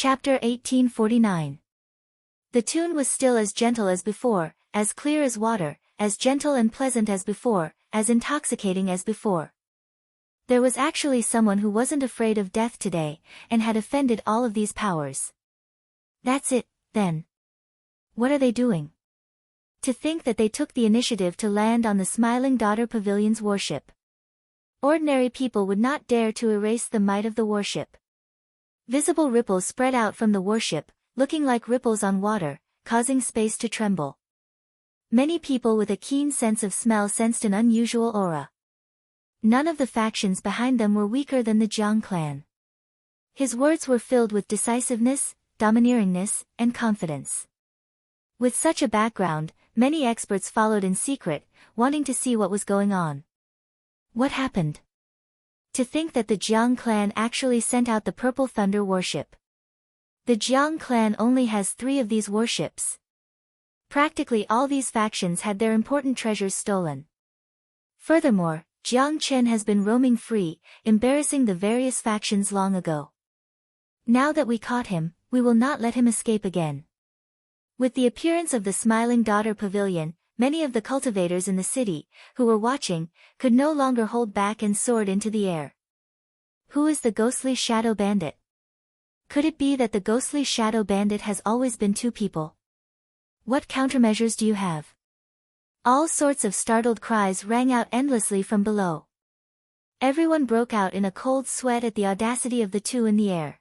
Chapter 1849. The tune was still as gentle as before, as clear as water, as gentle and pleasant as before, as intoxicating as before. There was actually someone who wasn't afraid of death today, and had offended all of these powers. That's it, then. What are they doing? To think that they took the initiative to land on the Smiling Daughter Pavilion's warship. Ordinary people would not dare to erase the might of the warship. Visible ripples spread out from the warship, looking like ripples on water, causing space to tremble. Many people with a keen sense of smell sensed an unusual aura. None of the factions behind them were weaker than the Jiang clan. His words were filled with decisiveness, domineeringness, and confidence. With such a background, many experts followed in secret, wanting to see what was going on. What happened? To think that the Jiang clan actually sent out the Purple Thunder warship. The Jiang clan only has 3 of these warships. Practically all these factions had their important treasures stolen. Furthermore, Jiang Chen has been roaming free, embarrassing the various factions long ago. Now that we caught him, we will not let him escape again. With the appearance of the Smiling Daughter Pavilion, many of the cultivators in the city, who were watching, could no longer hold back and soared into the air. Who is the ghostly shadow bandit? Could it be that the ghostly shadow bandit has always been 2 people? What countermeasures do you have? All sorts of startled cries rang out endlessly from below. Everyone broke out in a cold sweat at the audacity of the 2 in the air.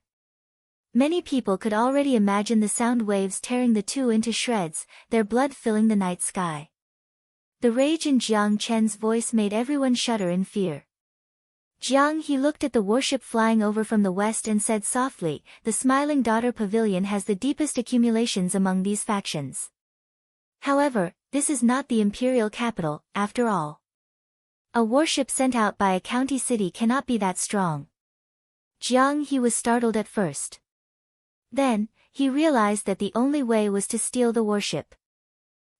Many people could already imagine the sound waves tearing the 2 into shreds, their blood filling the night sky. The rage in Jiang Chen's voice made everyone shudder in fear. Jiang He looked at the warship flying over from the west and said softly, "The Smiling Daughter Pavilion has the deepest accumulations among these factions. However, this is not the imperial capital, after all. A warship sent out by a county city cannot be that strong." Jiang He was startled at first. Then, he realized that the only way was to steal the warship.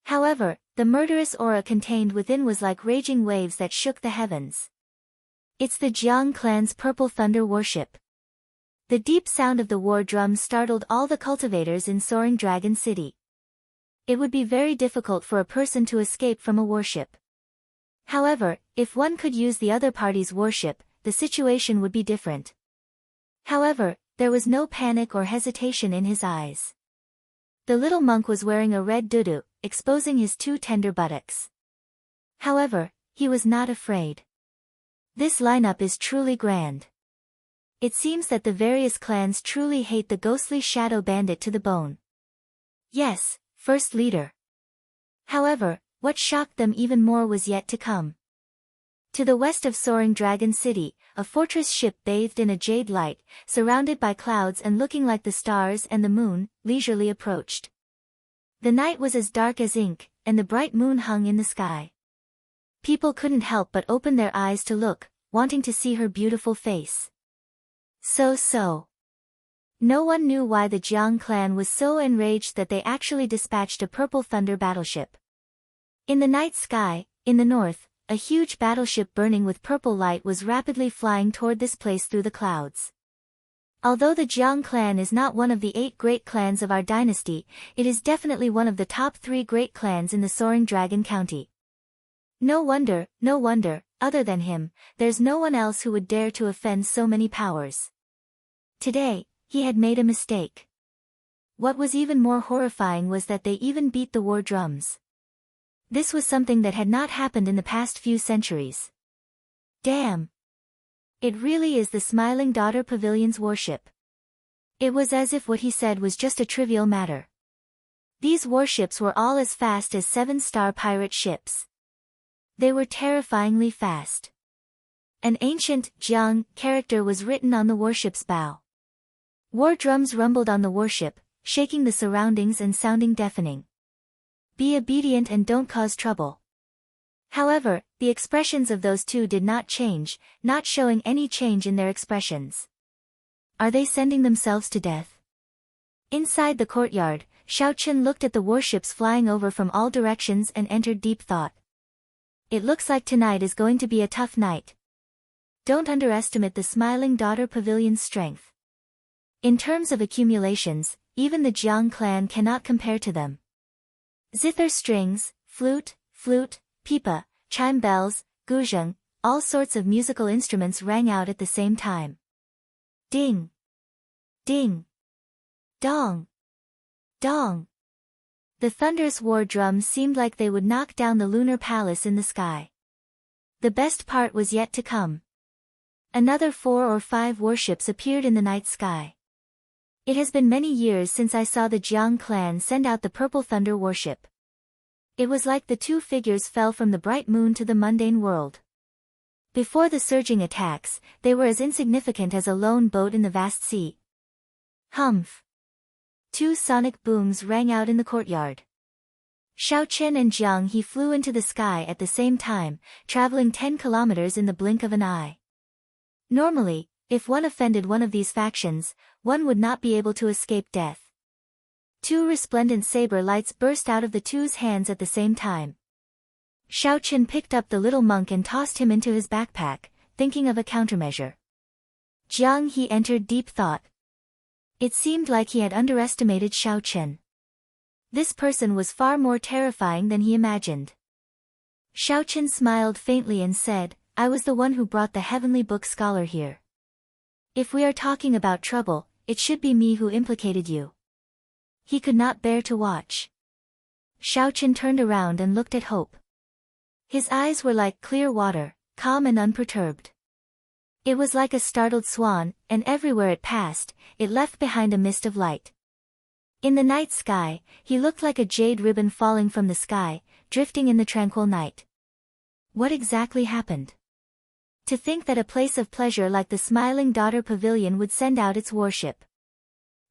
However, the murderous aura contained within was like raging waves that shook the heavens. It's the Jiang clan's Purple Thunder warship. The deep sound of the war drums startled all the cultivators in Soaring Dragon City. It would be very difficult for a person to escape from a warship. However, if one could use the other party's warship, the situation would be different. However, there was no panic or hesitation in his eyes. The little monk was wearing a red dudu, exposing his 2 tender buttocks. However, he was not afraid. This lineup is truly grand. It seems that the various clans truly hate the ghostly shadow bandit to the bone. Yes, First Leader. However, what shocked them even more was yet to come. To the west of Soaring Dragon City, a fortress ship bathed in a jade light, surrounded by clouds and looking like the stars and the moon, leisurely approached. The night was as dark as ink, and the bright moon hung in the sky. People couldn't help but open their eyes to look, wanting to see her beautiful face. So. No one knew why the Jiang clan was so enraged that they actually dispatched a Purple Thunder battleship. In the night sky, in the north, a huge battleship burning with purple light was rapidly flying toward this place through the clouds. Although the Jiang clan is not one of the 8 great clans of our dynasty, it is definitely one of the top 3 great clans in the Soaring Dragon County. No wonder, other than him, there's no one else who would dare to offend so many powers. Today, he had made a mistake. What was even more horrifying was that they even beat the war drums. This was something that had not happened in the past few centuries. Damn! It really is the Smiling Daughter Pavilion's warship. It was as if what he said was just a trivial matter. These warships were all as fast as 7-star pirate ships. They were terrifyingly fast. An ancient, Jiang, character was written on the warship's bow. War drums rumbled on the warship, shaking the surroundings and sounding deafening. Be obedient and don't cause trouble. However, the expressions of those 2 did not change, not showing any change in their expressions. Are they sending themselves to death? Inside the courtyard, Xiaochen looked at the warships flying over from all directions and entered deep thought. It looks like tonight is going to be a tough night. Don't underestimate the Smiling Daughter Pavilion's strength. In terms of accumulations, even the Jiang clan cannot compare to them. Zither strings, flute, pipa, chime bells, guzheng, all sorts of musical instruments rang out at the same time. Ding! Ding! Dong! Dong! The thunderous war drums seemed like they would knock down the lunar palace in the sky. The best part was yet to come. Another 4 or 5 warships appeared in the night sky. It has been many years since I saw the Jiang clan send out the Purple Thunder warship. It was like the 2 figures fell from the bright moon to the mundane world. Before the surging attacks, they were as insignificant as a lone boat in the vast sea. Humph! 2 sonic booms rang out in the courtyard. Xiaochen and Jiang He flew into the sky at the same time, traveling 10 kilometers in the blink of an eye. Normally, if one offended one of these factions, one would not be able to escape death. 2 resplendent saber lights burst out of the 2's hands at the same time. Xiaochen picked up the little monk and tossed him into his backpack, thinking of a countermeasure. Jiang He entered deep thought. It seemed like he had underestimated Xiaochen. This person was far more terrifying than he imagined. Xiaochen smiled faintly and said, I was the one who brought the heavenly book scholar here. If we are talking about trouble, it should be me who implicated you. He could not bear to watch. Xiaochen turned around and looked at Hope. His eyes were like clear water, calm and unperturbed. It was like a startled swan, and everywhere it passed, it left behind a mist of light. In the night sky, he looked like a jade ribbon falling from the sky, drifting in the tranquil night. What exactly happened? To think that a place of pleasure like the Smiling Daughter Pavilion would send out its warship.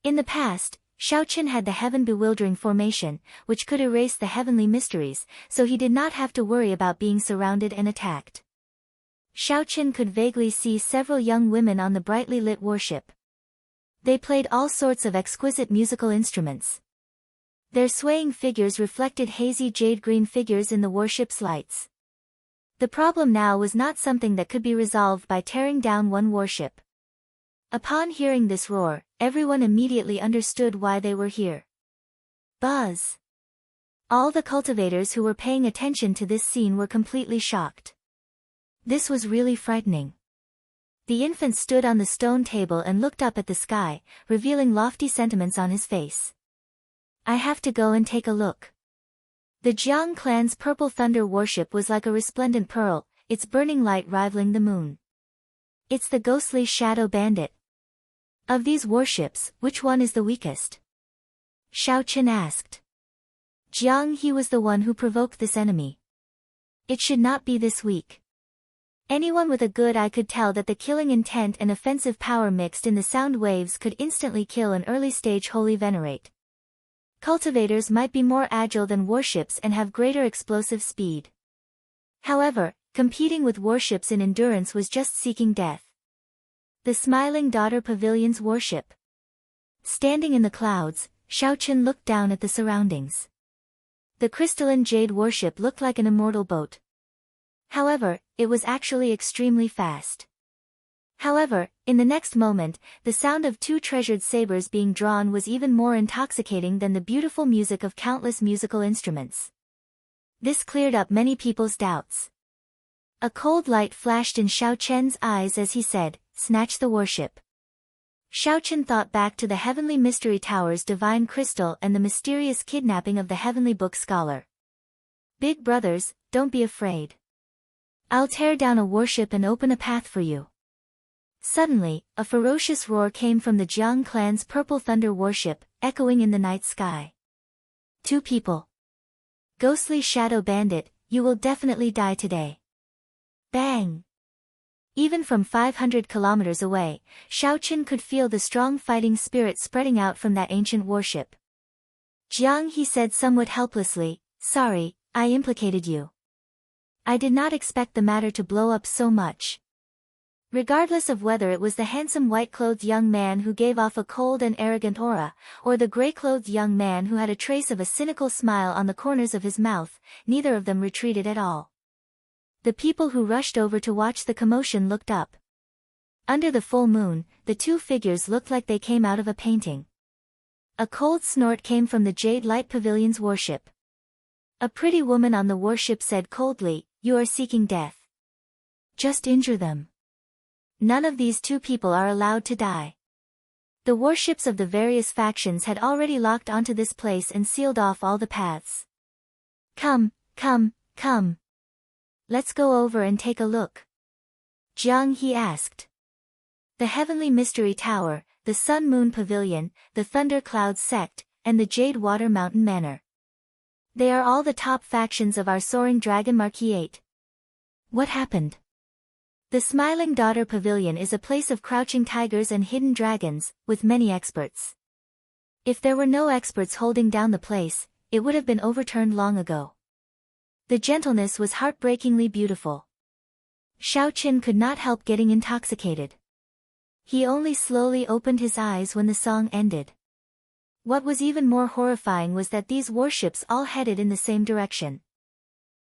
In the past, Xiaochen had the heaven-bewildering formation, which could erase the heavenly mysteries, so he did not have to worry about being surrounded and attacked. Xiaochen could vaguely see several young women on the brightly lit warship. They played all sorts of exquisite musical instruments. Their swaying figures reflected hazy jade-green figures in the warship's lights. The problem now was not something that could be resolved by tearing down one warship. Upon hearing this roar, everyone immediately understood why they were here. Buzz! All the cultivators who were paying attention to this scene were completely shocked. This was really frightening. The infant stood on the stone table and looked up at the sky, revealing lofty sentiments on his face. I have to go and take a look. The Jiang clan's Purple Thunder warship was like a resplendent pearl, its burning light rivaling the moon. It's the ghostly Shadow Bandit. Of these warships, which one is the weakest? Xiaochen asked. Jiang He was the one who provoked this enemy. It should not be this weak. Anyone with a good eye could tell that the killing intent and offensive power mixed in the sound waves could instantly kill an early-stage holy venerate. Cultivators might be more agile than warships and have greater explosive speed. However, competing with warships in endurance was just seeking death. The Smiling Daughter Pavilion's warship. Standing in the clouds, Xiaochen looked down at the surroundings. The crystalline jade warship looked like an immortal boat. However, it was actually extremely fast. However, in the next moment, the sound of 2 treasured sabers being drawn was even more intoxicating than the beautiful music of countless musical instruments. This cleared up many people's doubts. A cold light flashed in Xiaochen's eyes as he said, "Snatch the warship." Xiaochen thought back to the Heavenly Mystery Tower's divine crystal and the mysterious kidnapping of the Heavenly Book Scholar. Big brothers, don't be afraid. I'll tear down a warship and open a path for you. Suddenly, a ferocious roar came from the Jiang clan's Purple Thunder warship, echoing in the night sky. 2 people. Ghostly Shadow Bandit, you will definitely die today. Bang! Even from 500 kilometers away, Xiaochen could feel the strong fighting spirit spreading out from that ancient warship. Jiang He said somewhat helplessly, sorry, I implicated you. I did not expect the matter to blow up so much. Regardless of whether it was the handsome white-clothed young man who gave off a cold and arrogant aura, or the gray-clothed young man who had a trace of a cynical smile on the corners of his mouth, neither of them retreated at all. The people who rushed over to watch the commotion looked up. Under the full moon, the two figures looked like they came out of a painting. A cold snort came from the Jade Light Pavilion's warship. A pretty woman on the warship said coldly, "You are seeking death. Just injure them. None of these two people are allowed to die." The warships of the various factions had already locked onto this place and sealed off all the paths. Come, come, come. Let's go over and take a look. Jiang He asked. The Heavenly Mystery Tower, the Sun Moon Pavilion, the Thunder Clouds Sect, and the Jade Water Mountain Manor. They are all the top factions of our Soaring Dragon Marquis 8. What happened? The Smiling Daughter Pavilion is a place of crouching tigers and hidden dragons, with many experts. If there were no experts holding down the place, it would have been overturned long ago. The gentleness was heartbreakingly beautiful. Xiao Qin could not help getting intoxicated. He only slowly opened his eyes when the song ended. What was even more horrifying was that these warships all headed in the same direction.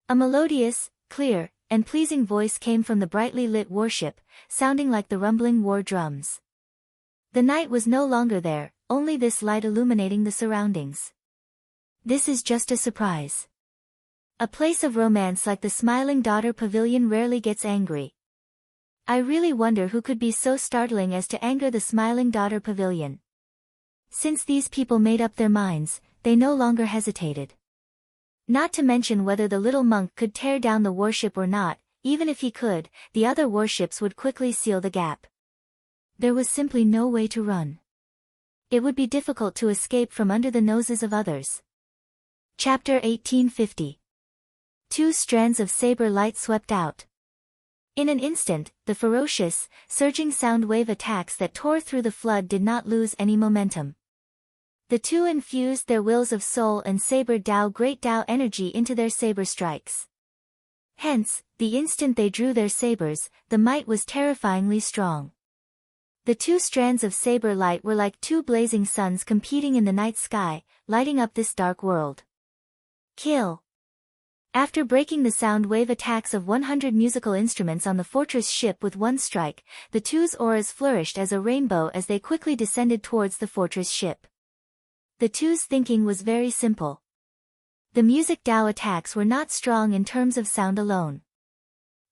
A melodious, clear, and pleasing voice came from the brightly lit warship, sounding like the rumbling war drums. The night was no longer there, only this light illuminating the surroundings. This is just a surprise. A place of romance like the Smiling Daughter Pavilion rarely gets angry. I really wonder who could be so startling as to anger the Smiling Daughter Pavilion. Since these people made up their minds, they no longer hesitated. Not to mention whether the little monk could tear down the warship or not, even if he could, the other warships would quickly seal the gap. There was simply no way to run. It would be difficult to escape from under the noses of others. Chapter 1850. Two strands of saber light swept out. In an instant, the ferocious, surging sound wave attacks that tore through the flood did not lose any momentum. The two infused their wills of soul and saber great Tao energy into their saber strikes. Hence, the instant they drew their sabers, the might was terrifyingly strong. The two strands of saber light were like two blazing suns competing in the night sky, lighting up this dark world. Kill. After breaking the sound wave attacks of 100 musical instruments on the fortress ship with one strike, the two's auras flourished as a rainbow as they quickly descended towards the fortress ship. The two's thinking was very simple. The music Dao attacks were not strong in terms of sound alone.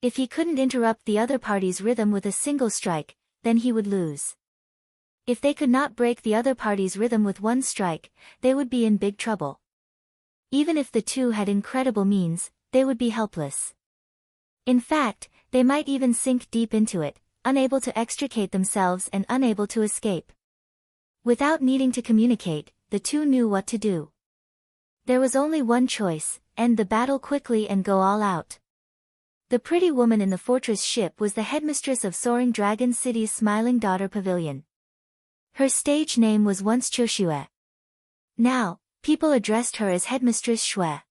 If he couldn't interrupt the other party's rhythm with a single strike, then he would lose. If they could not break the other party's rhythm with one strike, they would be in big trouble. Even if the two had incredible means, they would be helpless. In fact, they might even sink deep into it, unable to extricate themselves and unable to escape. Without needing to communicate, the two knew what to do. There was only one choice: end the battle quickly and go all out. The pretty woman in the fortress ship was the headmistress of Soaring Dragon City's Smiling Daughter Pavilion. Her stage name was once Choshue. Now, people addressed her as Headmistress Shui.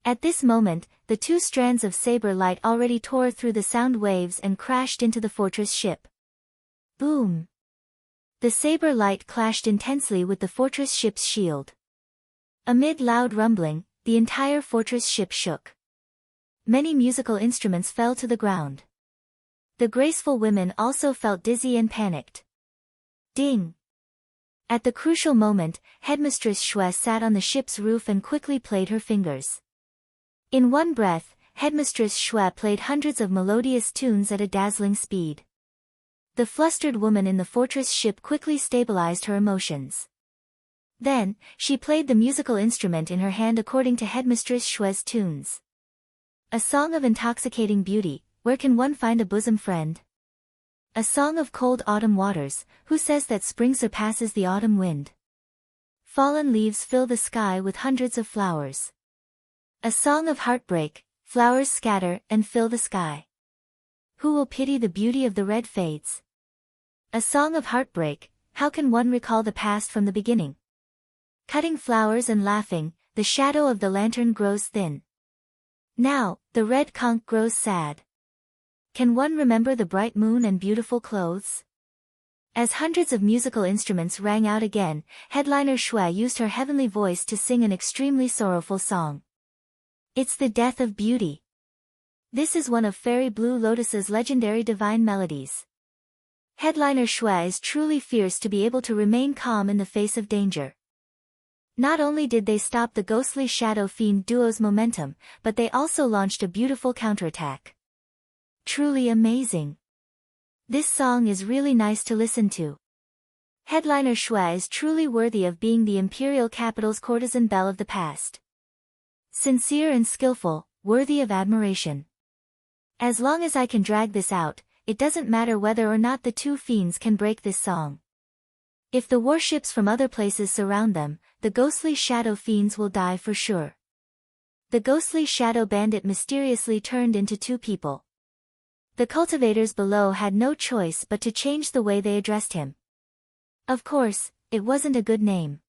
At this moment, the two strands of saber light already tore through the sound waves and crashed into the fortress ship. Boom! The saber light clashed intensely with the fortress ship's shield. Amid loud rumbling, the entire fortress ship shook. Many musical instruments fell to the ground. The graceful women also felt dizzy and panicked. Ding! At the crucial moment, Headmistress Shui sat on the ship's roof and quickly played her fingers. In one breath, Headmistress Shui played hundreds of melodious tunes at a dazzling speed. The flustered woman in the fortress ship quickly stabilized her emotions. Then, she played the musical instrument in her hand according to Headmistress Shui's tunes. A song of intoxicating beauty, where can one find a bosom friend? A song of cold autumn waters, who says that spring surpasses the autumn wind? Fallen leaves fill the sky with hundreds of flowers. A song of heartbreak, flowers scatter and fill the sky. Who will pity the beauty of the red fades? A song of heartbreak, how can one recall the past from the beginning? Cutting flowers and laughing, the shadow of the lantern grows thin. Now, the red conch grows sad. Can one remember the bright moon and beautiful clothes? As hundreds of musical instruments rang out again, headliner Shui used her heavenly voice to sing an extremely sorrowful song. It's the death of beauty. This is one of Fairy Blue Lotus's legendary divine melodies. Headliner Shui is truly fierce to be able to remain calm in the face of danger. Not only did they stop the ghostly Shadow Fiend duo's momentum, but they also launched a beautiful counterattack. Truly amazing. This song is really nice to listen to. Headliner Shui is truly worthy of being the imperial capital's courtesan belle of the past. Sincere and skillful, worthy of admiration. As long as I can drag this out, it doesn't matter whether or not the two fiends can break this song. If the warships from other places surround them, the ghostly shadow fiends will die for sure. The ghostly shadow bandit mysteriously turned into two people. The cultivators below had no choice but to change the way they addressed him. Of course, it wasn't a good name.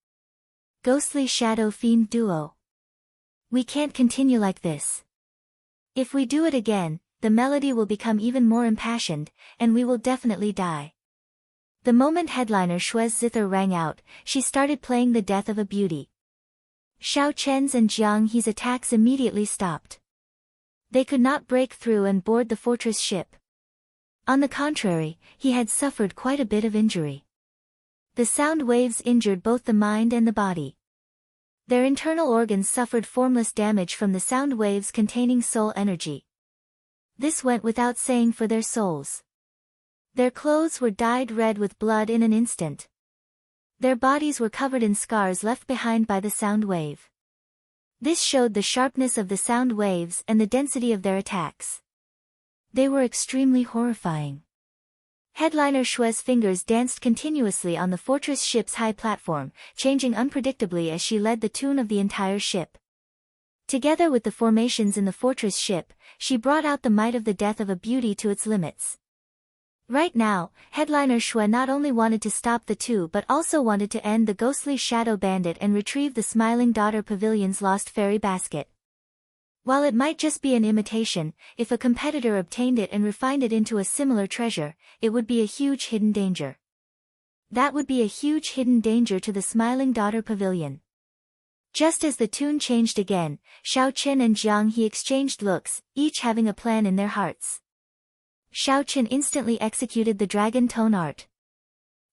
Ghostly Shadow Fiend Duo. We can't continue like this. If we do it again, the melody will become even more impassioned, and we will definitely die. The moment Headliner Shui's zither rang out, she started playing the death of a beauty. Xiao Chen's and Jiang He's attacks immediately stopped. They could not break through and board the fortress ship. On the contrary, he had suffered quite a bit of injury. The sound waves injured both the mind and the body. Their internal organs suffered formless damage from the sound waves containing soul energy. This went without saying for their souls. Their clothes were dyed red with blood in an instant. Their bodies were covered in scars left behind by the sound wave. This showed the sharpness of the sound waves and the density of their attacks. They were extremely horrifying. Headliner Shui's fingers danced continuously on the fortress ship's high platform, changing unpredictably as she led the tune of the entire ship. Together with the formations in the fortress ship, she brought out the might of the death of a beauty to its limits. Right now, Headliner Shui not only wanted to stop the two but also wanted to end the ghostly shadow bandit and retrieve the Smiling Daughter Pavilion's lost fairy basket. While it might just be an imitation, if a competitor obtained it and refined it into a similar treasure, it would be a huge hidden danger. That would be a huge hidden danger to the Smiling Daughter Pavilion. Just as the tune changed again, Xiao Chen and Jiang He exchanged looks, each having a plan in their hearts. Xiao Chen instantly executed the dragon tone art.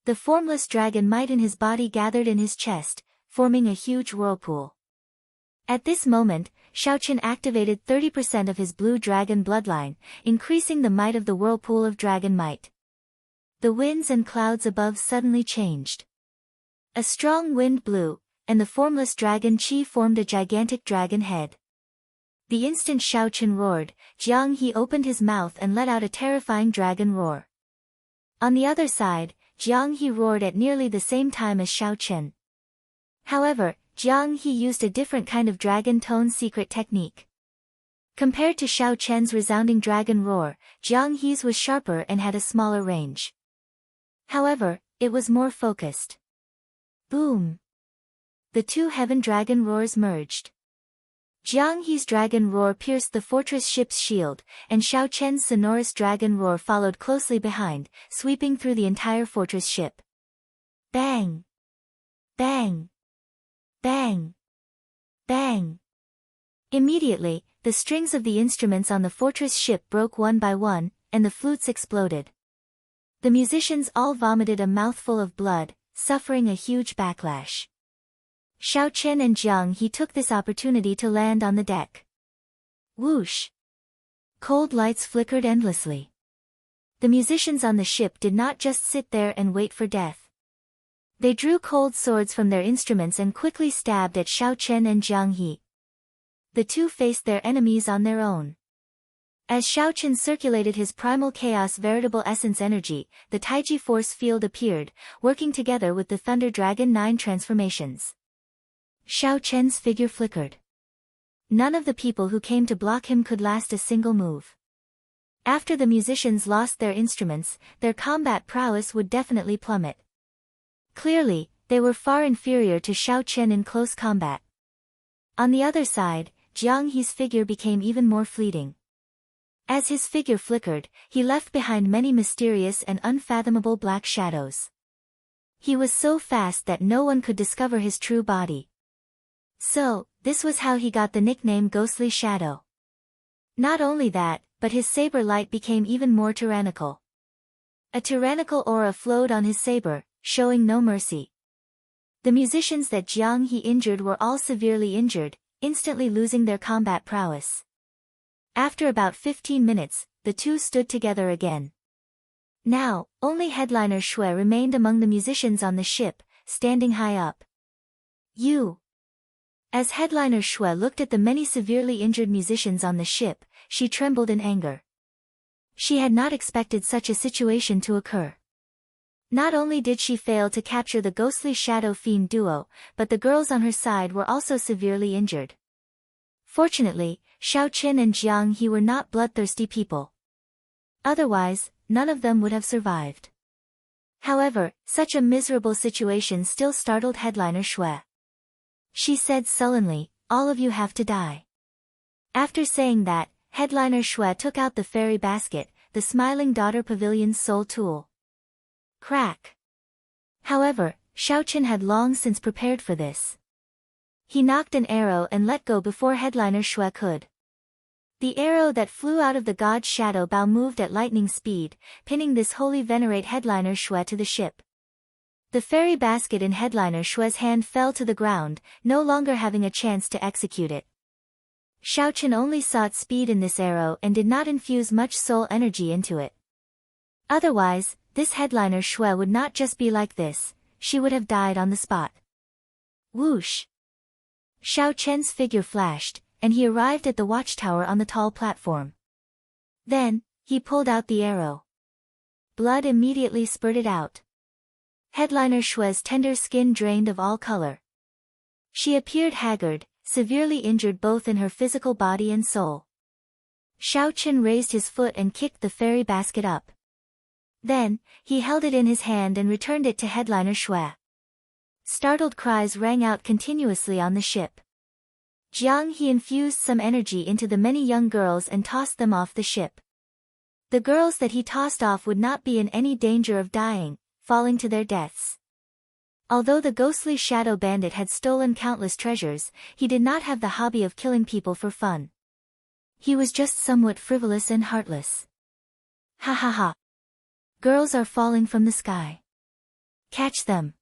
The formless dragon might in his body gathered in his chest, forming a huge whirlpool. At this moment, Xiao Chen activated 30% of his blue dragon bloodline, increasing the might of the whirlpool of dragon might. The winds and clouds above suddenly changed. A strong wind blew, and the formless dragon Qi formed a gigantic dragon head. The instant Xiao Chen roared, Jiang He opened his mouth and let out a terrifying dragon roar. On the other side, Jiang He roared at nearly the same time as Xiao Chen. However, Jiang He used a different kind of dragon tone secret technique. Compared to Xiao Chen's resounding dragon roar, Jiang He's was sharper and had a smaller range. However, it was more focused. Boom! The two heaven dragon roars merged. Jiang He's dragon roar pierced the fortress ship's shield, and Xiao Chen's sonorous dragon roar followed closely behind, sweeping through the entire fortress ship. Bang! Bang! Bang! Bang! Immediately, the strings of the instruments on the fortress ship broke one by one, and the flutes exploded. The musicians all vomited a mouthful of blood, suffering a huge backlash. Xiao Chen and Jiang He took this opportunity to land on the deck. Whoosh! Cold lights flickered endlessly. The musicians on the ship did not just sit there and wait for death. They drew cold swords from their instruments and quickly stabbed at Xiao Chen and Jiang He. The two faced their enemies on their own. As Xiao Chen circulated his primal chaos veritable essence energy, the Taiji force field appeared, working together with the Thunder Dragon 9 transformations. Xiao Chen's figure flickered. None of the people who came to block him could last a single move. After the musicians lost their instruments, their combat prowess would definitely plummet. Clearly, they were far inferior to Xiao Chen in close combat. On the other side, Jiang He's figure became even more fleeting. As his figure flickered, he left behind many mysterious and unfathomable black shadows. He was so fast that no one could discover his true body. So, this was how he got the nickname Ghostly Shadow. Not only that, but his saber light became even more tyrannical. A tyrannical aura flowed on his saber, showing no mercy. The musicians that Jiang He injured were all severely injured, instantly losing their combat prowess. After about 15 minutes, the two stood together again. Now, only headliner Shui remained among the musicians on the ship, standing high up. You. As headliner Shui looked at the many severely injured musicians on the ship, she trembled in anger. She had not expected such a situation to occur. Not only did she fail to capture the ghostly shadow fiend duo, but the girls on her side were also severely injured. Fortunately, Xiao Qin and Jiang He were not bloodthirsty people. Otherwise, none of them would have survived. However, such a miserable situation still startled headliner Shui. She said sullenly, "All of you have to die." After saying that, headliner Shui took out the fairy basket, the Smiling Daughter Pavilion's sole tool. Crack. However, Xiao Qin had long since prepared for this. He knocked an arrow and let go before headliner Shui could. The arrow that flew out of the god's shadow bow moved at lightning speed, pinning this holy venerate headliner Shui to the ship. The fairy basket in headliner Shui's hand fell to the ground, no longer having a chance to execute it. Xiao Qin only sought speed in this arrow and did not infuse much soul energy into it. Otherwise, this headliner Shui would not just be like this, she would have died on the spot. Whoosh! Xiao Chen's figure flashed, and he arrived at the watchtower on the tall platform. Then, he pulled out the arrow. Blood immediately spurted out. Headliner Shui's tender skin drained of all color. She appeared haggard, severely injured both in her physical body and soul. Xiao Qin raised his foot and kicked the fairy basket up. Then, he held it in his hand and returned it to headliner Shui. Startled cries rang out continuously on the ship. Jiang He infused some energy into the many young girls and tossed them off the ship. The girls that he tossed off would not be in any danger of dying, falling to their deaths. Although the ghostly shadow bandit had stolen countless treasures, he did not have the hobby of killing people for fun. He was just somewhat frivolous and heartless. Ha ha ha. Girls are falling from the sky. Catch them.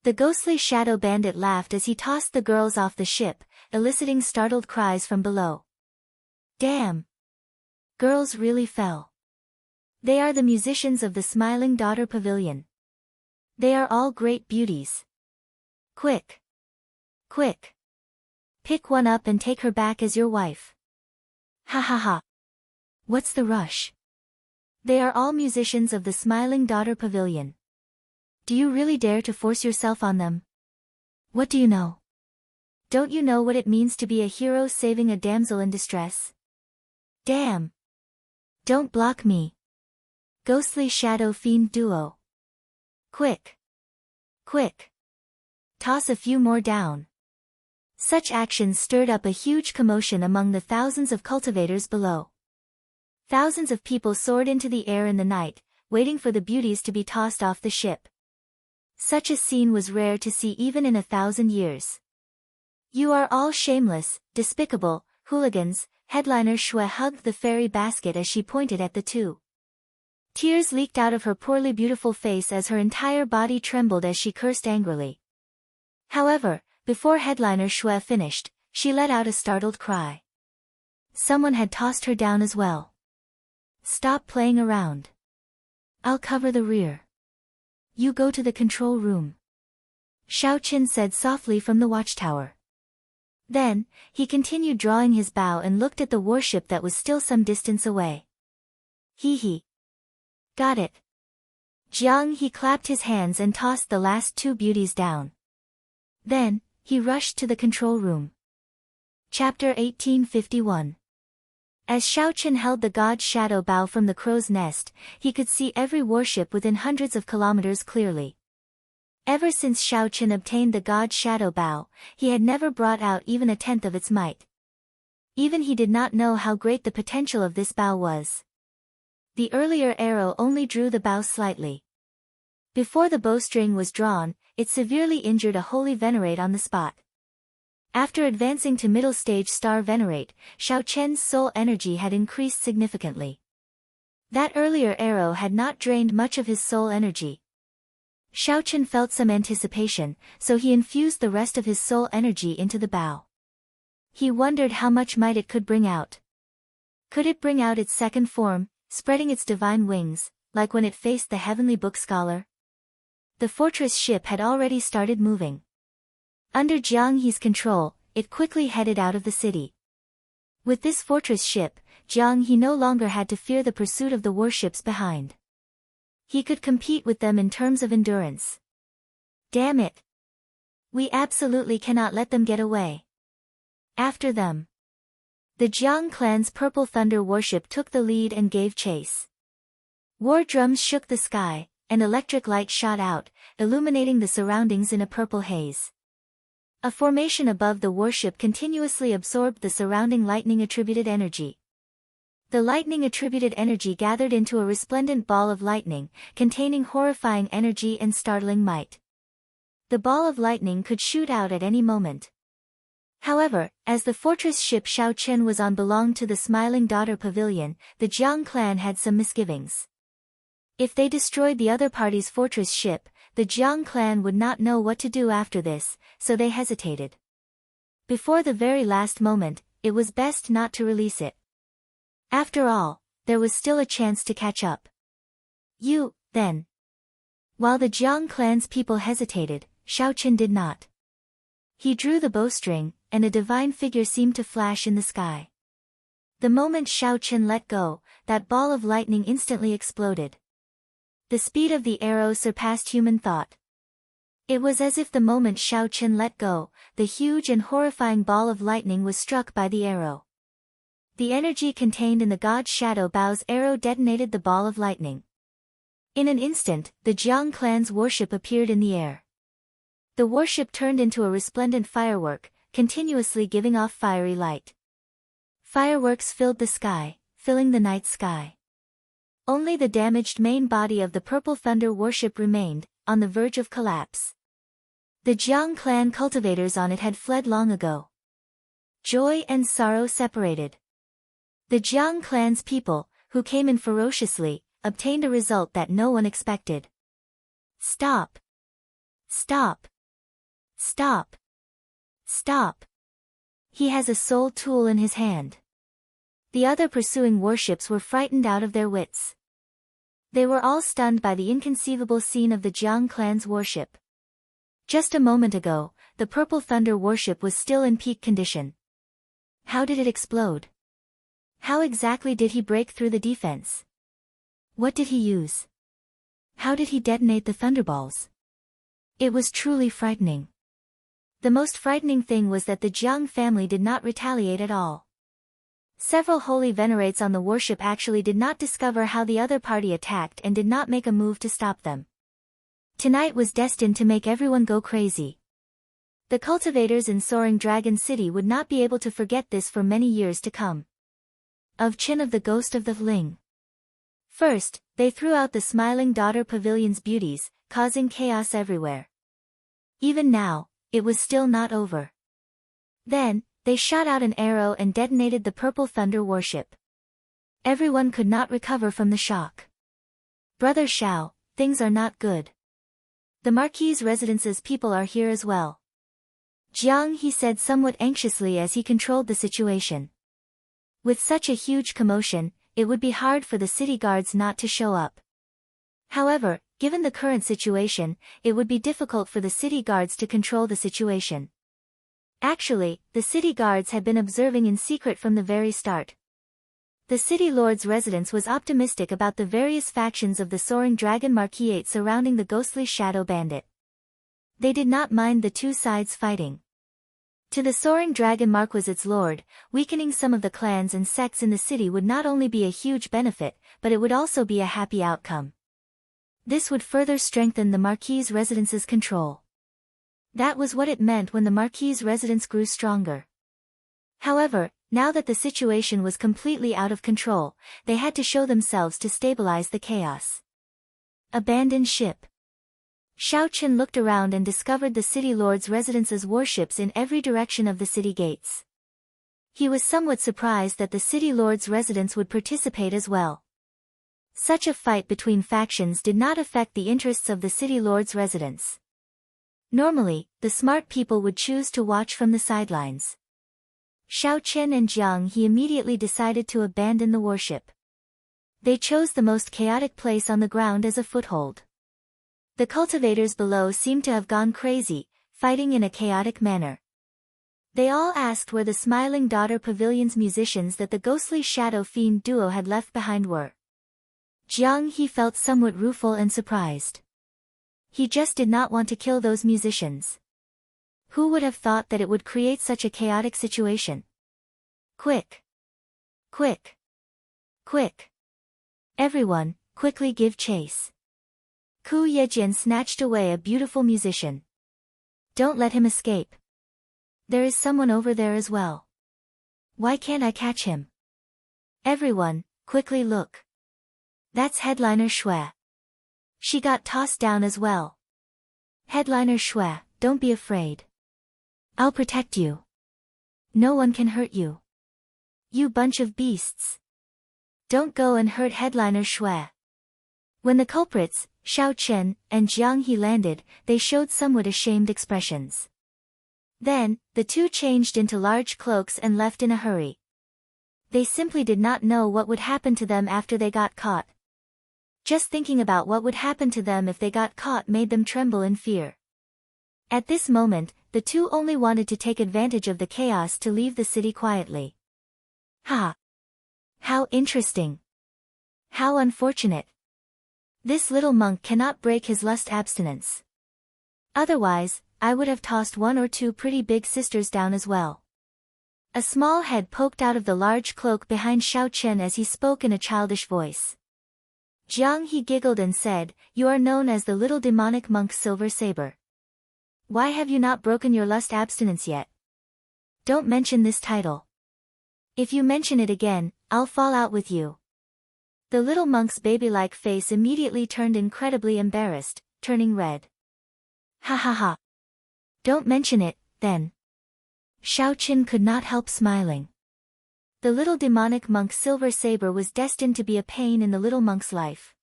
The ghostly shadow bandit laughed as he tossed the girls off the ship, eliciting startled cries from below. Damn! Girls really fell. They are the musicians of the Smiling Daughter Pavilion. They are all great beauties. Quick! Quick! Pick one up and take her back as your wife. Ha ha ha! What's the rush? They are all musicians of the Smiling Daughter Pavilion. Do you really dare to force yourself on them? What do you know? Don't you know what it means to be a hero saving a damsel in distress? Damn! Don't block me. Ghostly Shadow Fiend Duo. Quick! Quick! Toss a few more down. Such actions stirred up a huge commotion among the thousands of cultivators below. Thousands of people soared into the air in the night, waiting for the beauties to be tossed off the ship. Such a scene was rare to see even in 1,000 years. You are all shameless, despicable, hooligans, headliner Shui hugged the fairy basket as she pointed at the two. Tears leaked out of her poorly beautiful face as her entire body trembled as she cursed angrily. However, before headliner Shui finished, she let out a startled cry. Someone had tossed her down as well. Stop playing around. I'll cover the rear. You go to the control room. Xiao Qin said softly from the watchtower. Then, he continued drawing his bow and looked at the warship that was still some distance away. Hee hee. Got it. Jiang He clapped his hands and tossed the last two beauties down. Then, he rushed to the control room. Chapter 1851. As Xiao Qin held the god's shadow bow from the crow's nest, he could see every warship within hundreds of kilometers clearly. Ever since Xiao Qin obtained the god's shadow bow, he had never brought out even a tenth of its might. Even he did not know how great the potential of this bow was. The earlier arrow only drew the bow slightly. Before the bowstring was drawn, it severely injured a holy venerate on the spot. After advancing to middle stage star venerate, Xiao Chen's soul energy had increased significantly. That earlier arrow had not drained much of his soul energy. Xiaochen felt some anticipation, so he infused the rest of his soul energy into the bow. He wondered how much might it could bring out. Could it bring out its second form, spreading its divine wings, like when it faced the heavenly book scholar? The fortress ship had already started moving. Under Jiang He's control, it quickly headed out of the city. With this fortress ship, Jiang He no longer had to fear the pursuit of the warships behind. He could compete with them in terms of endurance. Damn it! We absolutely cannot let them get away. After them. The Jiang clan's Purple Thunder warship took the lead and gave chase. War drums shook the sky, and electric light shot out, illuminating the surroundings in a purple haze. A formation above the warship continuously absorbed the surrounding lightning-attributed energy. The lightning-attributed energy gathered into a resplendent ball of lightning, containing horrifying energy and startling might. The ball of lightning could shoot out at any moment. However, as the fortress ship Xiaochen was on belonged to the Smiling Daughter Pavilion, the Jiang clan had some misgivings. If they destroyed the other party's fortress ship, the Jiang clan would not know what to do after this, so they hesitated. Before the very last moment, it was best not to release it. After all, there was still a chance to catch up. You, then. While the Jiang clan's people hesitated, Xiaochen did not. He drew the bowstring, and a divine figure seemed to flash in the sky. The moment Xiaochen let go, that ball of lightning instantly exploded. The speed of the arrow surpassed human thought. It was as if the moment Xiaochen let go, the huge and horrifying ball of lightning was struck by the arrow. The energy contained in the god Shadow Bow's arrow detonated the ball of lightning. In an instant, the Jiang clan's warship appeared in the air. The warship turned into a resplendent firework, continuously giving off fiery light. Fireworks filled the sky, filling the night sky. Only the damaged main body of the Purple Thunder warship remained, on the verge of collapse. The Jiang clan cultivators on it had fled long ago. Joy and sorrow separated. The Jiang clan's people, who came in ferociously, obtained a result that no one expected. Stop! Stop! Stop! Stop! He has a soul tool in his hand. The other pursuing warships were frightened out of their wits. They were all stunned by the inconceivable scene of the Jiang clan's warship. Just a moment ago, the Purple Thunder warship was still in peak condition. How did it explode? How exactly did he break through the defense? What did he use? How did he detonate the thunderballs? It was truly frightening. The most frightening thing was that the Jiang family did not retaliate at all. Several holy venerates on the warship actually did not discover how the other party attacked and did not make a move to stop them. Tonight was destined to make everyone go crazy. The cultivators in Soaring Dragon City would not be able to forget this for many years to come. Of Qin of the Ghost of the Ling. First, they threw out the Smiling Daughter Pavilion's beauties, causing chaos everywhere. Even now, it was still not over. Then, they shot out an arrow and detonated the Purple Thunder warship. Everyone could not recover from the shock. Brother Xiao, things are not good. The Marquis' residence's people are here as well. Jiang He said somewhat anxiously as he controlled the situation. With such a huge commotion, it would be hard for the city guards not to show up. However, given the current situation, it would be difficult for the city guards to control the situation. Actually, the city guards had been observing in secret from the very start. The city lord's residence was optimistic about the various factions of the Soaring Dragon Marquisate surrounding the ghostly Shadow Bandit. They did not mind the two sides fighting. To the Soaring Dragon Marquisate's lord, weakening some of the clans and sects in the city would not only be a huge benefit, but it would also be a happy outcome. This would further strengthen the Marquis' residence's control. That was what it meant when the Marquis' residence grew stronger. However, now that the situation was completely out of control, they had to show themselves to stabilize the chaos. Abandoned ship. Xiaochen looked around and discovered the city lord's residence's warships in every direction of the city gates. He was somewhat surprised that the city lord's residence would participate as well. Such a fight between factions did not affect the interests of the city lord's residents. Normally, the smart people would choose to watch from the sidelines. Xiao Qian and Jiang He immediately decided to abandon the warship. They chose the most chaotic place on the ground as a foothold. The cultivators below seemed to have gone crazy, fighting in a chaotic manner. They all asked where the Smiling Daughter Pavilion's musicians that the ghostly Shadow Fiend duo had left behind were. Jiang He felt somewhat rueful and surprised. He just did not want to kill those musicians. Who would have thought that it would create such a chaotic situation? Quick! Quick! Quick! Everyone, quickly give chase. Ku Yejian snatched away a beautiful musician. Don't let him escape. There is someone over there as well. Why can't I catch him? Everyone, quickly look. That's Headliner Shui. She got tossed down as well. Headliner Shui, don't be afraid. I'll protect you. No one can hurt you. You bunch of beasts. Don't go and hurt Headliner Shui. When the culprits, Xiao Qian and Jiang He landed, they showed somewhat ashamed expressions. Then, the two changed into large cloaks and left in a hurry. They simply did not know what would happen to them after they got caught. Just thinking about what would happen to them if they got caught made them tremble in fear. At this moment, the two only wanted to take advantage of the chaos to leave the city quietly. Ha! How interesting! How unfortunate! This little monk cannot break his lust abstinence. Otherwise, I would have tossed one or two pretty big sisters down as well. A small head poked out of the large cloak behind Xiao Qian as he spoke in a childish voice. Jiang He giggled and said, "You are known as the little demonic monk Silver Saber. Why have you not broken your lust abstinence yet? Don't mention this title. If you mention it again, I'll fall out with you." The little monk's baby-like face immediately turned incredibly embarrassed, turning red. Ha ha ha. Don't mention it, then. Xiao Qian could not help smiling. The little demonic monk Silver Saber was destined to be a pain in the little monk's life.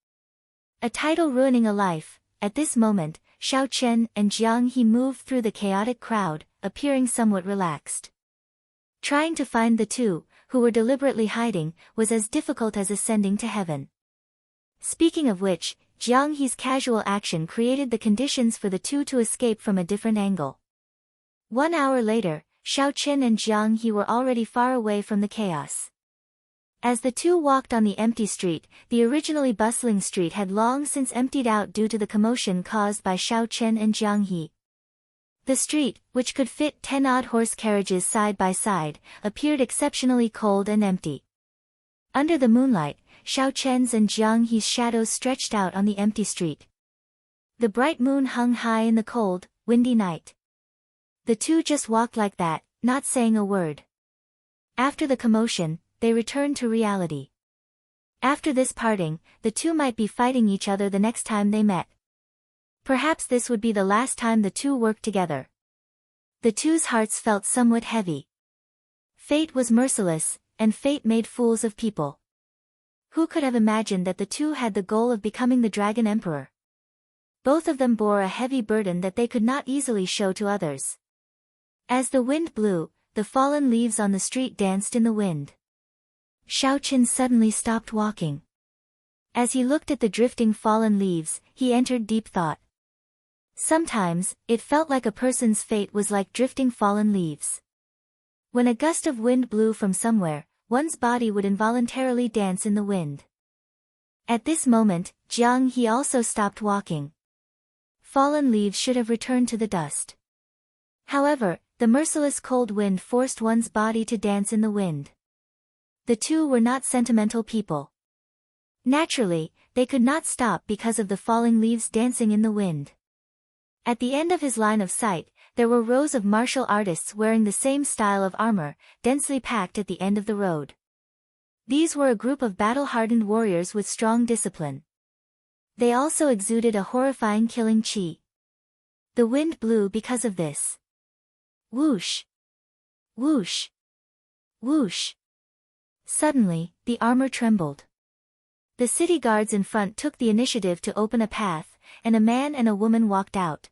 A title ruining a life. At this moment, Xiao Qian and Jiang He moved through the chaotic crowd, appearing somewhat relaxed. Trying to find the two, who were deliberately hiding, was as difficult as ascending to heaven. Speaking of which, Jiang He's casual action created the conditions for the two to escape from a different angle. 1 hour later, Xiao Qian and Jiang He were already far away from the chaos. As the two walked on the empty street, the originally bustling street had long since emptied out due to the commotion caused by Xiao Qian and Jiang He. The street, which could fit 10-odd horse carriages side by side, appeared exceptionally cold and empty. Under the moonlight, Xiao Qian's and Jiang He's shadows stretched out on the empty street. The bright moon hung high in the cold, windy night. The two just walked like that, not saying a word. After the commotion, they returned to reality. After this parting, the two might be fighting each other the next time they met. Perhaps this would be the last time the two worked together. The two's hearts felt somewhat heavy. Fate was merciless, and fate made fools of people. Who could have imagined that the two had the goal of becoming the Dragon Emperor? Both of them bore a heavy burden that they could not easily show to others. As the wind blew, the fallen leaves on the street danced in the wind. Xiao Qian suddenly stopped walking. As he looked at the drifting fallen leaves, he entered deep thought. Sometimes, it felt like a person's fate was like drifting fallen leaves. When a gust of wind blew from somewhere, one's body would involuntarily dance in the wind. At this moment, Jiang He also stopped walking. Fallen leaves should have returned to the dust. However, the merciless cold wind forced one's body to dance in the wind. The two were not sentimental people. Naturally, they could not stop because of the falling leaves dancing in the wind. At the end of his line of sight, there were rows of martial artists wearing the same style of armor, densely packed at the end of the road. These were a group of battle-hardened warriors with strong discipline. They also exuded a horrifying killing chi. The wind blew because of this. Whoosh! Whoosh! Whoosh! Suddenly, the armor trembled. The city guards in front took the initiative to open a path, and a man and a woman walked out.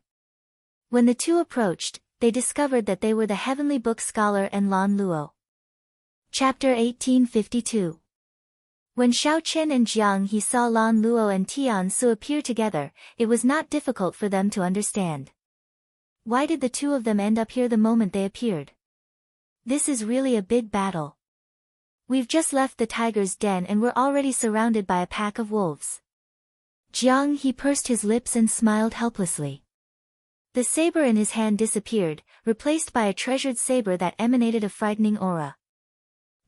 When the two approached, they discovered that they were the Heavenly Book Scholar and Lan Luo. Chapter 1852. When Xiaoqian and Jiang He saw Lan Luo and Tian Su appear together, it was not difficult for them to understand. Why did the two of them end up here the moment they appeared? This is really a big battle. We've just left the tiger's den and we're already surrounded by a pack of wolves. Jiang He pursed his lips and smiled helplessly. The saber in his hand disappeared, replaced by a treasured saber that emanated a frightening aura.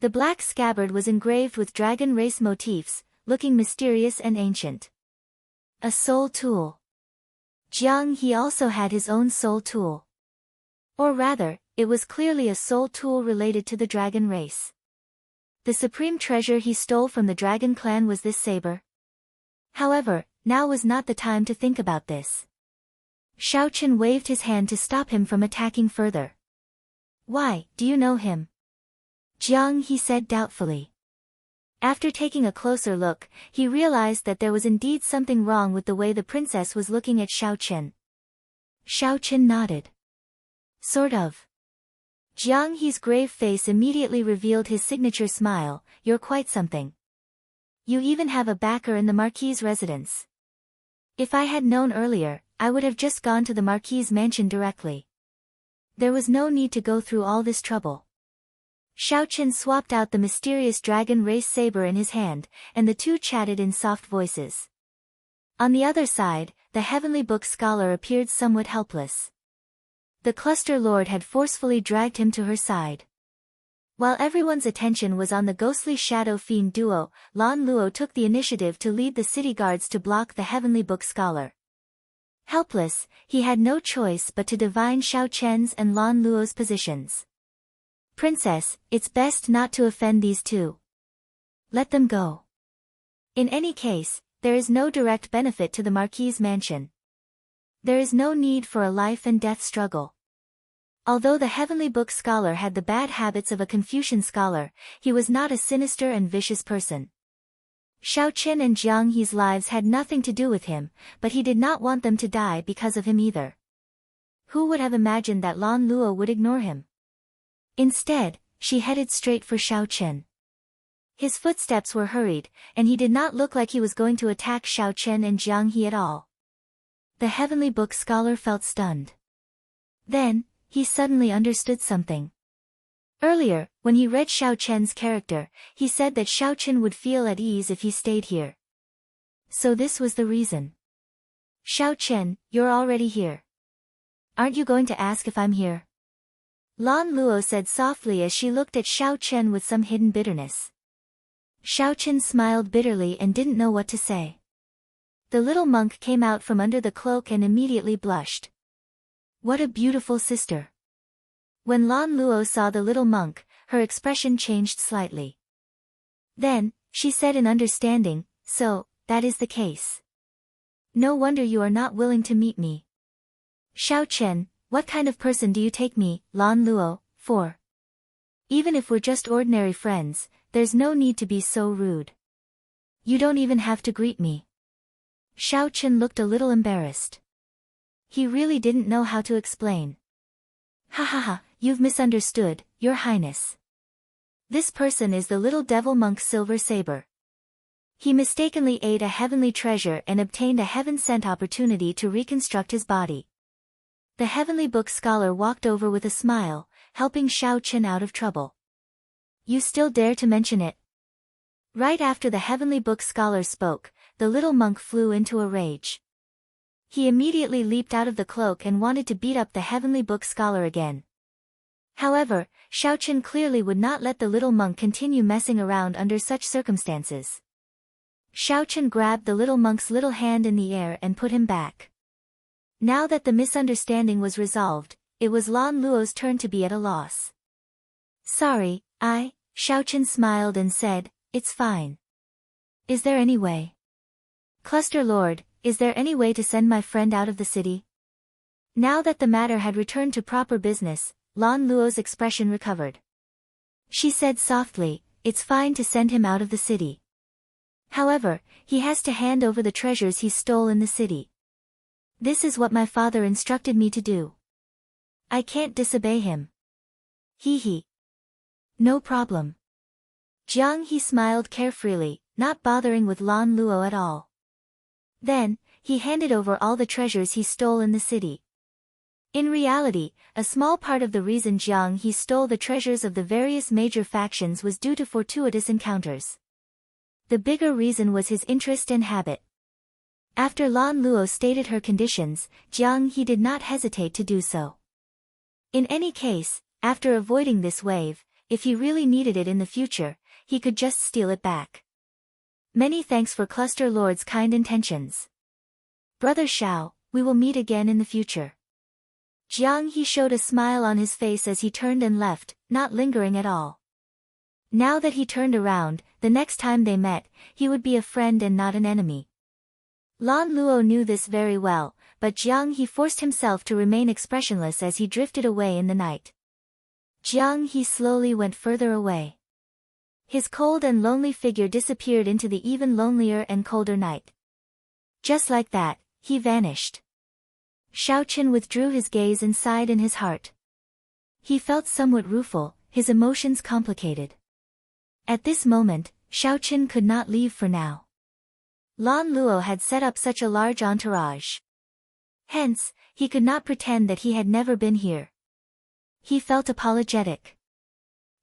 The black scabbard was engraved with dragon race motifs, looking mysterious and ancient. A soul tool. Jiang He also had his own soul tool. Or rather, it was clearly a soul tool related to the dragon race. The supreme treasure he stole from the dragon clan was this saber. However, now was not the time to think about this. Xiaoqian waved his hand to stop him from attacking further. Why, do you know him? Jiang He said doubtfully. After taking a closer look, he realized that there was indeed something wrong with the way the princess was looking at Xiaoqian. Xiaoqian nodded. Sort of. Jiang He's grave face immediately revealed his signature smile. You're quite something. You even have a backer in the Marquis's residence. If I had known earlier, I would have just gone to the Marquis's mansion directly. There was no need to go through all this trouble. Xiaoqian swapped out the mysterious dragon race saber in his hand, and the two chatted in soft voices. On the other side, the Heavenly Book Scholar appeared somewhat helpless. The Cluster Lord had forcefully dragged him to her side. While everyone's attention was on the ghostly Shadow Fiend duo, Lan Luo took the initiative to lead the city guards to block the Heavenly Book Scholar. Helpless, he had no choice but to divine Xiaoqian's and Lan Luo's positions. Princess, it's best not to offend these two. Let them go. In any case, there is no direct benefit to the Marquis's mansion. There is no need for a life and death struggle. Although the Heavenly Book Scholar had the bad habits of a Confucian scholar, he was not a sinister and vicious person. Xiaoqian and Jiang He's lives had nothing to do with him, but he did not want them to die because of him either. Who would have imagined that Lan Luo would ignore him? Instead, she headed straight for Xiaoqian. His footsteps were hurried, and he did not look like he was going to attack Xiaoqian and Jiang He at all. The Heavenly Book Scholar felt stunned. Then, he suddenly understood something. Earlier, when he read Xiaoqian's character, he said that Xiaoqian would feel at ease if he stayed here. So this was the reason. Xiaoqian, you're already here. Aren't you going to ask if I'm here? Lan Luo said softly as she looked at Xiaoqian with some hidden bitterness. Xiaoqian smiled bitterly and didn't know what to say. The little monk came out from under the cloak and immediately blushed. What a beautiful sister. When Lan Luo saw the little monk, her expression changed slightly. Then, she said in understanding, so, that is the case. No wonder you are not willing to meet me. Xiaoqian, what kind of person do you take me, Lan Luo, for? Even if we're just ordinary friends, there's no need to be so rude. You don't even have to greet me. Xiaoqian looked a little embarrassed. He really didn't know how to explain. Ha ha ha, you've misunderstood, Your Highness. This person is the little devil monk Silver Saber. He mistakenly ate a heavenly treasure and obtained a heaven-sent opportunity to reconstruct his body. The Heavenly Book Scholar walked over with a smile, helping Xiaoqian out of trouble. You still dare to mention it? Right after the Heavenly Book Scholar spoke, the little monk flew into a rage. He immediately leaped out of the cloak and wanted to beat up the Heavenly Book Scholar again. However, Xiaoqian clearly would not let the little monk continue messing around under such circumstances. Xiaoqian grabbed the little monk's little hand in the air and put him back. Now that the misunderstanding was resolved, it was Lan Luo's turn to be at a loss. Sorry, Xiaoqian smiled and said, it's fine. Is there any way? Cluster Lord, is there any way to send my friend out of the city? Now that the matter had returned to proper business, Lan Luo's expression recovered. She said softly, it's fine to send him out of the city. However, he has to hand over the treasures he stole in the city. This is what my father instructed me to do. I can't disobey him. Hee hee. No problem. Jiang He smiled carefreely, not bothering with Lan Luo at all. Then, he handed over all the treasures he stole in the city. In reality, a small part of the reason Jiang He stole the treasures of the various major factions was due to fortuitous encounters. The bigger reason was his interest and habit. After Lan Luo stated her conditions, Jiang He did not hesitate to do so. In any case, after avoiding this wave, if he really needed it in the future, he could just steal it back. Many thanks for Cluster Lord's kind intentions. Brother Shao, we will meet again in the future. Jiang He showed a smile on his face as he turned and left, not lingering at all. Now that he turned around, the next time they met, he would be a friend and not an enemy. Lan Luo knew this very well, but Jiang He forced himself to remain expressionless as he drifted away in the night. Jiang He slowly went further away. His cold and lonely figure disappeared into the even lonelier and colder night. Just like that, he vanished. Xiaoqin withdrew his gaze and sighed in his heart. He felt somewhat rueful, his emotions complicated. At this moment, Xiaoqin could not leave for now. Lan Luo had set up such a large entourage. Hence, he could not pretend that he had never been here. He felt apologetic.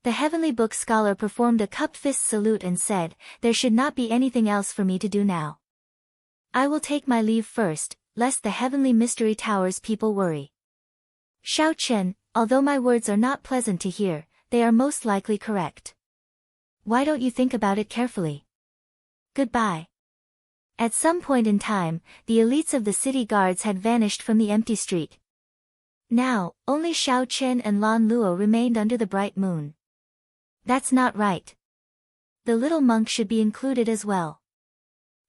The heavenly book scholar performed a cupped fist salute and said, "There should not be anything else for me to do now. I will take my leave first, lest the heavenly mystery tower's people worry." Xiaoqin, although my words are not pleasant to hear, they are most likely correct. Why don't you think about it carefully? Goodbye. At some point in time, the elites of the city guards had vanished from the empty street. Now, only Xiaoqin and Lan Luo remained under the bright moon. That's not right. The little monk should be included as well.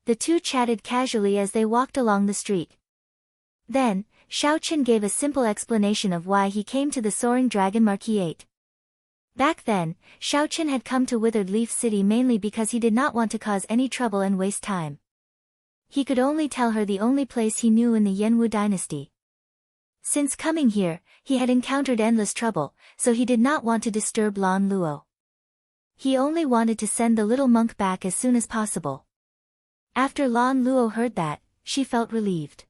The two chatted casually as they walked along the street. Then, Xiaoqin gave a simple explanation of why he came to the Soaring Dragon Marquisate. Back then, Xiaoqin had come to Withered Leaf City mainly because he did not want to cause any trouble and waste time. He could only tell her the only place he knew in the Yanwu dynasty. Since coming here, he had encountered endless trouble, so he did not want to disturb Lan Luo. He only wanted to send the little monk back as soon as possible. After Lan Luo heard that, she felt relieved.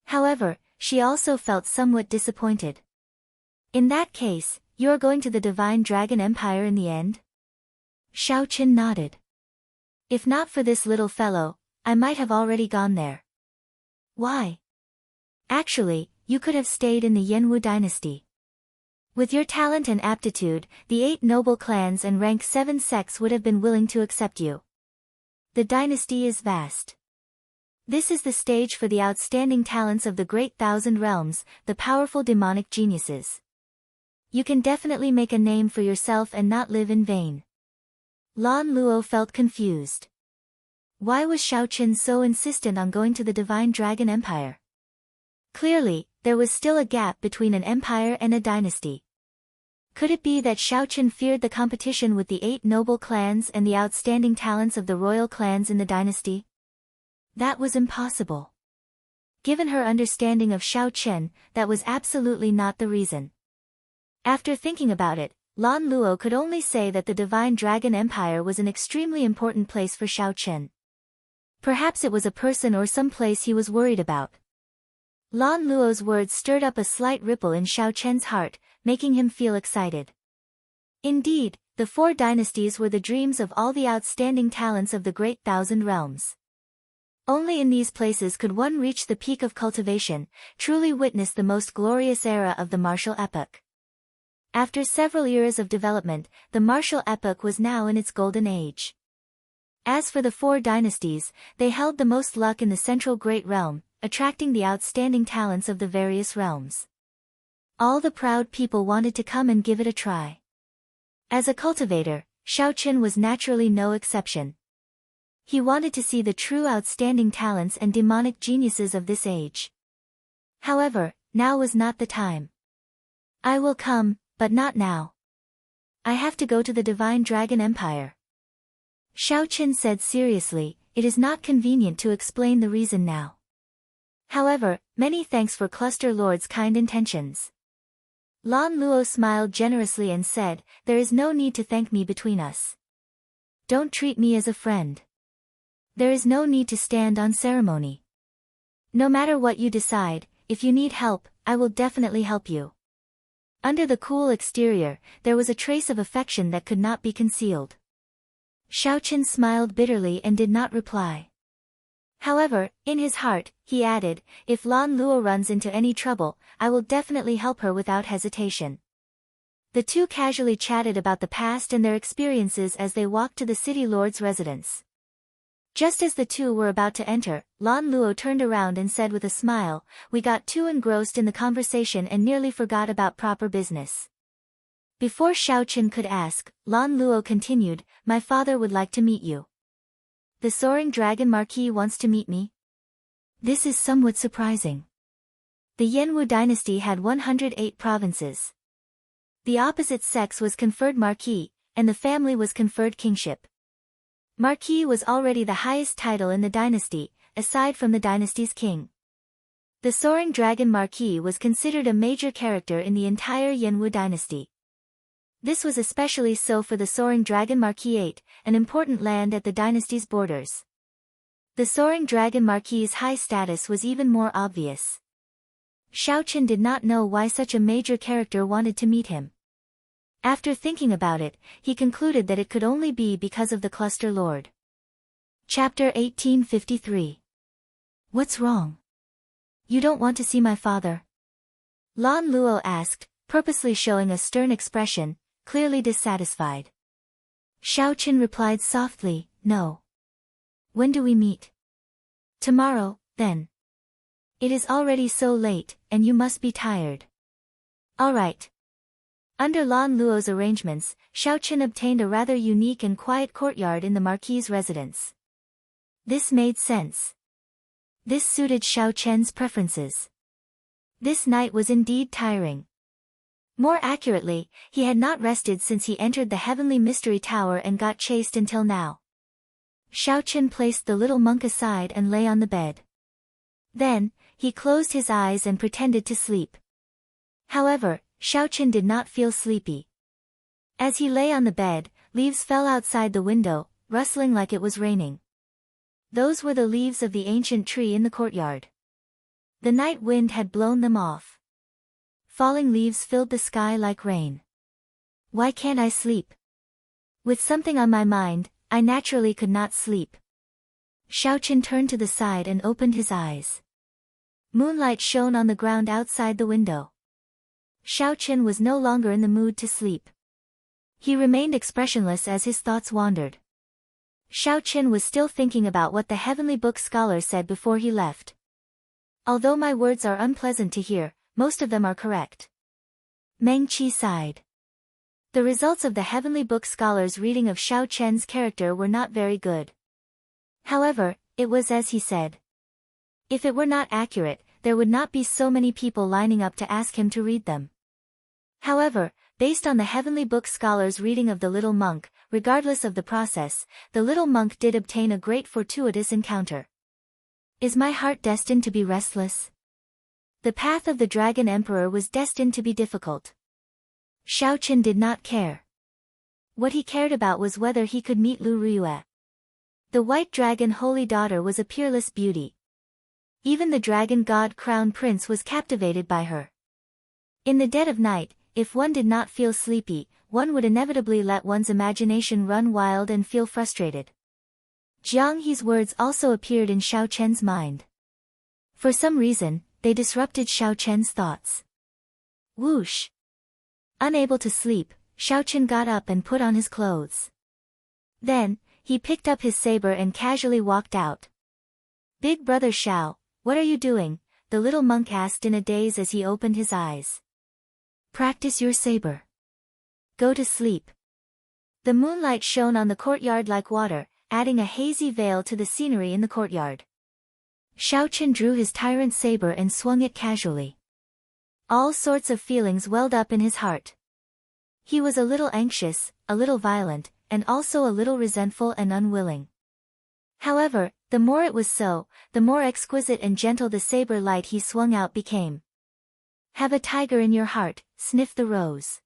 However, she also felt somewhat disappointed. In that case, you are going to the Divine Dragon Empire in the end? Xiaoqin nodded. If not for this little fellow, I might have already gone there. Why? Actually, you could have stayed in the Yanwu dynasty. With your talent and aptitude, the 8 noble clans and rank 7 sects would have been willing to accept you. The dynasty is vast. This is the stage for the outstanding talents of the Great Thousand Realms, the powerful demonic geniuses. You can definitely make a name for yourself and not live in vain. Lan Luo felt confused. Why was Xiaoqin so insistent on going to the Divine Dragon Empire? Clearly, there was still a gap between an empire and a dynasty. Could it be that Xiaoqin feared the competition with the 8 noble clans and the outstanding talents of the royal clans in the dynasty? That was impossible. Given her understanding of Xiaoqin, that was absolutely not the reason. After thinking about it, Lan Luo could only say that the Divine Dragon Empire was an extremely important place for Xiaoqin. Perhaps it was a person or some place he was worried about. Lan Luo's words stirred up a slight ripple in Xiaoqin's heart, making him feel excited. Indeed, the 4 dynasties were the dreams of all the outstanding talents of the Great Thousand Realms. Only in these places could one reach the peak of cultivation, truly witness the most glorious era of the martial epoch. After several eras of development, the martial epoch was now in its golden age. As for the 4 dynasties, they held the most luck in the central Great Realm, attracting the outstanding talents of the various realms. All the proud people wanted to come and give it a try. As a cultivator, Xiaoqin was naturally no exception. He wanted to see the true outstanding talents and demonic geniuses of this age. However, now was not the time. I will come, but not now. I have to go to the Divine Dragon Empire. Xiao Qin said seriously, it is not convenient to explain the reason now. However, many thanks for Cluster Lord's kind intentions. Lan Luo smiled generously and said, there is no need to thank me between us. Don't treat me as a friend. There is no need to stand on ceremony. No matter what you decide, if you need help, I will definitely help you. Under the cool exterior, there was a trace of affection that could not be concealed. Xiao Qin smiled bitterly and did not reply. However, in his heart, he added, if Lan Luo runs into any trouble, I will definitely help her without hesitation. The two casually chatted about the past and their experiences as they walked to the city lord's residence. Just as the two were about to enter, Lan Luo turned around and said with a smile, we got too engrossed in the conversation and nearly forgot about proper business. Before Xiao Qin could ask, Lan Luo continued, my father would like to meet you. The Soaring Dragon Marquis wants to meet me? This is somewhat surprising. The Yanwu dynasty had 108 provinces. The opposite sex was conferred Marquis, and the family was conferred kingship. Marquis was already the highest title in the dynasty, aside from the dynasty's king. The Soaring Dragon Marquis was considered a major character in the entire Yanwu dynasty. This was especially so for the Soaring Dragon Marquis 8, an important land at the dynasty's borders. The Soaring Dragon Marquis's high status was even more obvious. Xiao Qin did not know why such a major character wanted to meet him. After thinking about it, he concluded that it could only be because of the Cluster Lord. Chapter 1853. What's wrong? You don't want to see my father? Lan Luo asked, purposely showing a stern expression, clearly dissatisfied. Xiao Qin replied softly, no. When do we meet? Tomorrow, then. It is already so late, and you must be tired. All right. Under Lan Luo's arrangements, Xiao Qin obtained a rather unique and quiet courtyard in the Marquis's residence. This made sense. This suited Xiao Qian's preferences. This night was indeed tiring. More accurately, he had not rested since he entered the Heavenly Mystery Tower and got chased until now. Xiao Qin placed the little monk aside and lay on the bed. Then, he closed his eyes and pretended to sleep. However, Xiao Qin did not feel sleepy. As he lay on the bed, leaves fell outside the window, rustling like it was raining. Those were the leaves of the ancient tree in the courtyard. The night wind had blown them off. Falling leaves filled the sky like rain. Why can't I sleep? With something on my mind, I naturally could not sleep. Xiao Qin turned to the side and opened his eyes. Moonlight shone on the ground outside the window. Xiao Qin was no longer in the mood to sleep. He remained expressionless as his thoughts wandered. Xiao Qin was still thinking about what the Heavenly Book scholar said before he left. Although my words are unpleasant to hear, most of them are correct. Meng Qi sighed. The results of the Heavenly Book scholar's reading of Xiao Qian's character were not very good. However, it was as he said. If it were not accurate, there would not be so many people lining up to ask him to read them. However, based on the Heavenly Book scholar's reading of the little monk, regardless of the process, the little monk did obtain a great fortuitous encounter. Is my heart destined to be restless? The path of the Dragon Emperor was destined to be difficult. Xiao Qin did not care. What he cared about was whether he could meet Lu Riyue. The White Dragon Holy Daughter was a peerless beauty. Even the Dragon God Crown Prince was captivated by her. In the dead of night, if one did not feel sleepy, one would inevitably let one's imagination run wild and feel frustrated. Jiang He's words also appeared in Xiao Qian's mind. For some reason, they disrupted Xiao Qian's thoughts. Whoosh! Unable to sleep, Xiao Qin got up and put on his clothes. Then, he picked up his saber and casually walked out. Big brother Xiao, what are you doing? The little monk asked in a daze as he opened his eyes. Practice your saber. Go to sleep. The moonlight shone on the courtyard like water, adding a hazy veil to the scenery in the courtyard. Xiao Qin drew his tyrant saber and swung it casually. All sorts of feelings welled up in his heart. He was a little anxious, a little violent, and also a little resentful and unwilling. However, the more it was so, the more exquisite and gentle the saber light he swung out became. Have a tiger in your heart, sniff the rose.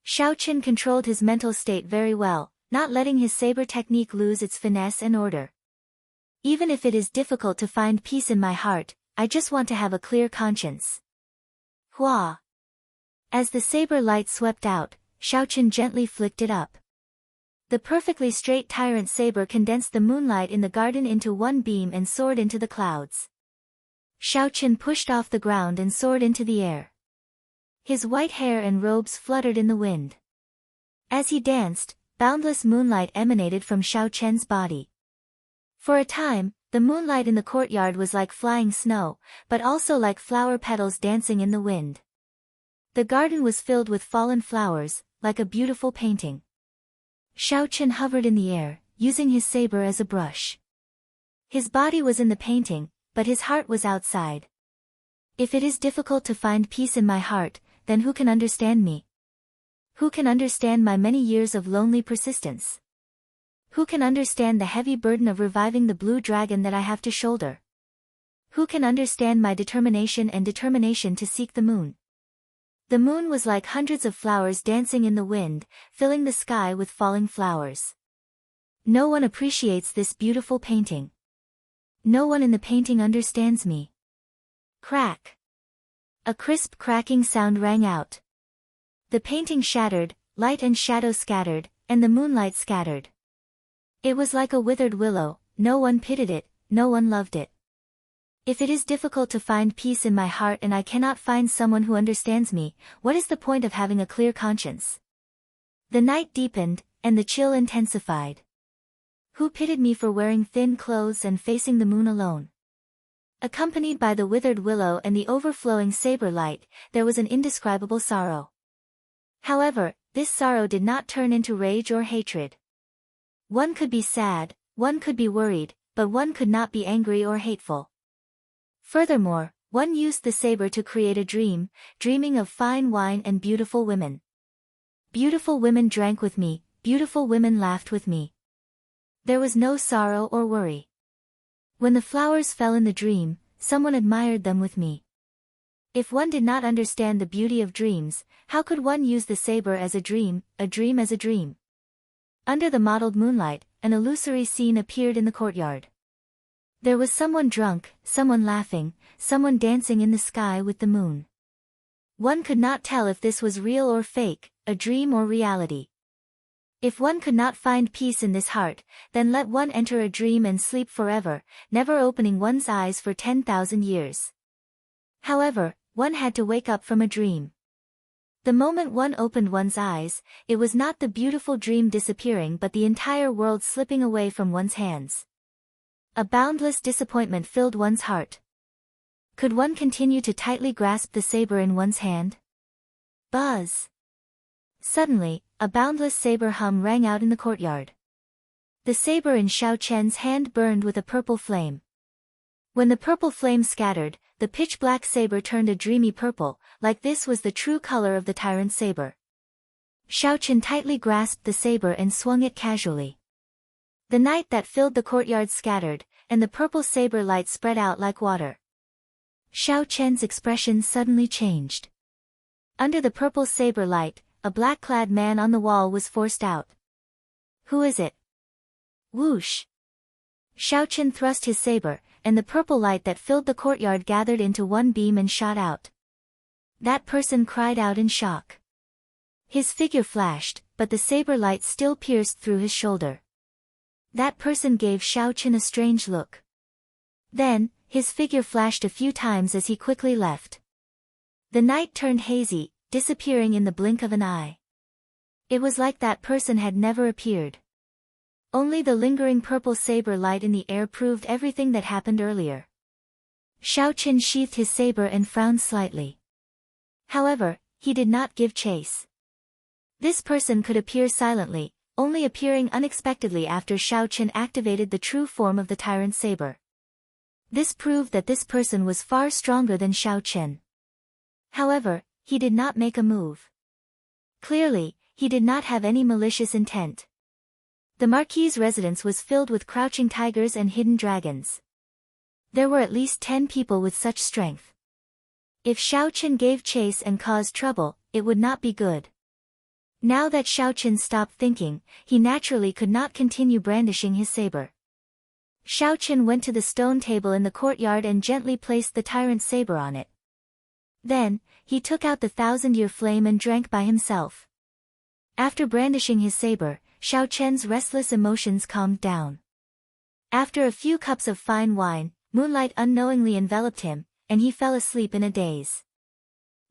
Xiaoqin controlled his mental state very well, not letting his saber technique lose its finesse and order. Even if it is difficult to find peace in my heart, I just want to have a clear conscience. Hua! As the saber light swept out, Xiaoqin gently flicked it up. The perfectly straight tyrant saber condensed the moonlight in the garden into one beam and soared into the clouds. Xiaoqin pushed off the ground and soared into the air. His white hair and robes fluttered in the wind. As he danced, boundless moonlight emanated from Xiaoqian's body. For a time, the moonlight in the courtyard was like flying snow, but also like flower petals dancing in the wind. The garden was filled with fallen flowers, like a beautiful painting. Xiaoqin hovered in the air, using his saber as a brush. His body was in the painting, but his heart was outside. If it is difficult to find peace in my heart, then who can understand me? Who can understand my many years of lonely persistence? Who can understand the heavy burden of reviving the blue dragon that I have to shoulder? Who can understand my determination to seek the moon? The moon was like hundreds of flowers dancing in the wind, filling the sky with falling flowers. No one appreciates this beautiful painting. No one in the painting understands me. Crack! A crisp cracking sound rang out. The painting shattered, light and shadow scattered, and the moonlight scattered. It was like a withered willow, no one pitied it, no one loved it. If it is difficult to find peace in my heart and I cannot find someone who understands me, what is the point of having a clear conscience? The night deepened, and the chill intensified. Who pitied me for wearing thin clothes and facing the moon alone? Accompanied by the withered willow and the overflowing saber light, there was an indescribable sorrow. However, this sorrow did not turn into rage or hatred. One could be sad, one could be worried, but one could not be angry or hateful. Furthermore, one used the saber to create a dream, dreaming of fine wine and beautiful women. Beautiful women drank with me, beautiful women laughed with me. There was no sorrow or worry. When the flowers fell in the dream, someone admired them with me. If one did not understand the beauty of dreams, how could one use the saber as a dream as a dream? Under the mottled moonlight, an illusory scene appeared in the courtyard. There was someone drunk, someone laughing, someone dancing in the sky with the moon. One could not tell if this was real or fake, a dream or reality. If one could not find peace in this heart, then let one enter a dream and sleep forever, never opening one's eyes for 10,000 years. However, one had to wake up from a dream. The moment one opened one's eyes, it was not the beautiful dream disappearing but the entire world slipping away from one's hands. A boundless disappointment filled one's heart. Could one continue to tightly grasp the saber in one's hand? Buzz! Suddenly, a boundless saber hum rang out in the courtyard. The saber in Xiaoqian's hand burned with a purple flame. When the purple flame scattered, the pitch-black saber turned a dreamy purple, like this was the true color of the tyrant saber. Xiaoqian tightly grasped the saber and swung it casually. The night that filled the courtyard scattered, and the purple saber light spread out like water. Xiaoqian's expression suddenly changed. Under the purple saber light, a black-clad man on the wall was forced out. Who is it? Whoosh! Xiaoqian thrust his saber, and the purple light that filled the courtyard gathered into one beam and shot out. That person cried out in shock. His figure flashed, but the saber light still pierced through his shoulder. That person gave Xiaoqian a strange look. Then, his figure flashed a few times as he quickly left. The night turned hazy, disappearing in the blink of an eye. It was like that person had never appeared. Only the lingering purple saber light in the air proved everything that happened earlier. Xiaoqian sheathed his saber and frowned slightly. However, he did not give chase. This person could appear silently, only appearing unexpectedly after Xiaoqian activated the true form of the tyrant saber. This proved that this person was far stronger than Xiaoqian. However, he did not make a move. Clearly, he did not have any malicious intent. The Marquis's residence was filled with crouching tigers and hidden dragons. There were at least 10 people with such strength. If Xiao Qin gave chase and caused trouble, it would not be good. Now that Xiao Qin stopped thinking, he naturally could not continue brandishing his saber. Xiao Qin went to the stone table in the courtyard and gently placed the tyrant's saber on it. Then, he took out the 1,000-year flame and drank by himself. After brandishing his saber, Xiao Qin's restless emotions calmed down. After a few cups of fine wine, moonlight unknowingly enveloped him, and he fell asleep in a daze.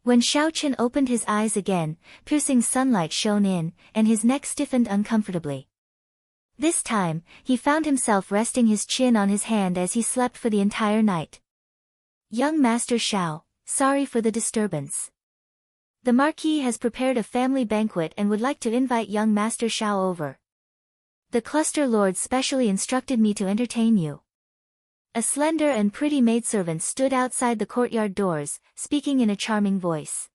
When Xiao Qin opened his eyes again, piercing sunlight shone in, and his neck stiffened uncomfortably. This time, he found himself resting his chin on his hand as he slept for the entire night. Young Master Xiao, sorry for the disturbance. The Marquis has prepared a family banquet and would like to invite young Master Xiao over. The cluster lord specially instructed me to entertain you. A slender and pretty maidservant stood outside the courtyard doors, speaking in a charming voice.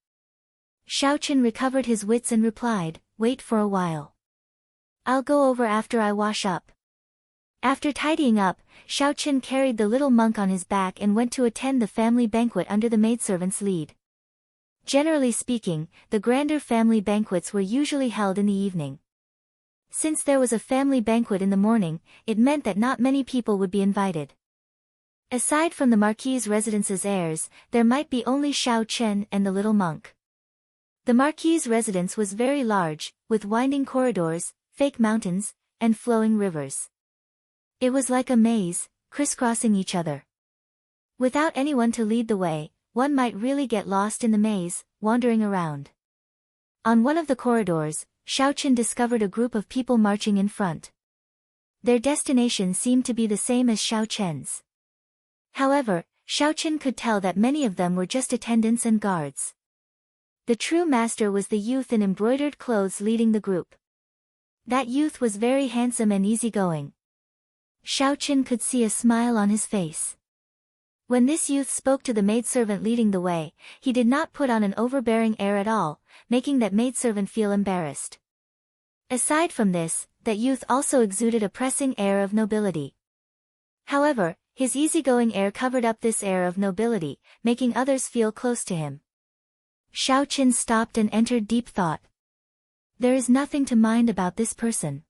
Xiao Qin recovered his wits and replied, "Wait for a while. I'll go over after I wash up." After tidying up, Xiao Qin carried the little monk on his back and went to attend the family banquet under the maidservant's lead. Generally speaking, the grander family banquets were usually held in the evening. Since there was a family banquet in the morning, it meant that not many people would be invited. Aside from the Marquis's residence's heirs, there might be only Xiao Qin and the little monk. The Marquis's residence was very large, with winding corridors, fake mountains, and flowing rivers. It was like a maze, crisscrossing each other. Without anyone to lead the way, one might really get lost in the maze, wandering around. On one of the corridors, Xiao Qin discovered a group of people marching in front. Their destination seemed to be the same as Xiao Qin's. However, Xiao Qin could tell that many of them were just attendants and guards. The true master was the youth in embroidered clothes leading the group. That youth was very handsome and easygoing. Xiao Qin could see a smile on his face. When this youth spoke to the maidservant leading the way, he did not put on an overbearing air at all, making that maidservant feel embarrassed. Aside from this, that youth also exuded a pressing air of nobility. However, his easygoing air covered up this air of nobility, making others feel close to him. Xiao Qin stopped and entered deep thought. There is nothing to mind about this person.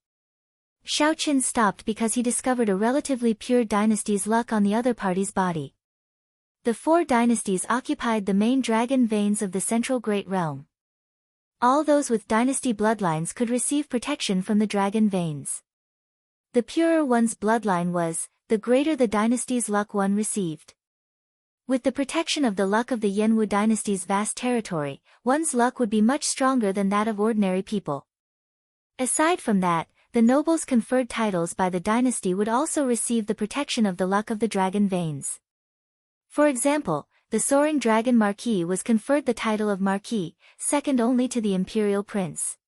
Xiao Qin stopped because he discovered a relatively pure dynasty's luck on the other party's body. The 4 dynasties occupied the main dragon veins of the central Great Realm. All those with dynasty bloodlines could receive protection from the dragon veins. The purer one's bloodline was, the greater the dynasty's luck one received. With the protection of the luck of the Yanwu dynasty's vast territory, one's luck would be much stronger than that of ordinary people. Aside from that, the nobles conferred titles by the dynasty would also receive the protection of the luck of the dragon veins. For example, the soaring dragon Marquis was conferred the title of Marquis, second only to the imperial prince.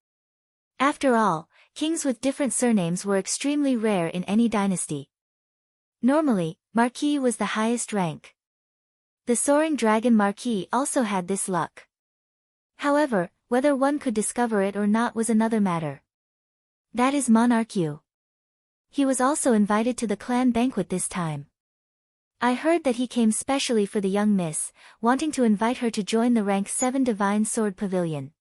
After all, kings with different surnames were extremely rare in any dynasty. Normally, Marquis was the highest rank. The soaring dragon Marquis also had this luck. However, whether one could discover it or not was another matter. That is Monarch Yu. He was also invited to the clan banquet this time. I heard that he came specially for the young miss, wanting to invite her to join the rank 7 Divine Sword Pavilion.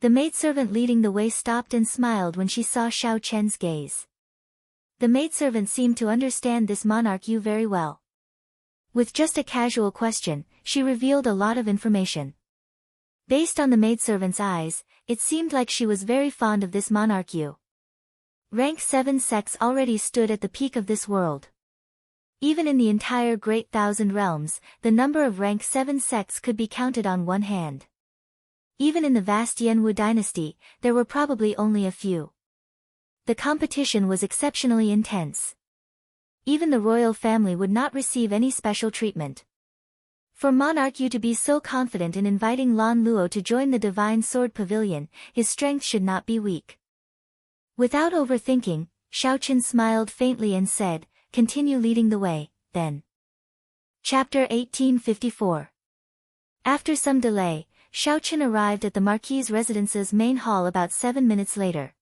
The maidservant leading the way stopped and smiled when she saw Xiao Qin's gaze. The maidservant seemed to understand this Monarch Yu very well. With just a casual question, she revealed a lot of information. Based on the maidservant's eyes, it seemed like she was very fond of this Monarch Yu. Rank 7 sects already stood at the peak of this world. Even in the entire Great Thousand Realms, the number of rank 7 sects could be counted on one hand. Even in the vast Yanwu dynasty, there were probably only a few. The competition was exceptionally intense. Even the royal family would not receive any special treatment. For Monarch Yu to be so confident in inviting Lan Luo to join the Divine Sword Pavilion, his strength should not be weak. Without overthinking, Xiao Qin smiled faintly and said, "Continue leading the way, then." Chapter 1854. After some delay, Xiao Qin arrived at the Marquis's residence's main hall about 7 minutes later.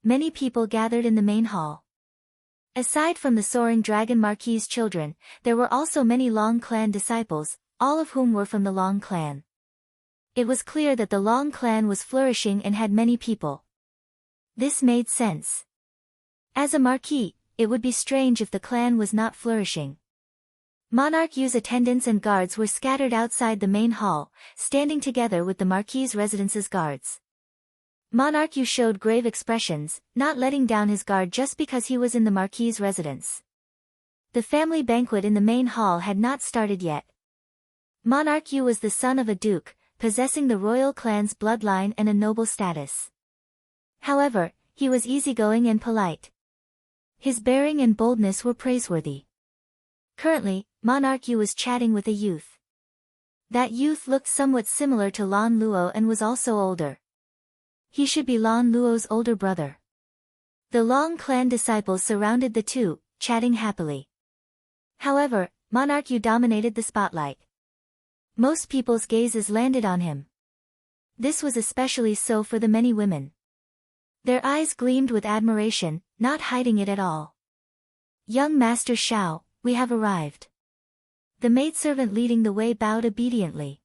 Many people gathered in the main hall. Aside from the soaring dragon Marquis's children, there were also many Long clan disciples, all of whom were from the Long clan. It was clear that the Long clan was flourishing and had many people. This made sense. As a Marquis, it would be strange if the clan was not flourishing. Monarch Yu's attendants and guards were scattered outside the main hall, standing together with the Marquis's residence's guards. Monarch Yu showed grave expressions, not letting down his guard just because he was in the Marquis's residence. The family banquet in the main hall had not started yet. Monarch Yu was the son of a duke, possessing the royal clan's bloodline and a noble status. However, he was easygoing and polite. His bearing and boldness were praiseworthy. Currently, Monarch Yu was chatting with a youth. That youth looked somewhat similar to Lan Luo and was also older. He should be Lan Luo's older brother. The Long clan disciples surrounded the two, chatting happily. However, Monarch Yu dominated the spotlight. Most people's gazes landed on him. This was especially so for the many women. Their eyes gleamed with admiration, not hiding it at all. "Young Master Xiao, we have arrived." The maidservant leading the way bowed obediently.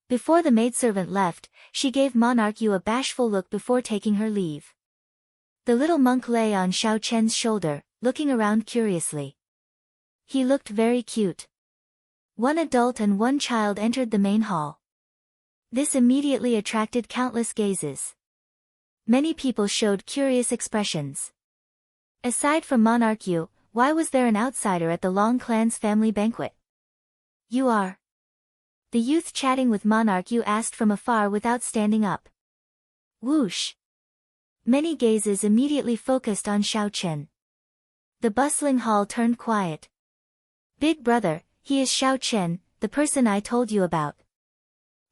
Before the maidservant left, she gave Monarch Yu a bashful look before taking her leave. The little monk lay on Xiao Chen's shoulder, looking around curiously. He looked very cute. One adult and one child entered the main hall. This immediately attracted countless gazes. Many people showed curious expressions. Aside from Monarch Yu, why was there an outsider at the Long clan's family banquet? "You are?" The youth chatting with Monarch Yu asked from afar without standing up. Whoosh! Many gazes immediately focused on Xiao Chen. The bustling hall turned quiet. "Big brother, he is Xiao Chen, the person I told you about.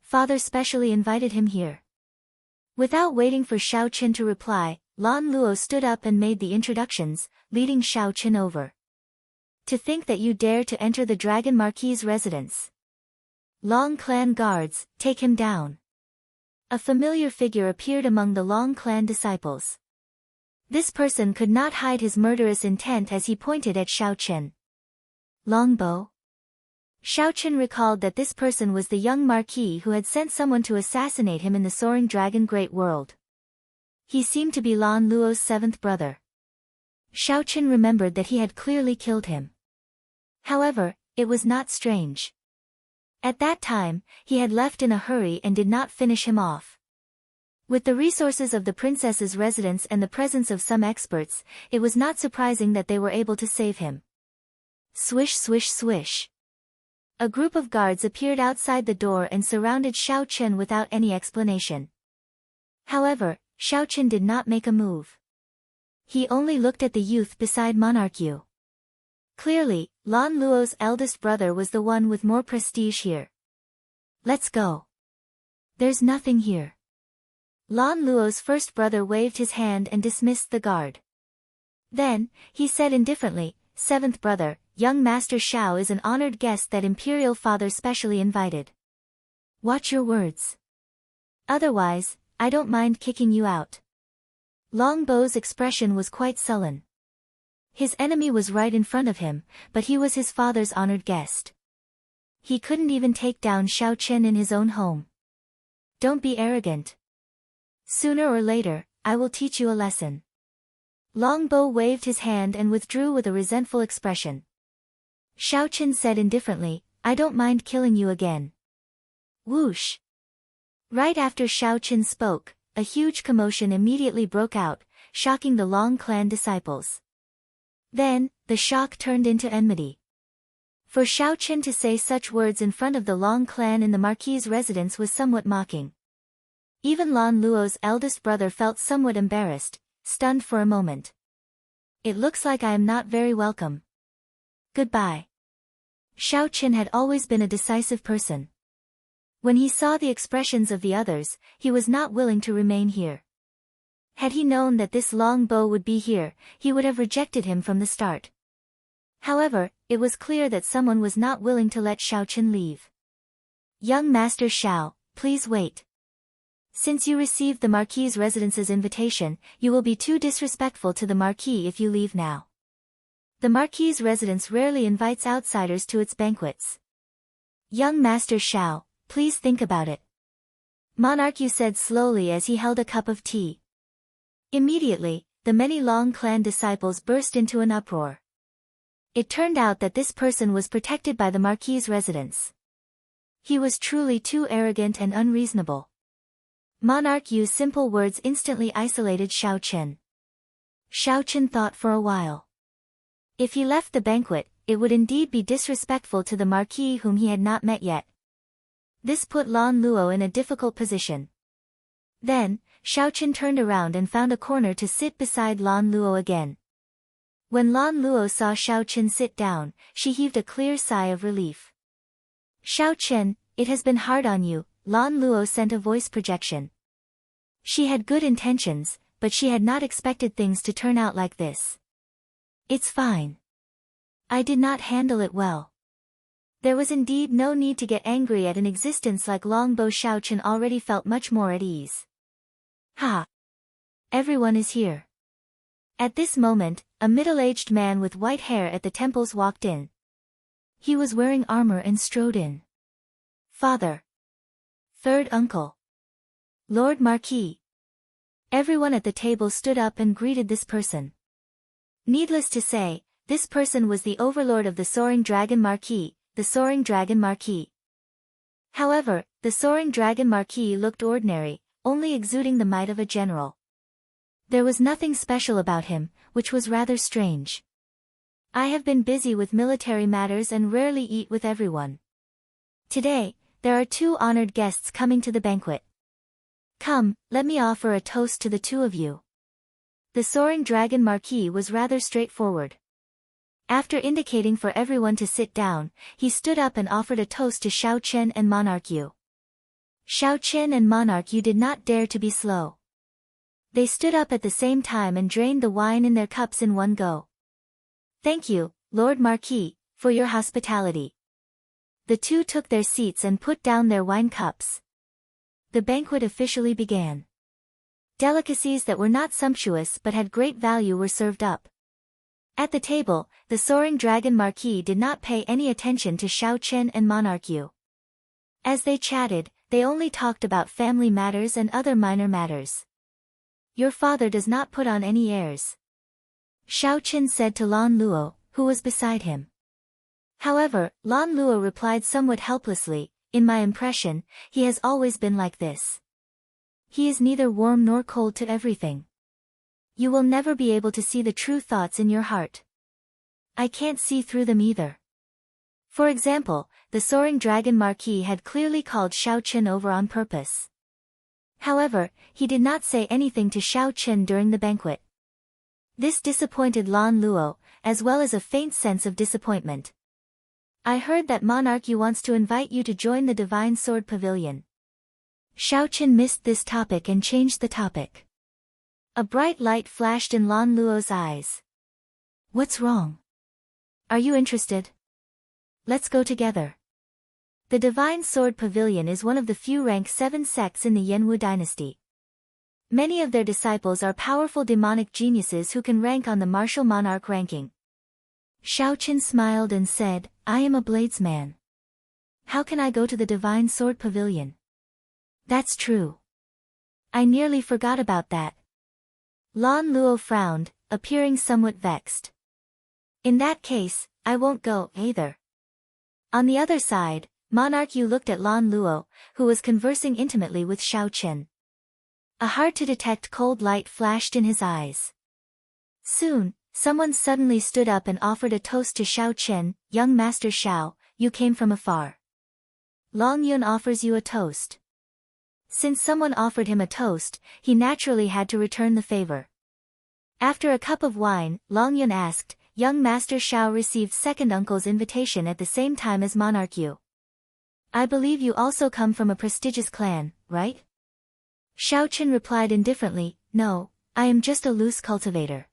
Father specially invited him here." Without waiting for Xiao Chen to reply, Lan Luo stood up and made the introductions, leading Xiao Chen over. "To think that you dare to enter the Dragon Marquis's residence. Long clan guards, take him down." A familiar figure appeared among the Long clan disciples. This person could not hide his murderous intent as he pointed at Xiao Chen. "Longbow?" Xiao Chen recalled that this person was the young Marquis who had sent someone to assassinate him in the Soaring Dragon Great World. He seemed to be Lan Luo's seventh brother. Xiao Chen remembered that he had clearly killed him. However, it was not strange. At that time, he had left in a hurry and did not finish him off. With the resources of the princess's residence and the presence of some experts, it was not surprising that they were able to save him. Swish swish swish. A group of guards appeared outside the door and surrounded Xiao Chen without any explanation. However, Xiao Chen did not make a move. He only looked at the youth beside Monarch Yu. Clearly, Lan Luo's eldest brother was the one with more prestige here. "Let's go. There's nothing here." Lan Luo's first brother waved his hand and dismissed the guard. Then, he said indifferently, "Seventh brother, young Master Xiao is an honored guest that Imperial Father specially invited. Watch your words. Otherwise, I don't mind kicking you out." Longbow's expression was quite sullen. His enemy was right in front of him, but he was his father's honored guest. He couldn't even take down Xiao Chen in his own home. "Don't be arrogant. Sooner or later, I will teach you a lesson." Longbow waved his hand and withdrew with a resentful expression. Xiao Chen said indifferently, "I don't mind killing you again." Whoosh! Right after Xiao Chen spoke, a huge commotion immediately broke out, shocking the Long clan disciples. Then, the shock turned into enmity. For Xiao Chen to say such words in front of the Long clan in the Marquis's residence was somewhat mocking. Even Lan Luo's eldest brother felt somewhat embarrassed, stunned for a moment. "It looks like I am not very welcome. Goodbye." Xiao Chen had always been a decisive person. When he saw the expressions of the others, he was not willing to remain here. Had he known that this Longbow would be here, he would have rejected him from the start. However, it was clear that someone was not willing to let Xiao Chen leave. "Young Master Xiao, please wait." Since you received the Marquis's residence's invitation, you will be too disrespectful to the Marquis if you leave now. The Marquis's residence rarely invites outsiders to its banquets. Young Master Xiao, please think about it. Monarch Yu said slowly as he held a cup of tea. Immediately, the many Long clan disciples burst into an uproar. It turned out that this person was protected by the Marquis's residence. He was truly too arrogant and unreasonable. Monarch Yu's simple words instantly isolated Xiao Chen. Xiao Chen thought for a while. If he left the banquet, it would indeed be disrespectful to the Marquis whom he had not met yet. This put Lan Luo in a difficult position. Then, Xiao Chen turned around and found a corner to sit beside Lan Luo again. When Lan Luo saw Xiao Chen sit down, she heaved a clear sigh of relief. Xiao Chen, it has been hard on you, Lan Luo sent a voice projection. She had good intentions, but she had not expected things to turn out like this. It's fine. I did not handle it well. There was indeed no need to get angry at an existence like Longbo. Xiao Chen already felt much more at ease. Ha! Everyone is here. At this moment, a middle-aged man with white hair at the temples walked in. He was wearing armor and strode in. Father. Third uncle. Lord Marquis. Everyone at the table stood up and greeted this person. Needless to say, this person was the overlord of the Soaring Dragon Marquis, the Soaring Dragon Marquis. However, the Soaring Dragon Marquis looked ordinary, only exuding the might of a general. There was nothing special about him, which was rather strange. I have been busy with military matters and rarely eat with everyone. Today, there are 2 honored guests coming to the banquet. Come, let me offer a toast to the 2 of you. The Soaring Dragon Marquis was rather straightforward. After indicating for everyone to sit down, he stood up and offered a toast to Xiao Chen and Monarch Yu. Xiao Chen and Monarch Yu did not dare to be slow. They stood up at the same time and drained the wine in their cups in one go. Thank you, Lord Marquis, for your hospitality. The 2 took their seats and put down their wine cups. The banquet officially began. Delicacies that were not sumptuous but had great value were served up. At the table, the Soaring Dragon Marquis did not pay any attention to Xiao Chen and Monarch Yu. As they chatted, they only talked about family matters and other minor matters. Your father does not put on any airs. Xiao Chen said to Lan Luo, who was beside him. However, Lan Luo replied somewhat helplessly, in my impression, he has always been like this. He is neither warm nor cold to everything. You will never be able to see the true thoughts in your heart. I can't see through them either. For example, the Soaring Dragon Marquis had clearly called Xiao Chen over on purpose. However, he did not say anything to Xiao Chen during the banquet. This disappointed Lan Luo, as well as a faint sense of disappointment. I heard that Monarch Yu wants to invite you to join the Divine Sword Pavilion. Xiao Chen missed this topic and changed the topic. A bright light flashed in Lan Luo's eyes. What's wrong? Are you interested? Let's go together. The Divine Sword Pavilion is one of the few rank 7 sects in the Yanwu dynasty. Many of their disciples are powerful demonic geniuses who can rank on the martial monarch ranking. Xiao Chen smiled and said, I am a bladesman. How can I go to the Divine Sword Pavilion? That's true. I nearly forgot about that. Lan Luo frowned, appearing somewhat vexed. In that case, I won't go either. On the other side, Monarch Yu looked at Lan Luo, who was conversing intimately with Xiao Chen. A hard-to-detect cold light flashed in his eyes. Soon, someone suddenly stood up and offered a toast to Xiao Chen. Young Master Xiao, you came from afar. Long Yun offers you a toast. Since someone offered him a toast, he naturally had to return the favor. After a cup of wine, Long Yun asked, Young Master Xiao received second uncle's invitation at the same time as Monarch Yu. I believe you also come from a prestigious clan, right? Xiao Chen replied indifferently, No, I am just a loose cultivator.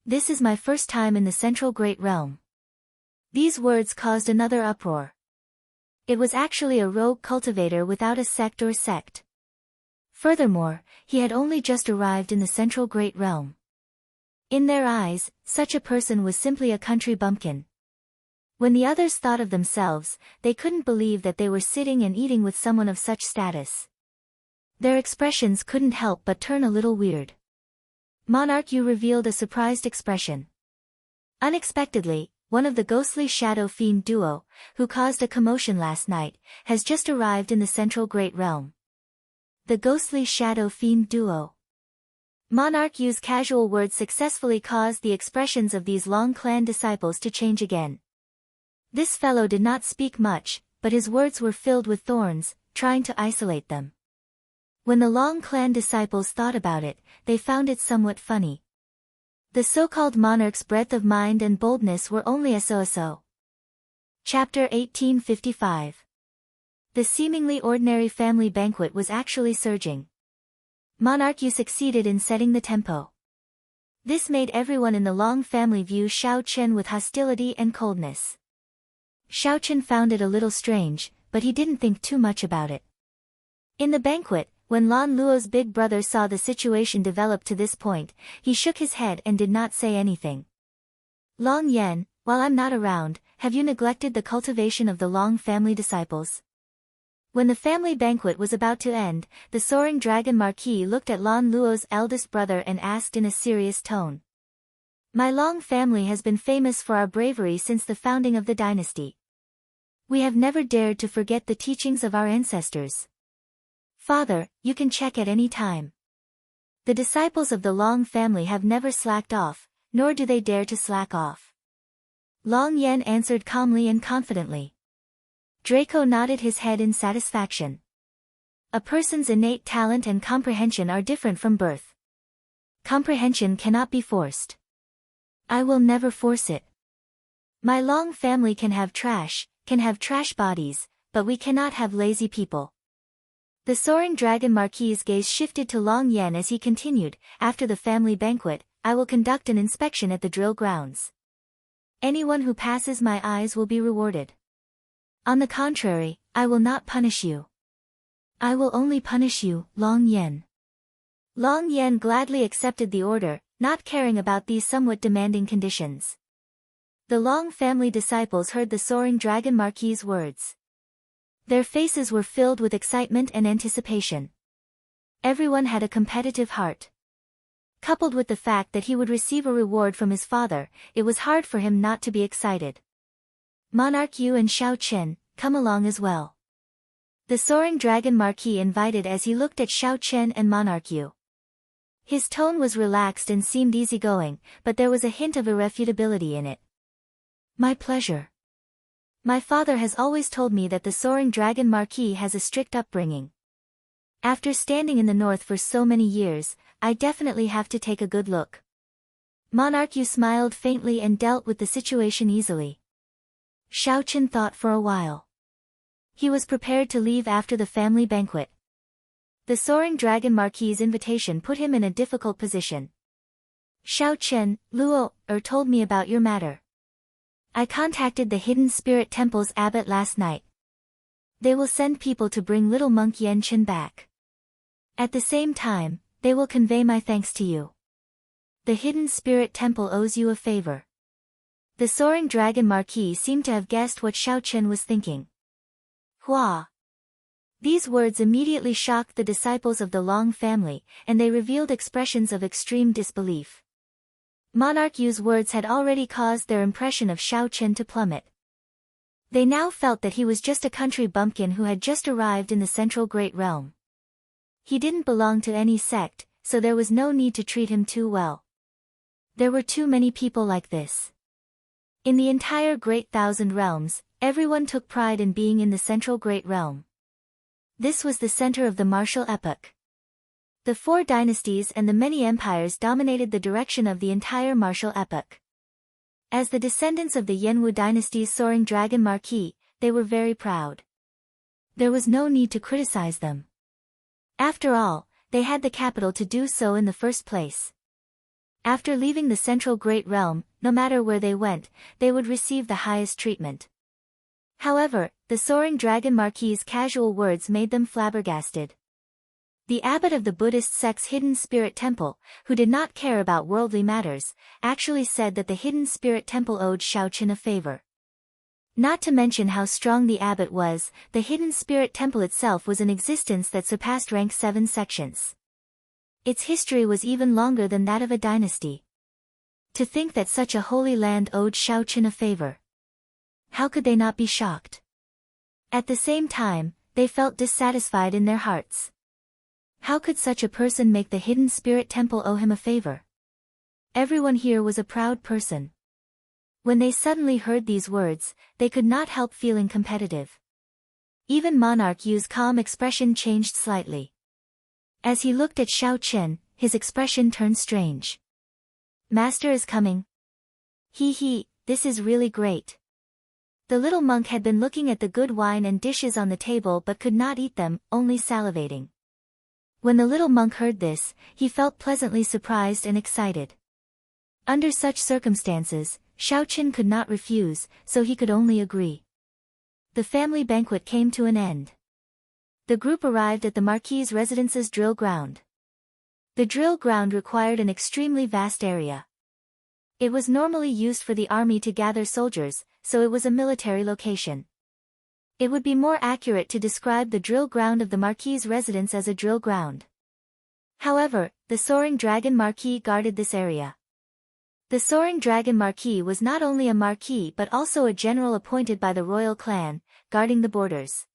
This is my first time in the Central Great Realm. These words caused another uproar. It was actually a rogue cultivator without a sect or sect. Furthermore, he had only just arrived in the central great realm. In their eyes, such a person was simply a country bumpkin. When the others thought of themselves, they couldn't believe that they were sitting and eating with someone of such status. Their expressions couldn't help but turn a little weird. Monarch Yu revealed a surprised expression. Unexpectedly, one of the ghostly shadow fiend duo, who caused a commotion last night, has just arrived in the central great realm. The ghostly shadow fiend duo. Monarch Yu's casual words successfully caused the expressions of these Long clan disciples to change again. This fellow did not speak much, but his words were filled with thorns, trying to isolate them. When the Long clan disciples thought about it, they found it somewhat funny. The so-called monarch's breadth of mind and boldness were only a so-so. Chapter 1855. The seemingly ordinary family banquet was actually surging. Monarch Yu succeeded in setting the tempo. This made everyone in the Long family view Xiao Chen with hostility and coldness. Xiao Chen found it a little strange, but he didn't think too much about it. In the banquet, when Lan Luo's big brother saw the situation develop to this point, he shook his head and did not say anything. Long Yan, while I'm not around, have you neglected the cultivation of the Long family disciples? When the family banquet was about to end, the soaring dragon Marquis looked at Lan Luo's eldest brother and asked in a serious tone. My Long family has been famous for our bravery since the founding of the dynasty. We have never dared to forget the teachings of our ancestors. Father, you can check at any time. The disciples of the Long family have never slacked off, nor do they dare to slack off. Long Yan answered calmly and confidently. Draco nodded his head in satisfaction. A person's innate talent and comprehension are different from birth. Comprehension cannot be forced. I will never force it. My Long family can have trash bodies, but we cannot have lazy people. The soaring dragon Marquis's gaze shifted to Long Yan as he continued, after the family banquet, I will conduct an inspection at the drill grounds. Anyone who passes my eyes will be rewarded. On the contrary, I will not punish you. I will only punish you, Long Yan. Long Yan gladly accepted the order, not caring about these somewhat demanding conditions. The Long family disciples heard the soaring dragon Marquis's words. Their faces were filled with excitement and anticipation. Everyone had a competitive heart. Coupled with the fact that he would receive a reward from his father, it was hard for him not to be excited. Monarch Yu and Xiao Chen, come along as well. The soaring dragon Marquis invited as he looked at Xiao Chen and Monarch Yu. His tone was relaxed and seemed easygoing, but there was a hint of irrefutability in it. My pleasure. My father has always told me that the soaring dragon Marquis has a strict upbringing. After standing in the north for so many years, I definitely have to take a good look. Monarch Yu smiled faintly and dealt with the situation easily. Xiao Chen thought for a while. He was prepared to leave after the family banquet. The soaring dragon Marquis's invitation put him in a difficult position. Xiao Chen, Luo told me about your matter. I contacted the Hidden Spirit Temple's abbot last night. They will send people to bring little monk Yan Chen back. At the same time, they will convey my thanks to you. The Hidden Spirit Temple owes you a favor. The soaring dragon Marquis seemed to have guessed what Xiao Chen was thinking. Hua! These words immediately shocked the disciples of the Long family, and they revealed expressions of extreme disbelief. Monarch Yu's words had already caused their impression of Xiao Chen to plummet. They now felt that he was just a country bumpkin who had just arrived in the central great realm. He didn't belong to any sect, so there was no need to treat him too well. There were too many people like this. In the entire Great Thousand Realms, everyone took pride in being in the central great realm. This was the center of the martial epoch. The four dynasties and the many empires dominated the direction of the entire martial epoch. As the descendants of the Yanwu dynasty's soaring dragon Marquis, they were very proud. There was no need to criticize them. After all, they had the capital to do so in the first place. After leaving the central great realm, no matter where they went, they would receive the highest treatment. However, the soaring dragon Marquis's casual words made them flabbergasted. The abbot of the Buddhist sect's hidden spirit temple, who did not care about worldly matters, actually said that the hidden spirit temple owed Shaoqin a favor. Not to mention how strong the abbot was, the hidden spirit temple itself was an existence that surpassed rank 7 sections. Its history was even longer than that of a dynasty. To think that such a holy land owed Shaoqin a favor. How could they not be shocked? At the same time, they felt dissatisfied in their hearts. How could such a person make the hidden spirit temple owe him a favor? Everyone here was a proud person. When they suddenly heard these words, they could not help feeling competitive. Even Monarch Yu's calm expression changed slightly. As he looked at Shaoqin, his expression turned strange. Master is coming. This is really great. The little monk had been looking at the good wine and dishes on the table but could not eat them, only salivating. When the little monk heard this, he felt pleasantly surprised and excited. Under such circumstances, Shaoqin could not refuse, so he could only agree. The family banquet came to an end. The group arrived at the Marquis's residence's drill ground. The drill ground required an extremely vast area. It was normally used for the army to gather soldiers, so it was a military location. It would be more accurate to describe the drill ground of the Marquis's residence as a drill ground. However, the Soaring Dragon Marquis guarded this area. The Soaring Dragon Marquis was not only a marquis but also a general appointed by the royal clan, guarding the borders.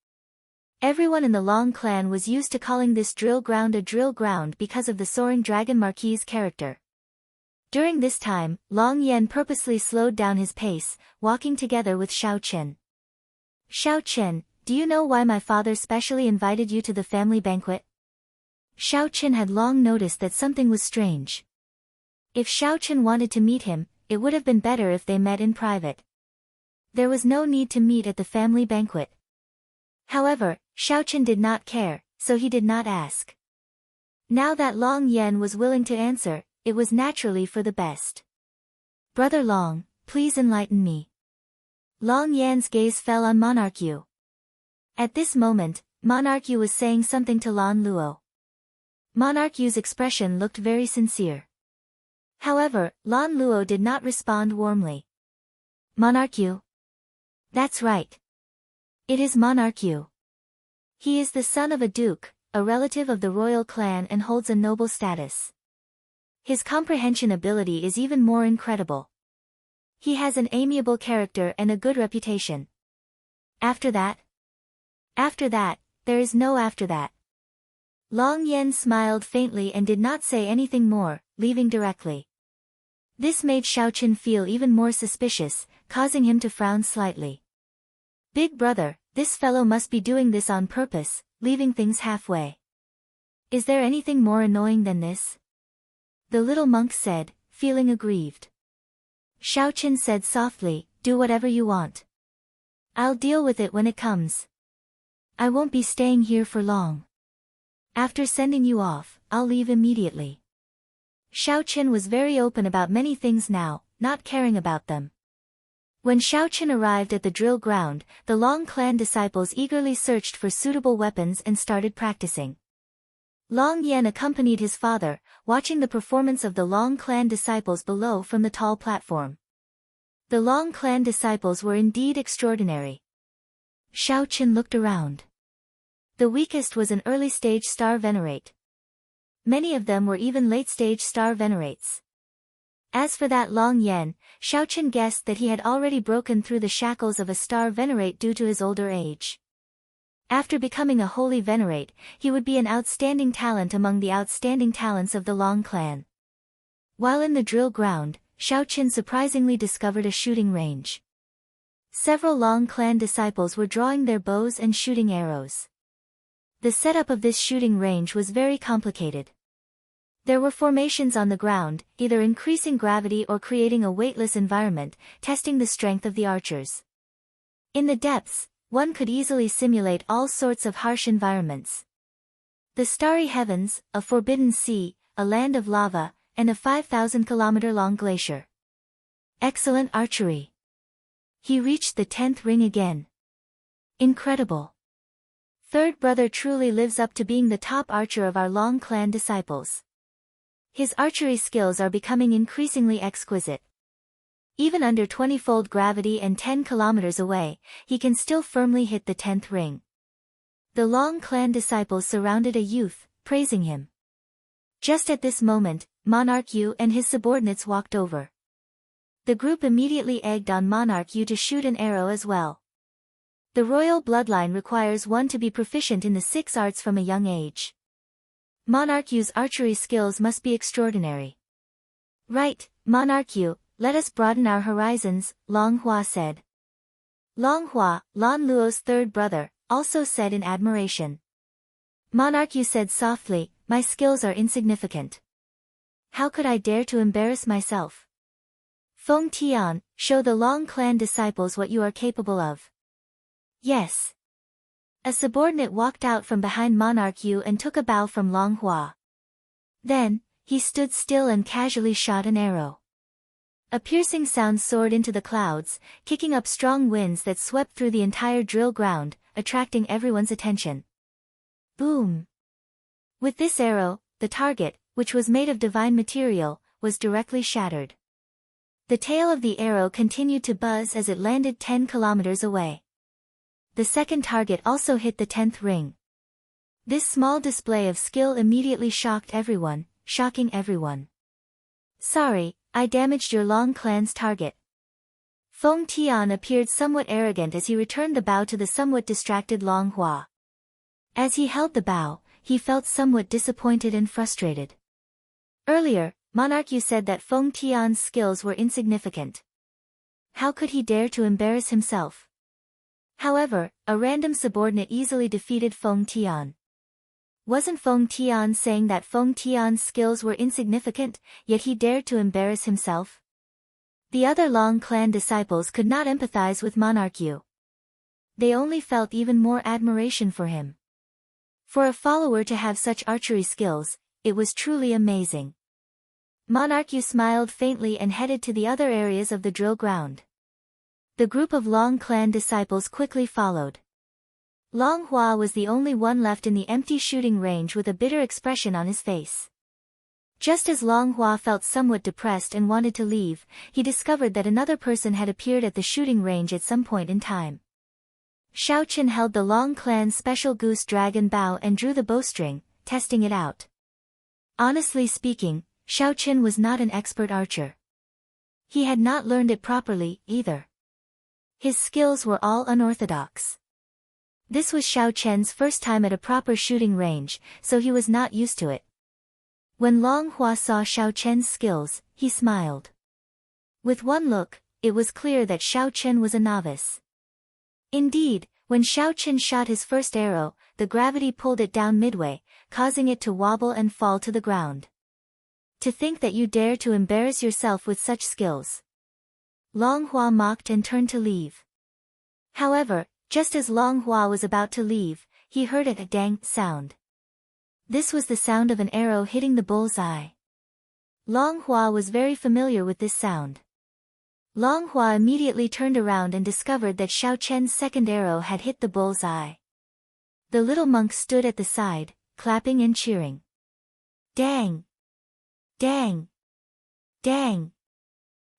Everyone in the Long clan was used to calling this drill ground a drill ground because of the Soaring Dragon Marquis's character. During this time, Long Yan purposely slowed down his pace, walking together with Shaoqin. Shaoqin, do you know why my father specially invited you to the family banquet? Shaoqin had long noticed that something was strange. If Shaoqin wanted to meet him, it would have been better if they met in private. There was no need to meet at the family banquet. However, Shaoqin did not care, so he did not ask. Now that Long Yan was willing to answer, it was naturally for the best. Brother Long, please enlighten me. Long Yan's gaze fell on Monarch Yu. At this moment, Monarch Yu was saying something to Lan Luo. Monarch Yu's expression looked very sincere. However, Lan Luo did not respond warmly. Monarch Yu? That's right. It is Monarch Yu. He is the son of a duke, a relative of the royal clan and holds a noble status. His comprehension ability is even more incredible. He has an amiable character and a good reputation. After that, there is no after that. Long Yan smiled faintly and did not say anything more, leaving directly. This made Shaoqin feel even more suspicious, causing him to frown slightly. Big brother, this fellow must be doing this on purpose, leaving things halfway. Is there anything more annoying than this? The little monk said, feeling aggrieved. Shaoqin said softly, do whatever you want. I'll deal with it when it comes. I won't be staying here for long. After sending you off, I'll leave immediately. Shaoqin was very open about many things now, not caring about them. When Shaoqin arrived at the drill ground, the Long clan disciples eagerly searched for suitable weapons and started practicing. Long Yan accompanied his father, watching the performance of the Long clan disciples below from the tall platform. The Long clan disciples were indeed extraordinary. Shaoqin looked around. The weakest was an early-stage star venerate. Many of them were even late-stage star venerates. As for that Long Yan, Shaoqin guessed that he had already broken through the shackles of a star venerate due to his older age. After becoming a holy venerate, he would be an outstanding talent among the outstanding talents of the Long clan. While in the drill ground, Shaoqin surprisingly discovered a shooting range. Several Long clan disciples were drawing their bows and shooting arrows. The setup of this shooting range was very complicated. There were formations on the ground, either increasing gravity or creating a weightless environment, testing the strength of the archers. In the depths, one could easily simulate all sorts of harsh environments. The starry heavens, a forbidden sea, a land of lava, and a 5,000-kilometer-long glacier. Excellent archery. He reached the 10th ring again. Incredible. Third brother truly lives up to being the top archer of our Long clan disciples. His archery skills are becoming increasingly exquisite. Even under 20-fold gravity and 10 kilometers away, he can still firmly hit the 10th ring. The Long clan disciples surrounded a youth, praising him. Just at this moment, Monarch Yu and his subordinates walked over. The group immediately egged on Monarch Yu to shoot an arrow as well. The royal bloodline requires one to be proficient in the 6 arts from a young age. Monarch Yu's archery skills must be extraordinary. Right, Monarch Yu, let us broaden our horizons, Long Hua said. Long Hua, Lan Luo's third brother, also said in admiration. Monarch Yu said softly, my skills are insignificant. How could I dare to embarrass myself? Feng Tian, show the Long clan disciples what you are capable of. Yes. A subordinate walked out from behind Monarch Yu and took a bow from Long Hua. Then, he stood still and casually shot an arrow. A piercing sound soared into the clouds, kicking up strong winds that swept through the entire drill ground, attracting everyone's attention. Boom! With this arrow, the target, which was made of divine material, was directly shattered. The tail of the arrow continued to buzz as it landed 10 kilometers away. The second target also hit the 10th ring. This small display of skill immediately shocked everyone, shocking everyone. Sorry, I damaged your Long clan's target. Feng Tian appeared somewhat arrogant as he returned the bow to the somewhat distracted Long Hua. As he held the bow, he felt somewhat disappointed and frustrated. Earlier, Monarch Yu said that Feng Tian's skills were insignificant. How could he dare to embarrass himself? However, a random subordinate easily defeated Feng Tian. Wasn't Feng Tian saying that Feng Tian's skills were insignificant, yet he dared to embarrass himself? The other Long clan disciples could not empathize with Monarch Yu. They only felt even more admiration for him. For a follower to have such archery skills, it was truly amazing. Monarch Yu smiled faintly and headed to the other areas of the drill ground. The group of Long clan disciples quickly followed. Long Hua was the only one left in the empty shooting range with a bitter expression on his face. Just as Long Hua felt somewhat depressed and wanted to leave, he discovered that another person had appeared at the shooting range at some point in time. Xiao Qin held the Long clan's special goose dragon bow and drew the bowstring, testing it out. Honestly speaking, Xiao Qin was not an expert archer. He had not learned it properly, either. His skills were all unorthodox. This was Xiao Chen's first time at a proper shooting range, so he was not used to it. When Long Hua saw Xiao Chen's skills, he smiled. With one look, it was clear that Xiao Chen was a novice. Indeed, when Xiao Chen shot his first arrow, the gravity pulled it down midway, causing it to wobble and fall to the ground. To think that you dare to embarrass yourself with such skills. Long Hua mocked and turned to leave. However, just as Long Hua was about to leave, he heard a dang sound. This was the sound of an arrow hitting the bull's eye. Long Hua was very familiar with this sound. Long Hua immediately turned around and discovered that Xiao Chen's second arrow had hit the bull's eye. The little monk stood at the side, clapping and cheering. Dang! Dang! Dang!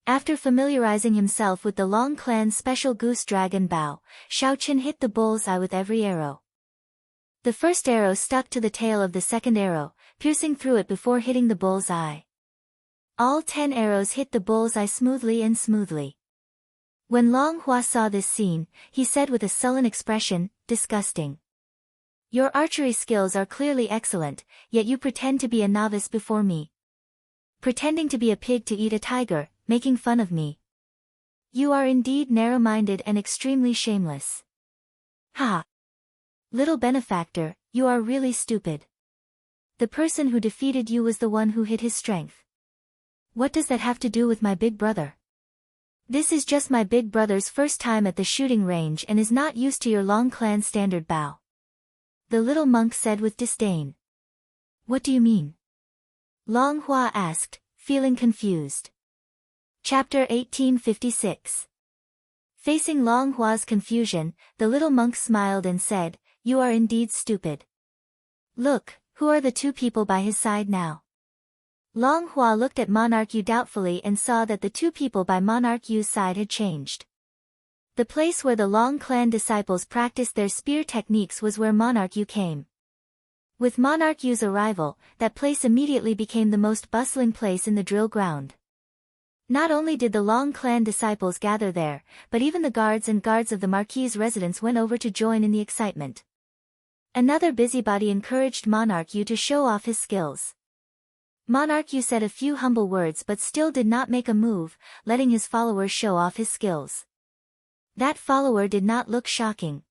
After familiarizing himself with the Long clan's special goose dragon bow, Xiao Chen hit the bull's eye with every arrow. The first arrow stuck to the tail of the second arrow, piercing through it before hitting the bull's eye. All 10 arrows hit the bull's eye smoothly. When Long Hua saw this scene, he said with a sullen expression, disgusting. Your archery skills are clearly excellent, yet you pretend to be a novice before me. Pretending to be a pig to eat a tiger, making fun of me. You are indeed narrow-minded and extremely shameless. Ha! Little benefactor, you are really stupid. The person who defeated you was the one who hid his strength. What does that have to do with my big brother? This is just my big brother's first time at the shooting range and is not used to your Long clan standard bow. The little monk said with disdain. What do you mean? Long Hua asked, feeling confused. Chapter 1856. Facing Long Hua's confusion, the little monk smiled and said, you are indeed stupid. Look, who are the two people by his side now? Long Hua looked at Monarch Yu doubtfully and saw that the two people by Monarch Yu's side had changed. The place where the Long clan disciples practiced their spear techniques was where Monarch Yu came. With Monarch Yu's arrival, that place immediately became the most bustling place in the drill ground. Not only did the Long clan disciples gather there, but even the guards of the Marquis's residence went over to join in the excitement. Another busybody encouraged Monarch Yu to show off his skills. Monarch Yu said a few humble words but still did not make a move, letting his follower show off his skills. That follower did not look shocking.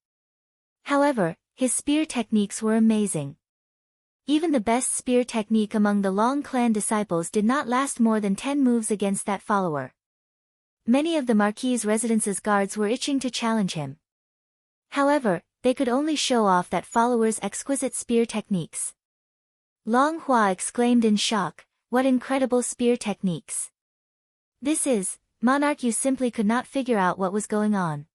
However, his spear techniques were amazing. Even the best spear technique among the Long clan disciples did not last more than 10 moves against that follower. Many of the Marquis's residence's guards were itching to challenge him. However, they could only show off that follower's exquisite spear techniques. Long Hua exclaimed in shock, "What incredible spear techniques! This is..." Monarch Yu simply could not figure out what was going on.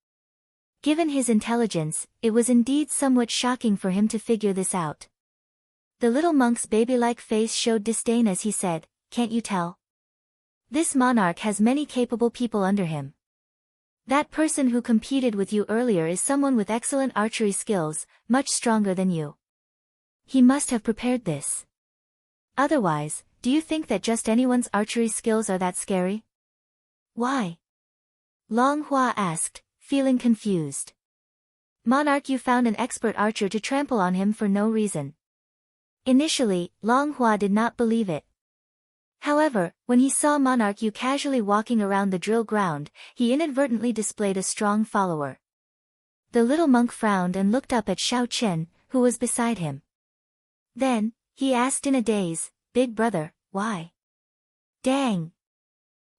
Given his intelligence, it was indeed somewhat shocking for him to figure this out. The little monk's baby-like face showed disdain as he said, "Can't you tell? This monarch has many capable people under him. That person who competed with you earlier is someone with excellent archery skills, much stronger than you. He must have prepared this. Otherwise, do you think that just anyone's archery skills are that scary?" "Why?" Long Hua asked, feeling confused. Monarch Yu found an expert archer to trample on him for no reason. Initially, Long Hua did not believe it. However, when he saw Monarch Yu casually walking around the drill ground, he inadvertently displayed a strong follower. The little monk frowned and looked up at Xiao Chen, who was beside him. Then, he asked in a daze, "Big brother, why?" "Dang!"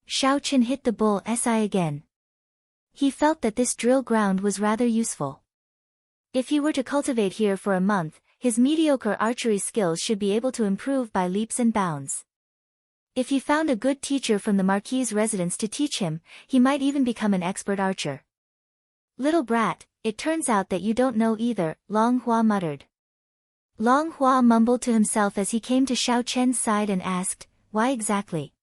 Xiao Chen hit the bull's eye again. He felt that this drill ground was rather useful. If he were to cultivate here for a month, his mediocre archery skills should be able to improve by leaps and bounds. If he found a good teacher from the Marquis's residence to teach him, he might even become an expert archer. "Little brat, it turns out that you don't know either," Long Hua muttered. Long Hua mumbled to himself as he came to Xiao Chen's side and asked, "Why exactly?"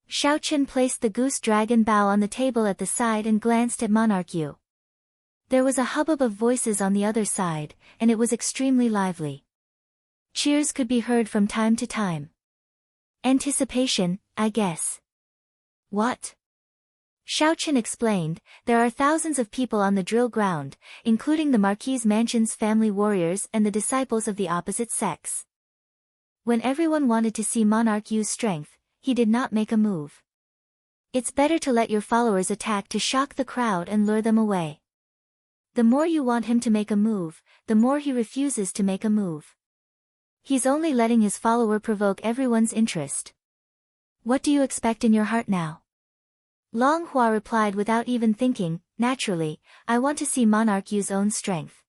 Xiao Chen placed the goose dragon bow on the table at the side and glanced at Monarch Yu. There was a hubbub of voices on the other side, and it was extremely lively. Cheers could be heard from time to time. "Anticipation, I guess." "What?" Xiao Chen explained, "There are thousands of people on the drill ground, including the Marquis's mansion's family warriors and the disciples of the opposite sex. When everyone wanted to see Monarch Yu's strength, he did not make a move. It's better to let your followers attack to shock the crowd and lure them away. The more you want him to make a move, the more he refuses to make a move. He's only letting his follower provoke everyone's interest. What do you expect in your heart now?" Long Hua replied without even thinking, "Naturally, I want to see Monarch Yu's own strength.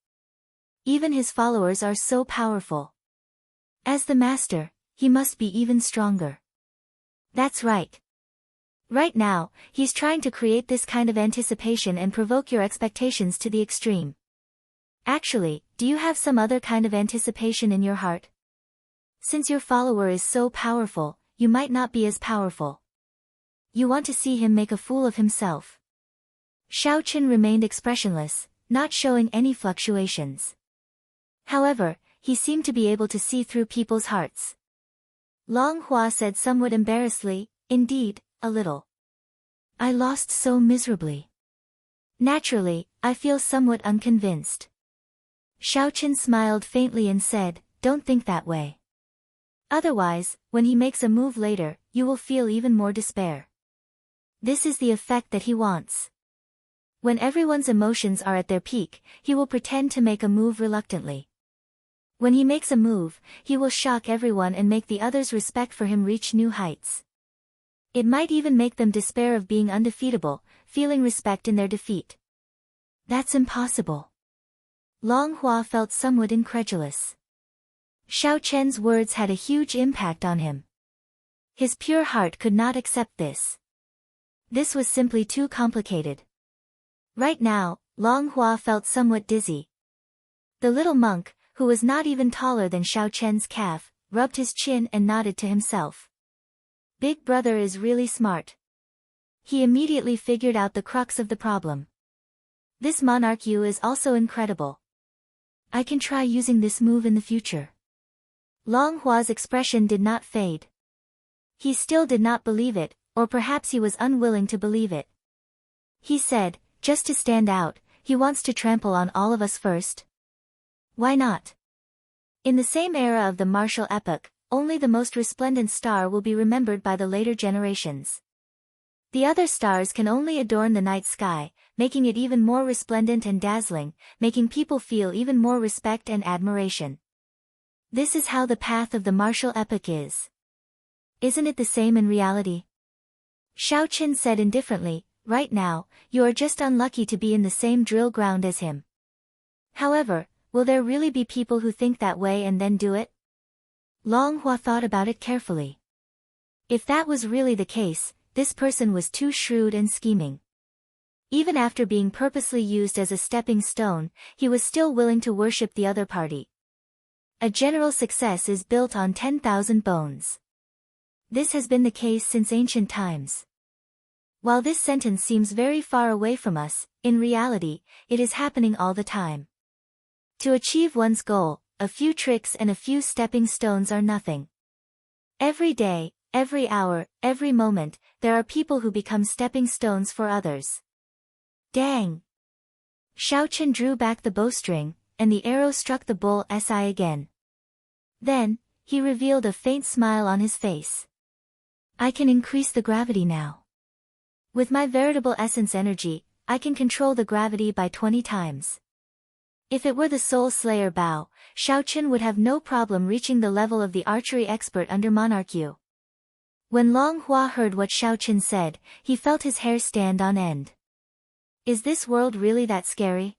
Even his followers are so powerful. As the master, he must be even stronger." "That's right. Right now, he's trying to create this kind of anticipation and provoke your expectations to the extreme. Actually, do you have some other kind of anticipation in your heart? Since your follower is so powerful, you might not be as powerful. You want to see him make a fool of himself." Xiao Chen remained expressionless, not showing any fluctuations. However, he seemed to be able to see through people's hearts. Long Hua said somewhat embarrassedly, "Indeed, a little. I lost so miserably. Naturally, I feel somewhat unconvinced." Xiao Chen smiled faintly and said, "Don't think that way. Otherwise, when he makes a move later, you will feel even more despair. This is the effect that he wants. When everyone's emotions are at their peak, he will pretend to make a move reluctantly. When he makes a move, he will shock everyone and make the others' respect for him reach new heights. It might even make them despair of being undefeatable, feeling respect in their defeat." "That's impossible." Long Hua felt somewhat incredulous. Xiao Chen's words had a huge impact on him. His pure heart could not accept this. This was simply too complicated. Right now, Long Hua felt somewhat dizzy. The little monk, who was not even taller than Xiao Chen's calf, rubbed his chin and nodded to himself. Big brother is really smart. He immediately figured out the crux of the problem. This monarch Yu is also incredible. I can try using this move in the future. Long Hua's expression did not fade. He still did not believe it, or perhaps he was unwilling to believe it. He said, just to stand out, he wants to trample on all of us first. Why not? In the same era of the martial epoch, only the most resplendent star will be remembered by the later generations. The other stars can only adorn the night sky, making it even more resplendent and dazzling, making people feel even more respect and admiration. This is how the path of the martial epoch is. Isn't it the same in reality? Xiao Qin said indifferently, right now, you are just unlucky to be in the same drill ground as him. However, will there really be people who think that way and then do it? Long Hua thought about it carefully. If that was really the case, this person was too shrewd and scheming. Even after being purposely used as a stepping stone, he was still willing to worship the other party. A general success is built on 10,000 bones. This has been the case since ancient times. While this sentence seems very far away from us, in reality, it is happening all the time. To achieve one's goal, a few tricks and a few stepping stones are nothing. Every day, every hour, every moment, there are people who become stepping stones for others. Dang! Xiao Qin drew back the bowstring, and the arrow struck the bull's eye again. Then, he revealed a faint smile on his face. I can increase the gravity now. With my veritable essence energy, I can control the gravity by 20 times. If it were the Soul Slayer Bao, Xiao Qin would have no problem reaching the level of the archery expert under Monarch Yu. When Long Hua heard what Xiao Qin said, he felt his hair stand on end. Is this world really that scary?